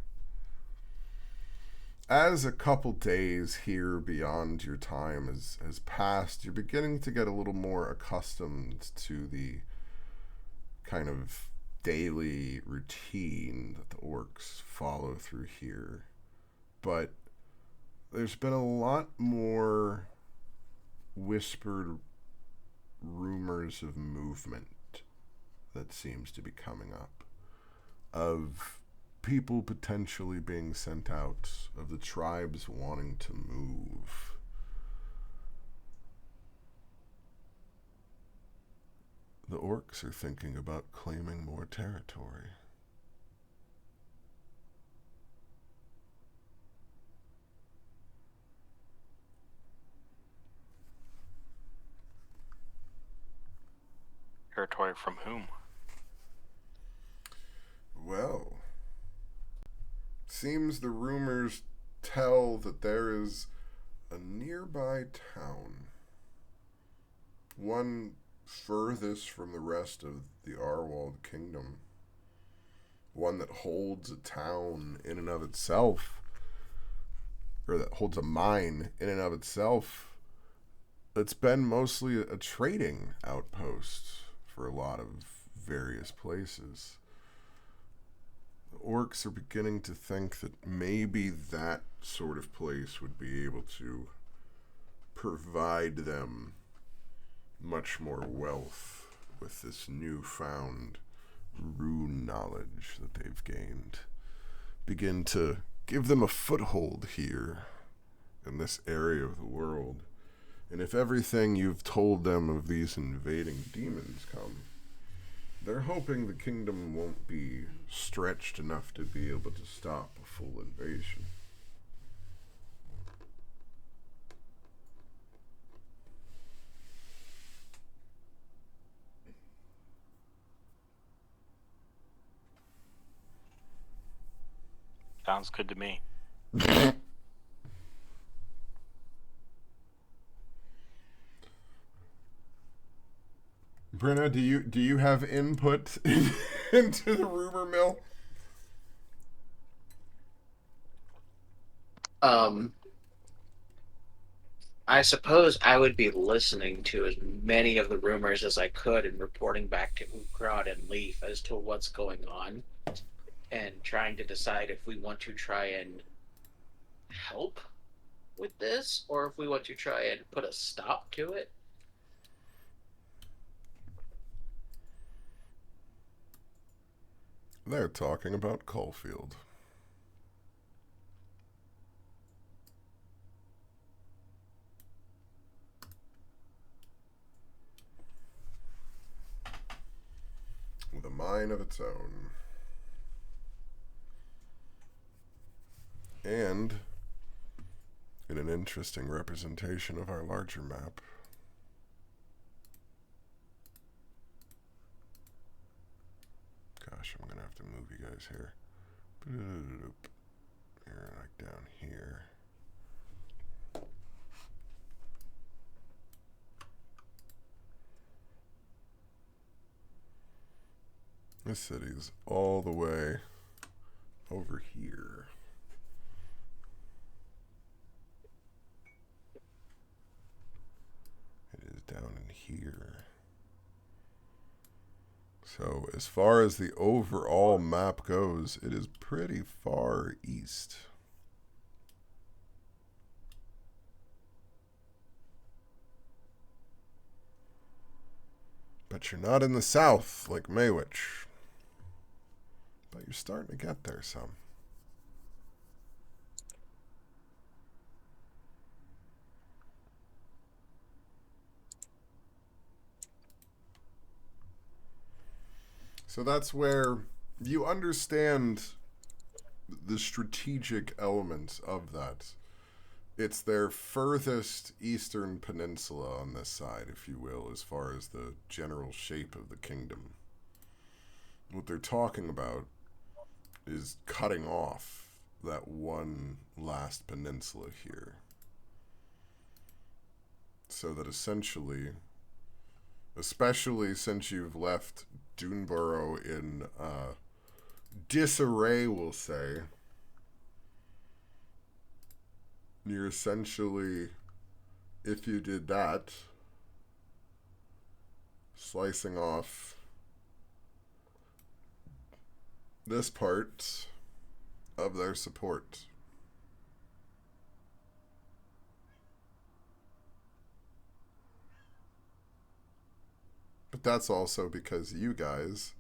As a couple days here beyond your time has passed, you're beginning to get a little more accustomed to the kind of daily routine that the orcs follow through here. But there's been a lot more whispered rumors of movement that seems to be coming up, of people potentially being sent out, of the tribes wanting to move. The orcs are thinking about claiming more territory. Territory from whom? Well, seems the rumors tell that there is a nearby town, one furthest from the rest of the Arwald kingdom, one that holds a town in and of itself, or that holds a mine in and of itself, that's been mostly a trading outpost for a lot of various places. The orcs are beginning to think that maybe that sort of place would be able to provide them much more wealth with this newfound rune knowledge that they've gained. Begin to give them a foothold here in this area of the world. And if everything you've told them of these invading demons come, they're hoping the kingdom won't be stretched enough to be able to stop a full invasion. Sounds good to me. Brenna, do you have input into the rumor mill? I suppose I would be listening to as many of the rumors as I could and reporting back to Ukrad and Leaf as to what's going on and trying to decide if we want to try and help with this or if we want to try and put a stop to it. They're talking about Caulfield. With a mine of its own. And in an interesting representation of our larger map, gosh, I'm gonna have to move you guys here. You're like down here. This city's all the way over here. It is down in here. So as far as the overall map goes, it is pretty far east. But you're not in the south like Maywitch. But you're starting to get there some. So that's where you understand the strategic element of that. It's their furthest eastern peninsula on this side, if you will, as far as the general shape of the kingdom. What they're talking about is cutting off that one last peninsula here. So that essentially, especially since you've left Duneborough in disarray, we'll say, you're essentially, if you did that, slicing off this part of their support. But that's also because you guys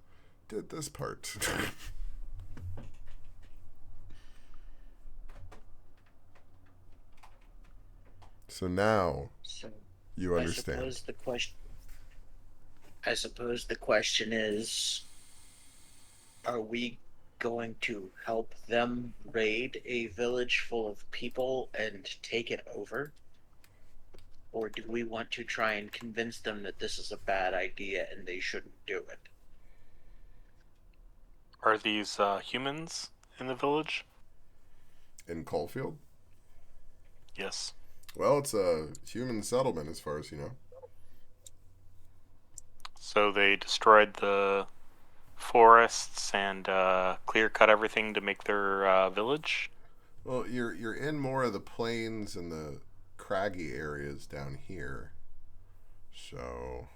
did this part. So now So you understand. I suppose the question is, are we going to help them raid a village full of people and take it over? Or do we want to try and convince them that this is a bad idea and they shouldn't do it? Are these humans in the village? In Caulfield? Yes. Well, it's a human settlement as far as you know. So they destroyed the forests and clear cut everything to make their village? Well, you're in more of the plains and the craggy areas down here. So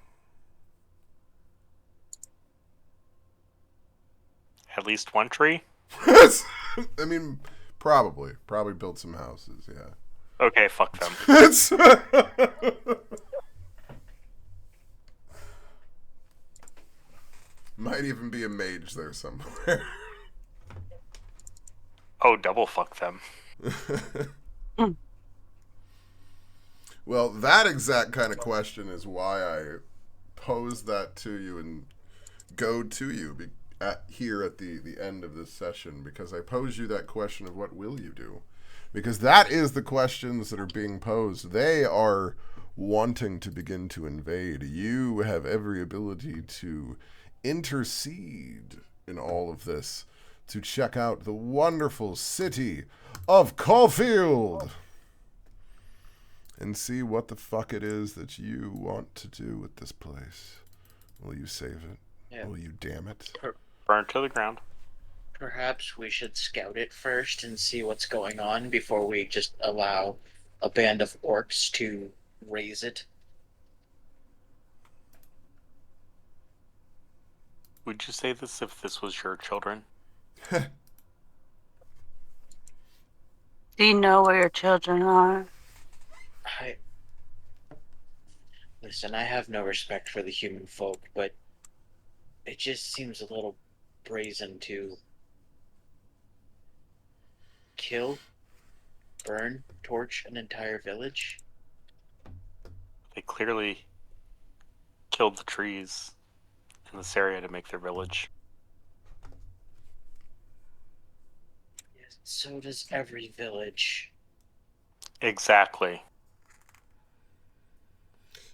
At least one tree? I mean, probably built some houses, yeah. Okay, fuck them. Might even be a mage there somewhere. Oh, double fuck them. Well, that exact kind of question is why I posed that to you and go to you here at the end of this session, because I posed you that question of what will you do? Because that is the questions that are being posed. They are wanting to begin to invade. You have every ability to intercede in all of this, to check out the wonderful city of Caulfield and see what the fuck it is that you want to do with this place. Will you save it? Yeah. Will you damn it? Burn to the ground. Perhaps we should scout it first and see what's going on before we just allow a band of orcs to raise it. Would you say this if this was your children? Do you know where your children are? Listen, I have no respect for the human folk, but it just seems a little brazen to kill, burn, torch an entire village. They clearly killed the trees in this area to make their village. Yes, so does every village. Exactly.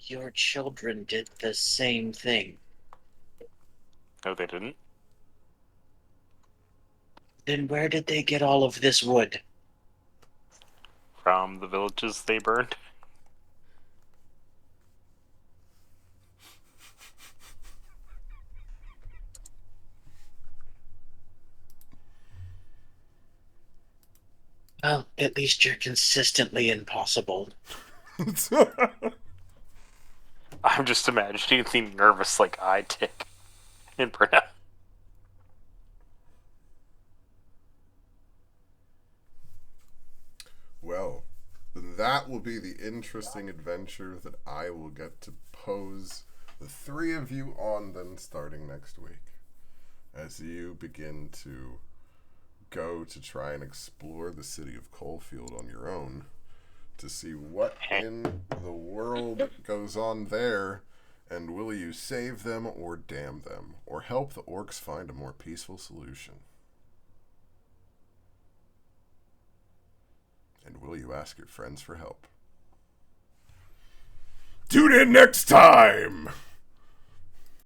Your children did the same thing. No, they didn't. Then where did they get all of this wood? From the villages they burned. Well, at least you're consistently impossible. I'm just imagining the nervous, like, eye tick in burnout. Well, then that will be the interesting adventure that I will get to pose the three of you on then starting next week, as you begin to go to try and explore the city of Caulfield on your own to see what in the world goes on there, and will you save them or damn them, or help the orcs find a more peaceful solution? And will you ask your friends for help? Tune in next time!